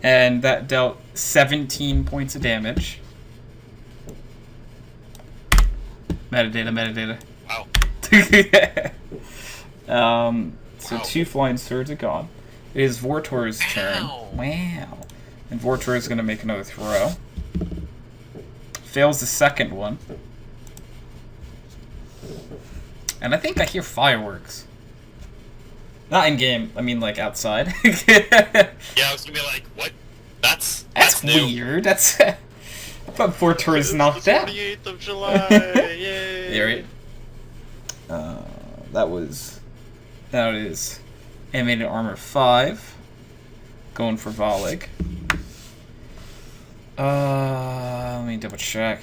And that dealt 17 points of damage. Metadata. Wow. So Wow. 2 Flying Swords are gone. It is Vortor's turn. Ow. Wow. And Vortor is going to make another throw. Fails the second one. And I think I hear fireworks. Not in game. I mean, like outside. Yeah, I was gonna be like, what? That's new. weird. That's. I thought Vortor is not dead. 28th of July. Yay. Yeah, right. That is animated armor 5. Going for Volig. Let me double check.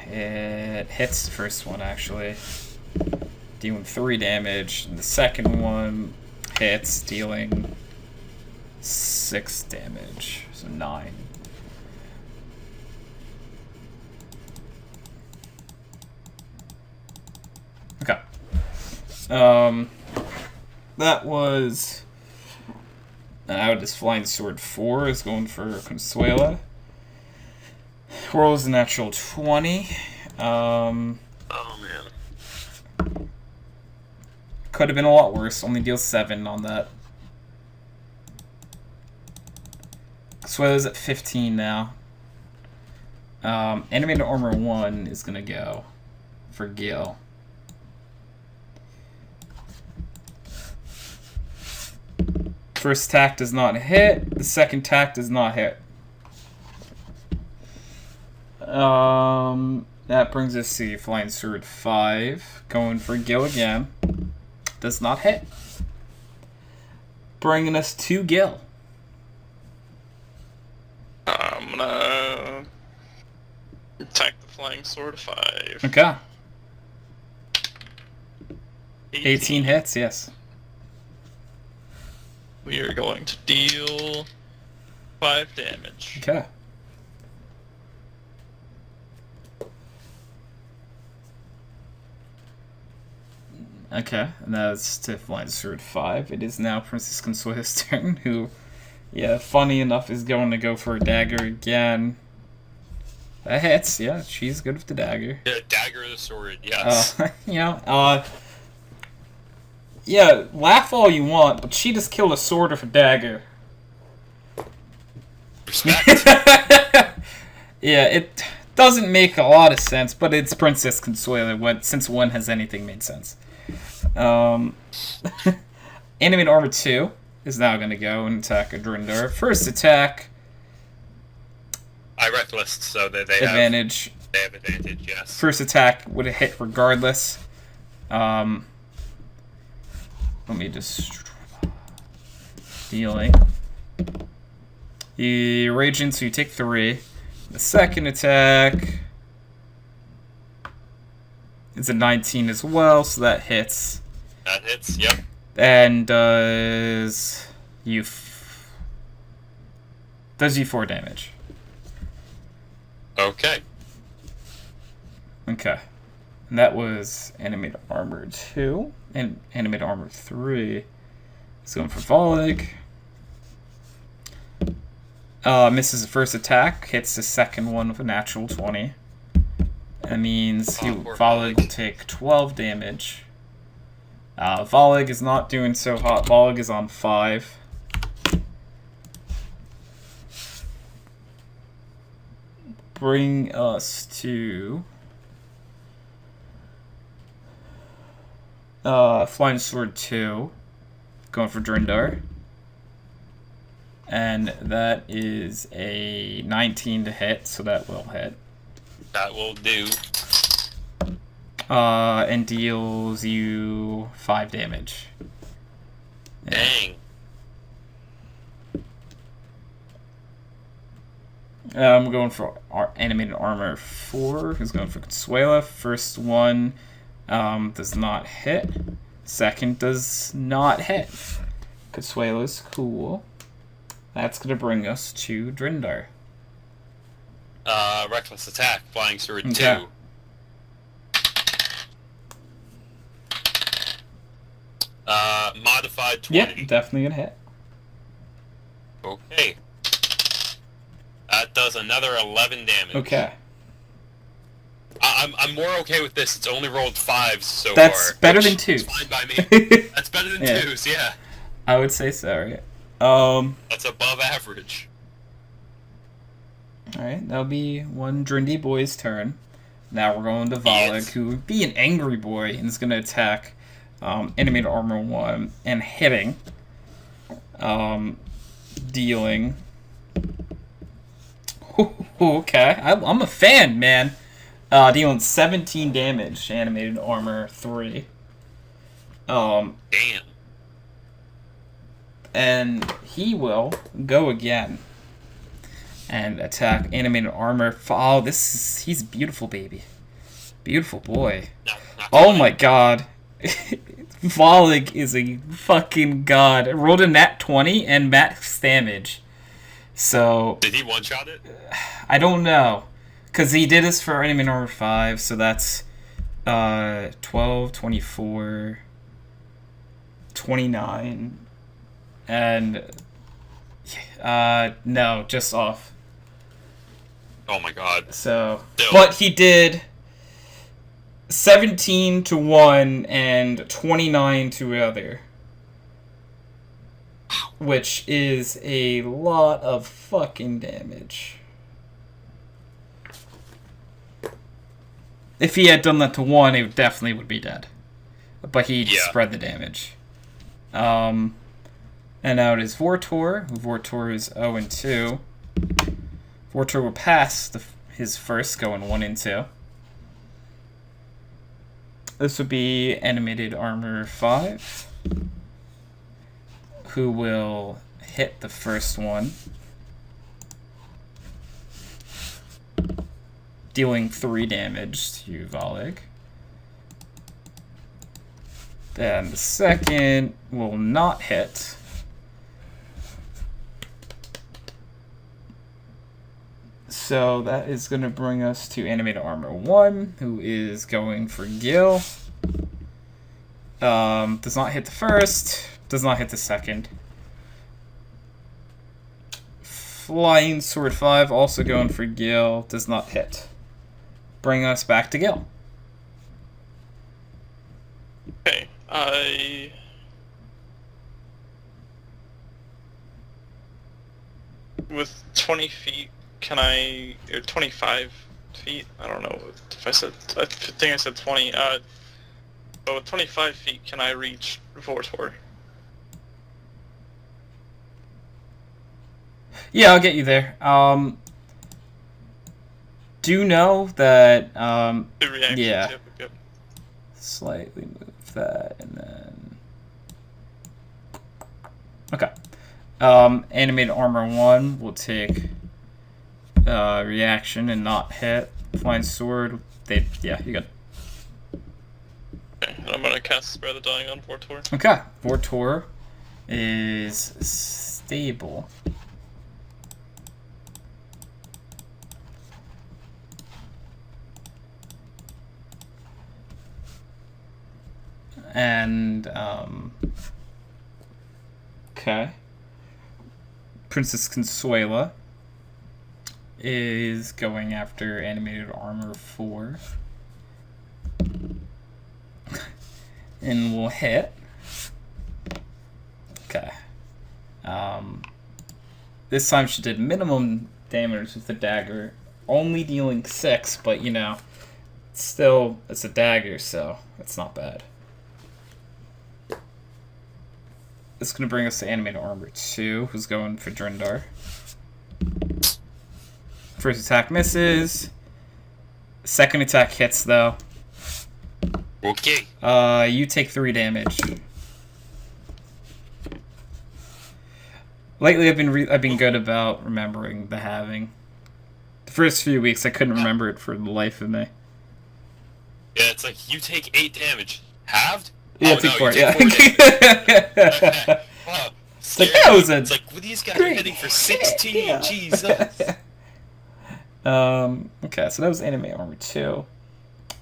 It hits the first one actually, dealing 3 damage. And the second one hits, dealing 6 damage, so 9. Okay. That was... Now it is Flying Sword 4 is going for Consuela. Rolls a natural 20. Oh man. Could have been a lot worse. Only deals 7 on that. Consuela's at 15 now. Animated Armor 1 is going to go for Gil. First attack does not hit. The second attack does not hit. That brings us to Flying Sword 5. Going for Gil again. Does not hit. Bringing us to Gil. I'm gonna attack the Flying Sword 5. Okay. 18 hits, yes. We are going to deal 5 damage. Okay. Okay, and that's to Flying Sword 5. It is now Princess Consuela's turn, who, yeah, funny enough, is going to go for a dagger again. That hits, yeah, she's good with the dagger. Yeah, dagger or the sword, yes. Yeah, laugh all you want, but she just killed a sword with a dagger. Respect. Yeah, it doesn't make a lot of sense, but it's Princess Consuela. Since when has anything made sense? Animate Armor 2 is now going to go and attack Adrindar. First attack, I reckless, so that they advantage. have advantage, yes. First attack would have hit regardless. Let me just... Dealing. You raging, so you take 3. The second attack is a 19 as well, so that hits. That hits, yep. And does you Does you 4 damage. Okay. Okay. And that was animated armor 2. And animated armor 3 is going for Volig. Misses the first attack, hits the second one with a natural 20. That means Volig will take 12 damage. Volig is not doing so hot. Volig is on 5. Bring us to Flying Sword 2, going for Drindar. And that is a 19 to hit, so that will hit. That will do. And deals you 5 damage. Yeah. Dang. I'm going for animated armor 4. Who's going for Consuela? First one does not hit. Second does not hit. Consuela's cool. That's going to bring us to Drindar. Reckless attack, Flying Sword 2. Okay. Modified 20. Yep, definitely going to hit. Okay. That does another 11 damage. Okay. I'm more okay with this. It's only rolled 5s so That's far. better than 2s. It's fine by me. That's better than Yeah. 2s, yeah. I would say so, right? That's above average. Alright, that'll be one Drindy boy's turn. Now we're going to Volig, Yes. who would be an angry boy, and is going to attack animated armor 1 and hitting. Dealing. Okay, I'm a fan, man. Dealing 17 damage, animated armor 3. Damn. And he will go again and attack animated armor. Oh, he's a beautiful baby. Beautiful boy. Not Oh fine. my god. Volig is a fucking god. It rolled a nat 20 and max damage. So, Did he one-shot it? I don't know. Because he did this for animated armor 5, so that's 12, 24, 29, and no, just off. Oh my god. So, Still. but he did 17 to one and 29 to the other, which is a lot of fucking damage. If he had done that to one, it definitely would be dead. But he Yeah. spread the damage. And now it is Vortor. Vortor is 0 and 2. Vortor will pass his first, going 1 and 2. This would be animated armor 5, who will hit the first one, dealing 3 damage to Volig. Then the second will not hit. So that is going to bring us to animated armor 1, who is going for Gil. Does not hit the first, does not hit the second. Flying Sword 5, also going for Gil, does not hit. Bring us back to Gil. Okay, with 20 feet, can I, or 25 feet, I don't know if I think I said 20, but with 25 feet, can I reach Vortor? Yeah, I'll get you there. Do know that, The reaction, yeah. yep. Slightly move that, and then... Okay. Animated armor 1 will take reaction and not hit. Flying sword, yeah, you got. Okay, and I'm gonna cast Spare the Dying on Vortor. Okay, Vortor is stable. And, okay. Princess Consuela is going after Animated Armor 4. And will hit. Okay. This time she did minimum damage with the dagger, only dealing 6, but you know, still, it's a dagger, so it's not bad. This is going to bring us to Animated Armor 2, who's going for Drindar. First attack misses. Second attack hits, though. Okay. You take 3 damage. Lately, I've been good about remembering the halving. The first few weeks, I couldn't remember it for the life of me. Yeah, it's like, you take 8 damage. Halved? Yeah, oh, take no, 4, you yeah. take 4 damage. Wow, It's like, that was a... It's like, well, these guys are hitting for 16, Yeah. Jesus. Okay, so that was Animated Armor 2.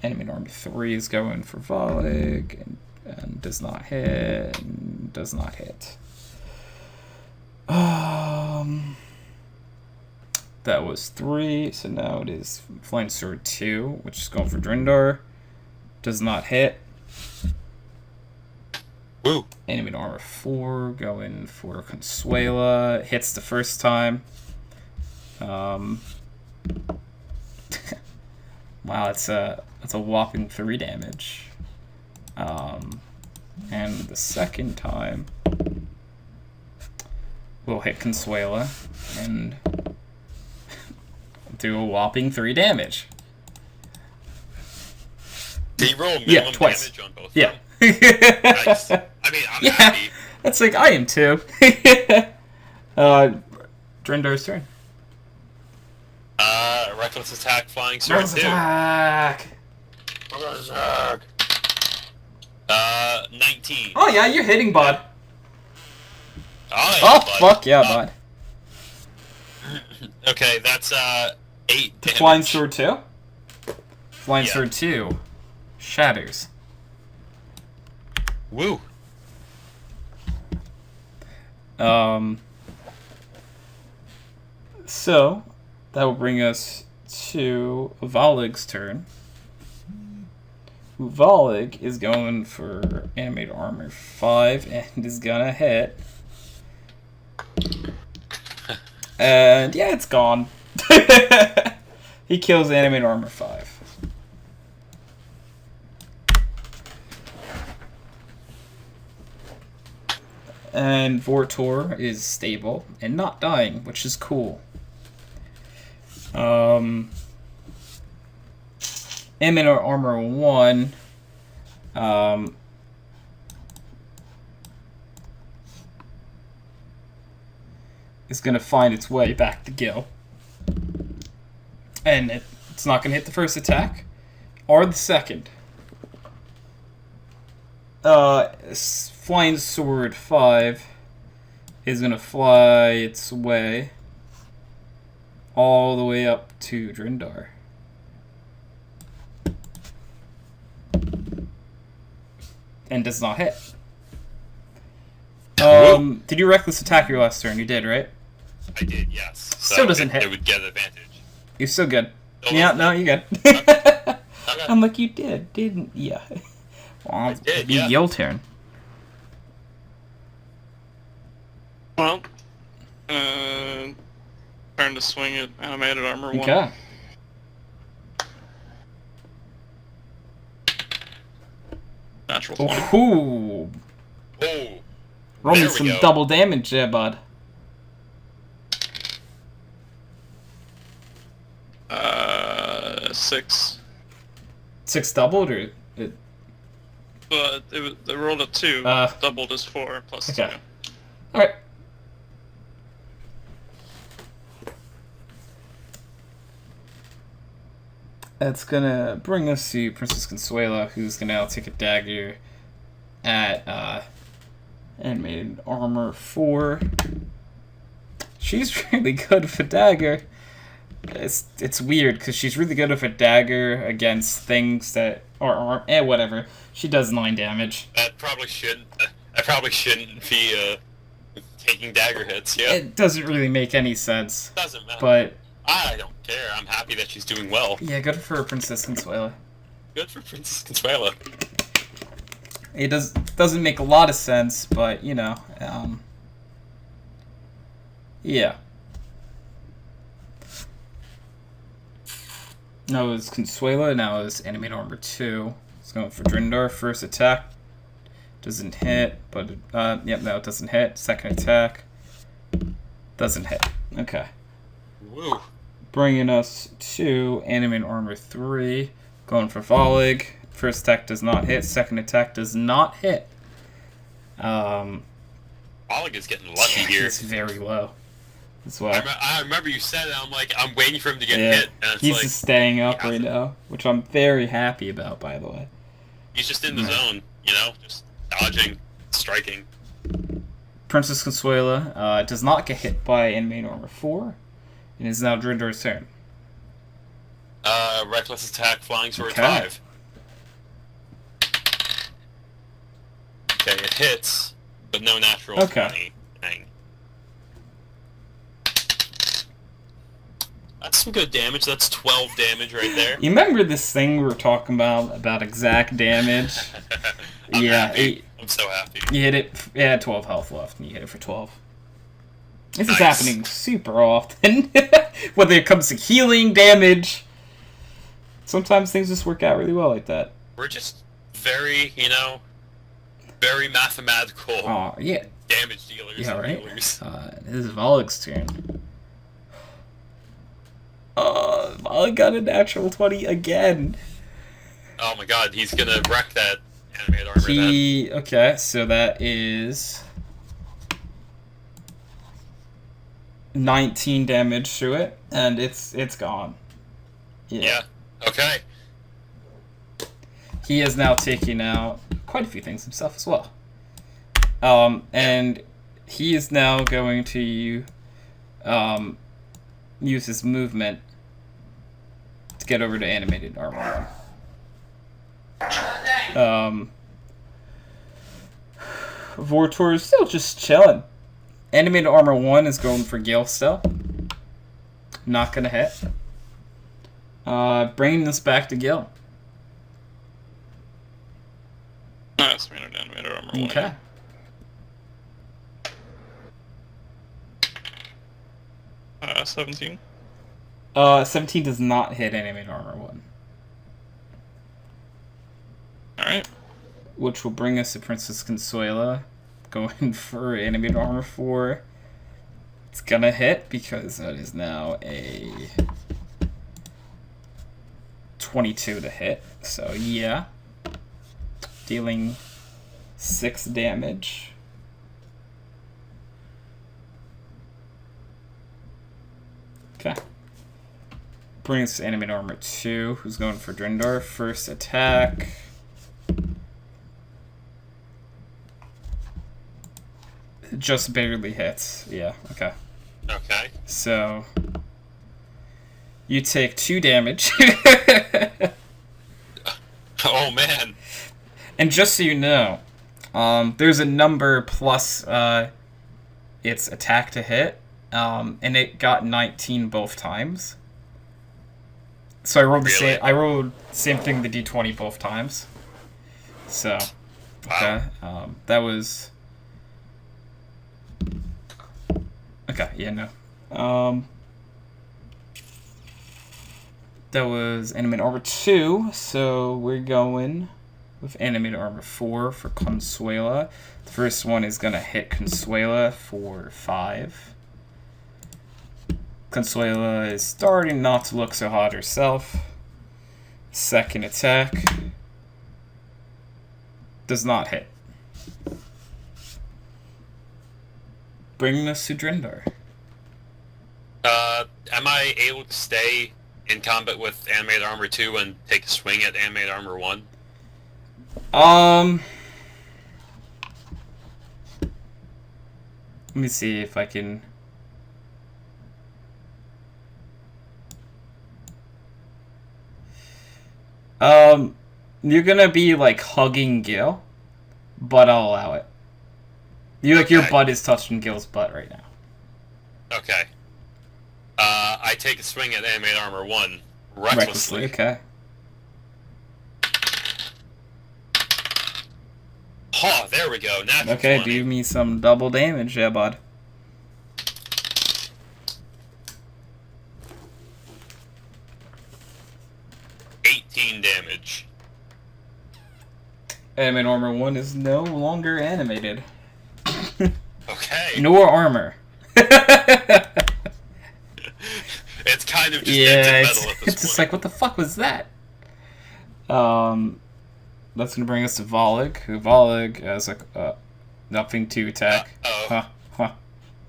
Animated Armor 3 is going for Volig, and does not hit, and does not hit. That was 3, so now it is Flying Sword 2, which is going for Drindar. Does not hit. Woo. Animated Armor 4 going for Consuela. Hits the first time. Wow, that's a whopping 3 damage. And the second time we'll hit Consuela and do a whopping 3 damage. Did you roll minimum twice. damage on both? Yeah. Nice. I mean, I'm happy. That's like, I am too. Drindar's turn. Reckless attack, flying sword Reckless 2. attack! Reckless attack. 19. Oh yeah, you're hitting, bud. Oh, yeah, Oh, bud. fuck yeah, bud. Okay, that's 8 damage. Flying Sword 2? Flying Yeah. Sword 2 shatters. Woo. So, that will bring us to Volig's turn. Volig is going for Animated Armor 5 and is gonna hit. And yeah, it's gone. He kills Animated Armor 5. And Vortor is stable and not dying, which is cool. Animated Armor 1 is going to find its way back to Gil. And it's not going to hit the first attack or the second. Flying Sword 5 is going to fly its way all the way up to Drindar. And does not hit. Did you reckless attack your last turn? You did, right? I did, yes. Still doesn't hit. It would get advantage. You're still good. Oh, Yeah, okay. no, you're good. Okay. I'm like, you did, didn't you? Well, I did, it'd be yeah. your turn. Well, turn to swing at Animated Armor 1. Okay. Natural 20. Ooh. Oh. Roll me There we some go. double damage there, bud. 6. 6 doubled, or... But they rolled a 2. Doubled is 4 plus Okay. 2. Alright. That's gonna bring us to Princess Consuela, who's gonna now take a dagger at Animated Armor 4. She's really good with a dagger. it's weird because she's really good with a dagger against things that or whatever. She does 9 damage. That probably shouldn't. I probably shouldn't be taking dagger hits. Yeah. It doesn't really make any sense. Doesn't matter. But I don't care. I'm happy that she's doing well. yeah, good for Princess Consuela. Good for Princess Consuela. It doesn't make a lot of sense, but you know, yeah. Now it's Consuela. Now it's Animate Armor 2. It's going for Drindar. First attack doesn't hit, but yep, no, it doesn't hit. Second attack doesn't hit. Okay. Woo. Bringing us to Animate Armor 3. Going for Volig. First attack does not hit. Second attack does not hit. Volig is getting lucky here. He's very low. That's why. I remember you said it. I'm like, I'm waiting for him to get Yeah, hit. And it's he's like, just staying up right now, which I'm very happy about, by the way. he's just in the zone, you know, just dodging, striking. Princess Consuela does not get hit by Animate Armor 4, and is now Drindar's turn. Reckless attack, flying sword Okay. 5. Okay, it hits, but no natural Okay. 20. Dang. That's some good damage. That's 12 damage right there. You remember this thing we were talking about exact damage? I'm Yeah, happy. I'm so happy. You hit it. It had 12 health left, and you hit it for 12. This is Nice. happening super often. Whether it comes to healing, damage. Sometimes things just work out really well like that. We're just very, you know, very mathematical Oh, yeah. damage dealers. Yeah, and right? healers. This is Volig's turn. Volig got a natural 20 again. Oh my god, he's gonna wreck that animated armor then. Okay, so that is 19 damage to it, and it's gone. Yeah. Okay. He is now taking out quite a few things himself as well. And he is now going to use his movement to get over to Animated Armor 1. Vortor is still just chilling. Animated Armor 1 is going for Gale still. Not gonna hit. Bringing this back to Gil. Nice, we animated armor 1. Okay. Uh, 17. 17 does not hit Animated Armor 1. Alright. Which will bring us to Princess Consuela. Going for Animated Armor 4. It's gonna hit because that is now a 22 to hit. So yeah. Dealing 6 damage. Okay. Brings us to Animate Armor 2, who's going for Drindar. First attack. Just barely hits. Yeah, okay. Okay. So you take 2 damage. Oh man. And just so you know, there's a number plus its attack to hit, and it got 19 both times. So I rolled the same thing, the d20 both times. So okay, that was okay. Yeah, no. That was Animate Armor 2, so we're going with Animated Armor 4 for Consuela. The first one is going to hit Consuela for 5. Consuela is starting not to look so hot herself. Second attack does not hit. Bringing us to Drindar. Am I able to stay in combat with Animated Armor 2 and take a swing at Animated Armor 1? Let me see if I can. You're gonna be like hugging Gil, but I'll allow it. You like your Okay. butt is touching Gil's butt right now. Okay. I take a swing at Animate Armor 1 Recklessly, recklessly. okay. Oh, there we go. Natural Okay, 20. do me some double damage, yeah, bud. Damage. Animate Armor 1 is no longer animated. Okay. Nor armor. It's kind of just Yeah, dented it's metal at this just point. like, what the fuck was that? That's gonna bring us to Volig, who Volig has a nothing to attack. Uh-oh. Huh.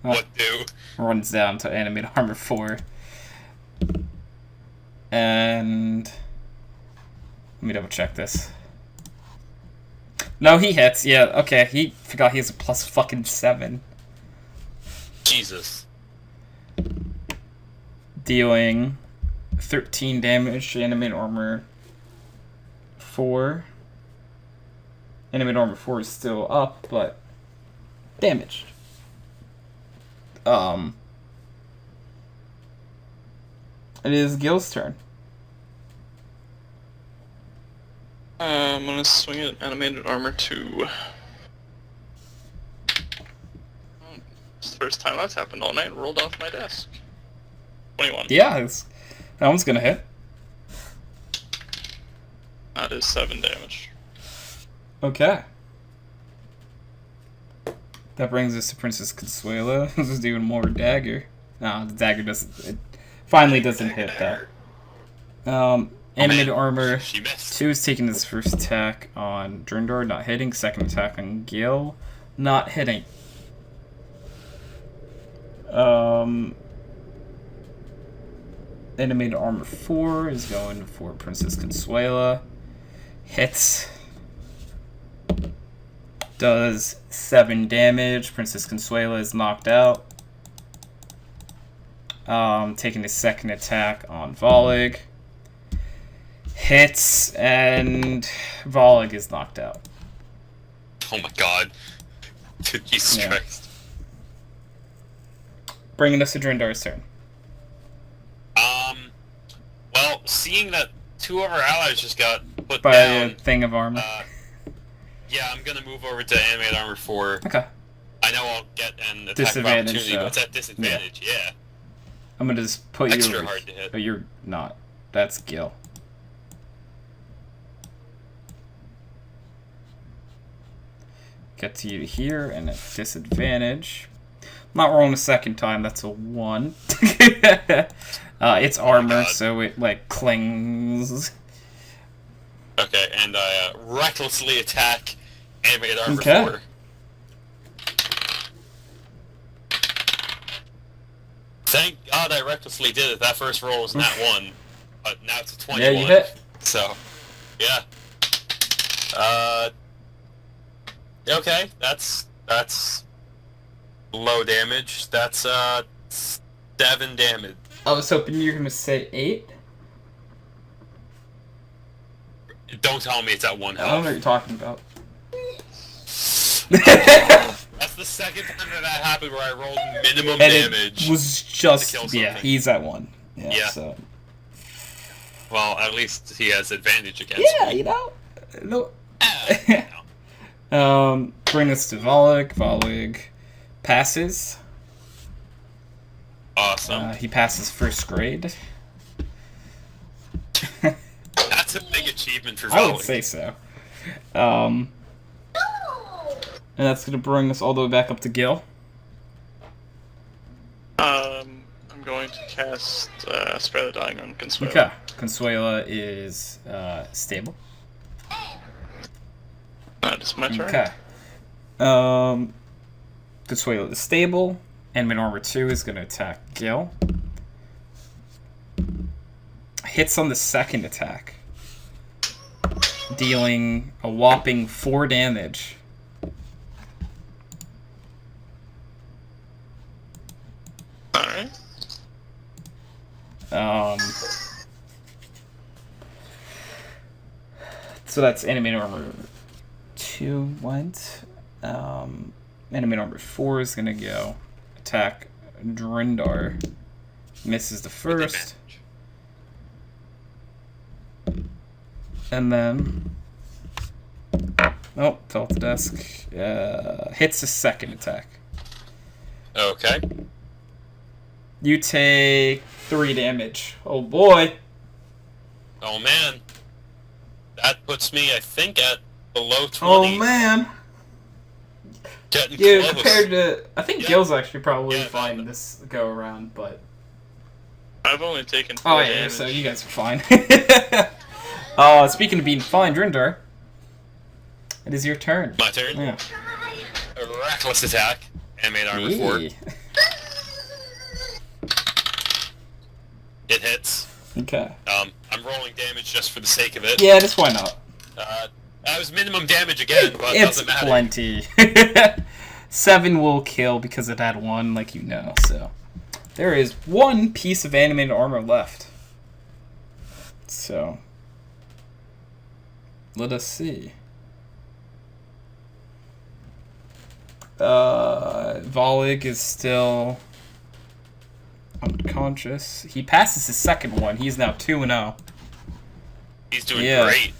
What do? Runs down to Animate Armor 4. And let me double check this. No, he hits. Yeah, okay. He forgot he has a plus fucking 7. Jesus. Dealing 13 damage to Animate Armor 4. Animate Armor 4 is still up, but damaged. It is Gil's turn. I'm gonna swing at Animated Armor 2. It's the first time that's happened all night. Rolled off my desk. 21. Yeah, that one's gonna hit. That is 7 damage. Okay. That brings us to Princess Consuela, who's doing more dagger. No, the dagger doesn't. It finally doesn't hit that. Animated Armor She missed. 2 is taking his first attack on Drindor, not hitting. Second attack on Gil, not hitting. Animated Armor 4 is going for Princess Consuela. Hits. Does 7 damage. Princess Consuela is knocked out. Taking his second attack on Volig. Hits, and Volig is knocked out. Oh my god. Jesus Yeah. Christ. Bringing us to Drindar's turn. Well, seeing that 2 of our allies just got put By down, a thing of armor. yeah, I'm gonna move over to Animate Armor 4. Okay. I know I'll get an attack of Disadvantage, opportunity, though. but it's at disadvantage, yeah. I'm gonna just put Extra you over. hard to hit. Oh, you're not. That's Gil. Get to you here, and at disadvantage. Not rolling a second time, that's a 1. It's armor, God. so it, like, clings. Okay, and I recklessly attack Animated Armor Okay. 4. Thank God I recklessly did it. That first roll was nat 1, but now it's a 21. Yeah, you hit. So, yeah. Okay, that's low damage. That's 7 damage. I was hoping you were gonna say 8. Don't tell me it's at 1 I don't know what health. you're talking about. That's the second time that happened where I rolled minimum And damage. it was just, to kill yeah, something. he's at 1. Yeah. So. Well, at least he has advantage against Yeah, me. you know. No. No. Bring us to Volig. Volig passes. Awesome. He passes first grade. That's a big achievement for I would Volley. say so. And that's gonna bring us all the way back up to Gil. I'm going to cast Spare the Dying on Consuela. Okay. Consuela is stable. That is my turn. Okay. Consuela is stable. Animate Armor 2 is gonna attack Gil. Hits on the second attack. Dealing a whopping 4 damage. Alright. So that's enemy armor 2 went. Enemy armor 4 is gonna go attack Drindar. Misses the first. And then... Oh, fell off the desk. Hits the second attack. Okay. You take 3 damage. Oh boy. Oh man. That puts me, I think, at below 20. Oh man. Getting Yeah, close. compared to... I think Gil's actually probably Yeah, fine man. this go around, but... I've only taken 4 Oh yeah, damage. so you guys are fine. Speaking of being fine, Drindar, it is your turn. My turn. Yeah. A reckless attack. And made armor 4. Yee. It hits. Okay. I'm rolling damage just for the sake of it. Yeah, just why not? That was minimum damage again, but it It's doesn't matter. plenty. 7 will kill because it had 1, like you know, so... There is 1 piece of animated armor left. So... Let us see. Volig is still unconscious. He passes his second one. He's now 2-0. He's doing Yeah. great.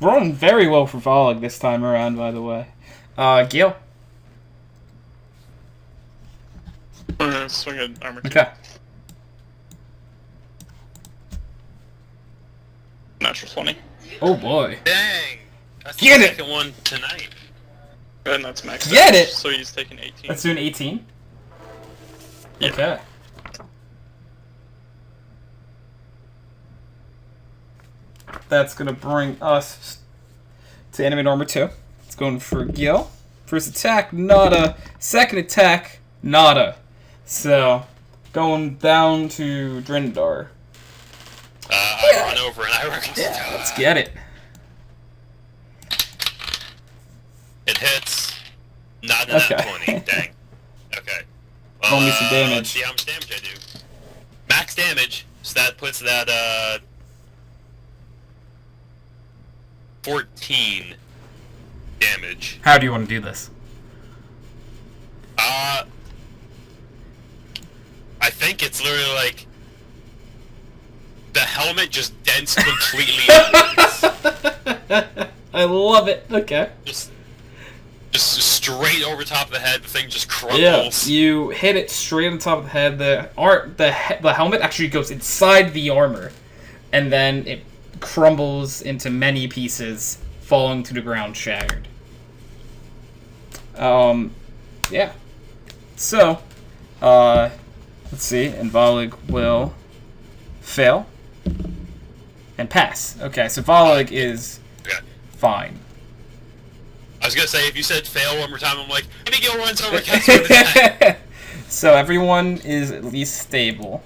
Rolling very well for Volig this time around, by the way. Gil. Swing an armor 2. Okay. Natural 20. Oh boy. Dang! That's Get the it! second one tonight. And that's max Get damage, it! So he's taking 18. Let's do an 18. Yeah. Okay. That's gonna bring us to animate armor 2. It's going for Gil. First attack, nada. Second attack, nada. So, going down to Drindar. I run over and I reckless Yeah, attack. let's get it. It hits. Not in Okay. that 20. Dang. Okay. Roll me some damage. Let's see how much damage I do. Max damage. So that puts that, 14 damage. How do you want to do this? I think it's literally like the helmet just dents completely inwards. I love it. Okay. Just straight over top of the head. The thing just Yeah, crumbles. you hit it straight on top of the head. The helmet actually goes inside the armor, and then it crumbles into many pieces, falling to the ground shattered. Yeah. So, let's see, and Volig will fail and pass. Okay, so Volig is Okay. fine. I was gonna say, if you said fail one more time, I'm like, maybe Gil runs over and catches with his head. So everyone is at least stable.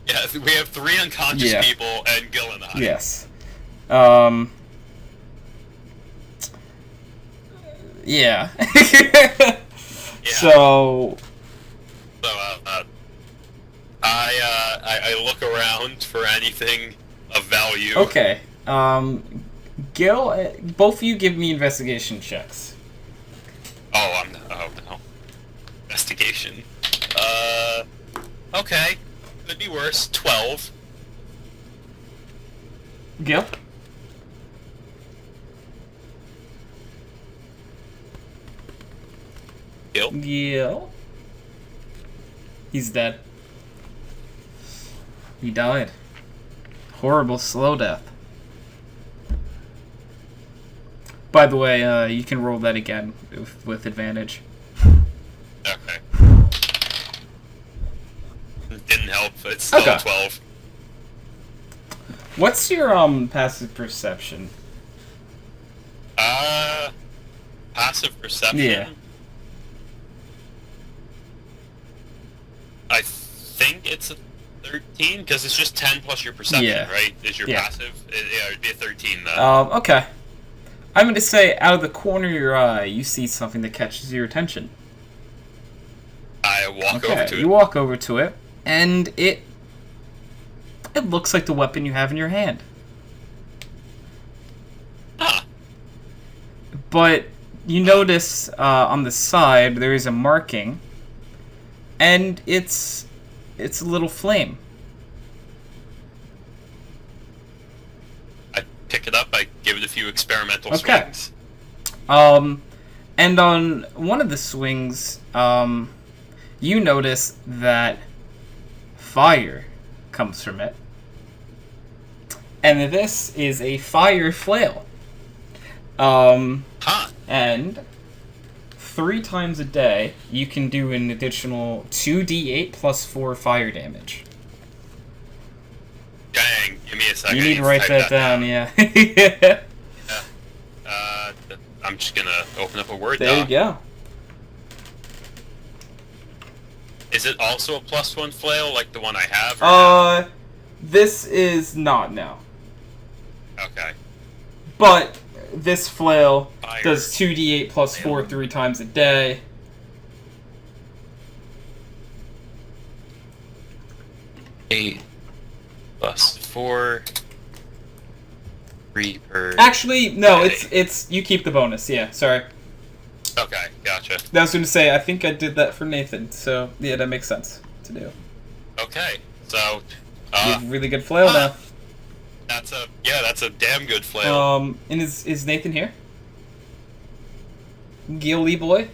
Yeah, we have 3 unconscious Yeah. people and Gil and I. Yes. Yeah. Yeah. So, So, I look around for anything of value. okay. Gil, both of you give me investigation checks. Oh no. Investigation. Okay. Could be worse. 12. Gil? Gil? Gil? He's dead. He died. Horrible slow death. By the way, you can roll that again with advantage. Okay. Didn't help. It's still Okay. 12. What's your passive perception? Passive perception. Yeah. I think it's a 13 because it's just 10 plus your perception, Yeah. right? Is your Yeah. passive? Yeah, it'd be a 13 then. Okay. I'm going to say, out of the corner of your eye, you see something that catches your attention. I walk over Okay, to you it. walk over to it, and it looks like the weapon you have in your hand. but you notice on the side there is a marking, and it's a little flame. I pick it up. I give it a few experimental Okay. swings. And on one of the swings, you notice that fire comes from it. And this is a fire flail. Huh. And 3 times a day, you can do an additional 2d8 plus 4 fire damage. Dang. Give me a second. You need to write type that down, yeah. I'm just gonna open up a Word There you doc. go. Is it also a +1 flail like the one I have? Or no? This is not, no. Okay. But this flail Fire. does 2d8 plus 4 3 times a day. Eight plus 4. 3 per. Actually, no, day. it's you keep the bonus. Yeah, sorry. Okay, gotcha. I was going to say I think I did that for Nathan, so yeah, that makes sense to do. Okay, so You have a really good flail now. that's a damn good flail. And is Nathan here? Gil Lee boy?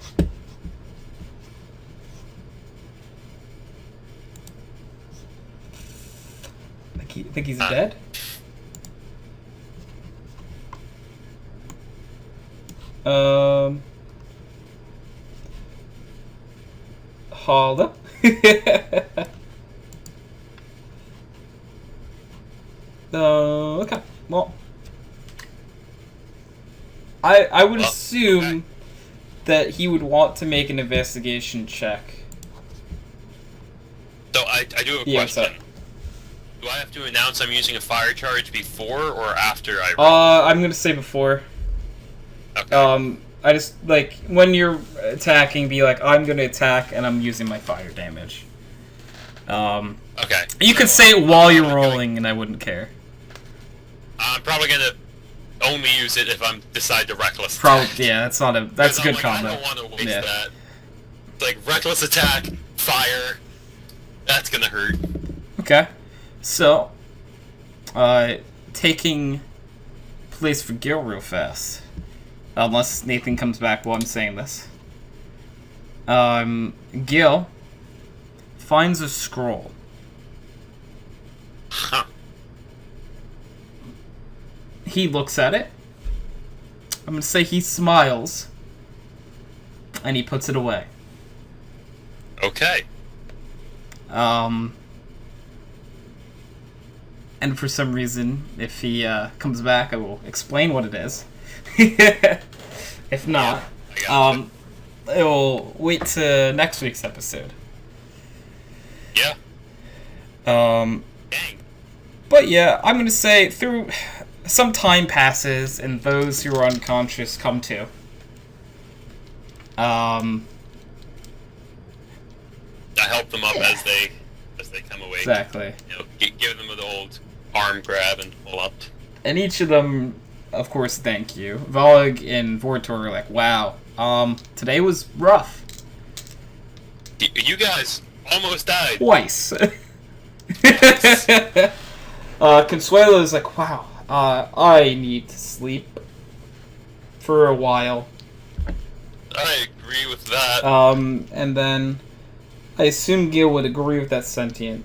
Think he's dead? Hold up. Okay. Well, I would assume that he would want to make an investigation check. So I do have a Yeah, question. so- Do I have to announce I'm using a fire charge before or after I roll? I'm gonna say before. Okay. I just like when you're attacking, be like, I'm gonna attack and I'm using my fire damage. Okay. You could So say it while you're probably rolling, and I wouldn't care. I'm probably gonna only use it if I'm decide to reckless attack. Probably, yeah. That's a Because good I'm like, combo. I don't want to waste Yeah. that. It's like reckless attack, fire. That's gonna hurt. Okay, so taking place for Gil real fast, unless Nathan comes back while I'm saying this. Gil finds a scroll. Huh. He looks at it. I'm gonna say he smiles, and he puts it away. Okay. And for some reason, if he comes back, I will explain what it is. If not, I got it will wait to next week's episode. Yeah. Dang. But yeah, I'm gonna say through some time passes and those who are unconscious come to. I help them up as they come awake. Exactly. You know, give them the old arm grab and pull up. And each of them, of course, thank you. Volig and Vortor are like, wow, today was rough. You guys almost died. Twice. Consuelo's like, wow, I need to sleep for a while. I agree with that. And then I assume Gil would agree with that sentiment,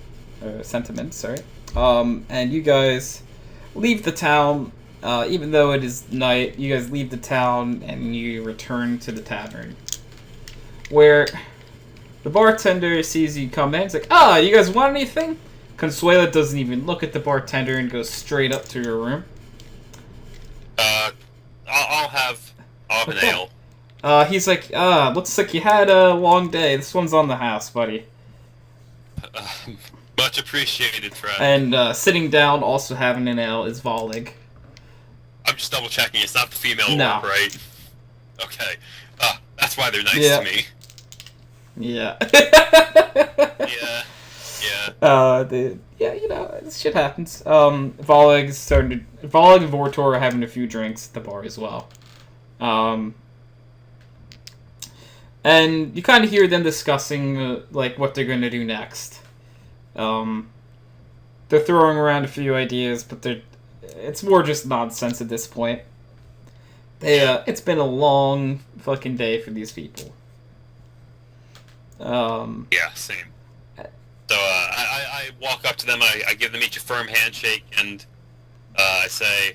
sorry. And you guys leave the town, even though it is night, you guys leave the town and you return to the tavern. Where the bartender sees you come in, it's like, you guys want anything? Consuela doesn't even look at the bartender and goes straight up to your room. I'll have an Okay. ale. He's like, looks like you had a long day. This one's on the house, buddy. Much appreciated, friend. And sitting down, also having an ale, is Volig. I'm just double checking. It's not the female No. orc, right? Okay. That's why they're nice Yeah. to me. Yeah. Yeah. Yeah, you know, this shit happens. Volig and Vortor are having a few drinks at the bar as well. And you kind of hear them discussing like what they're going to do next. They're throwing around a few ideas, but it's more just nonsense at this point. It's been a long fucking day for these people. Yeah, same. So I walk up to them, I give them each a firm handshake, and I say,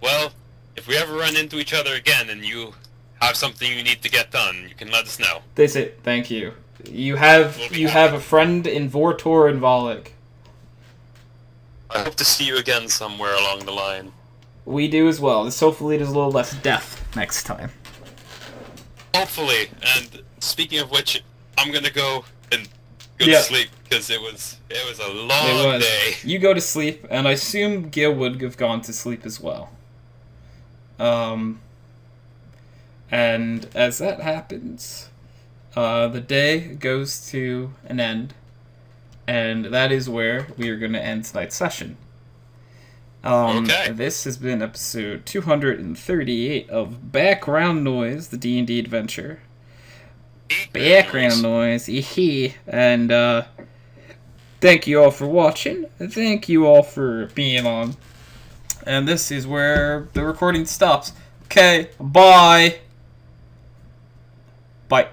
well, if we ever run into each other again and you have something you need to get done, you can let us know. They say, thank you. You have a friend in Vortor and Volek. I hope to see you again somewhere along the line. We do as well. This hopefully there's a little less death next time. Hopefully, and speaking of which, I'm gonna go and to sleep, because it was a long day. You go to sleep, and I assume Gil would have gone to sleep as well. And as that happens, the day goes to an end, and that is where we are going to end tonight's session. Okay. This has been episode 238 of Background Noise, the D&D adventure. Background noise, and thank you all for watching. Thank you all for being on. And this is where the recording stops. Okay, bye. Bye.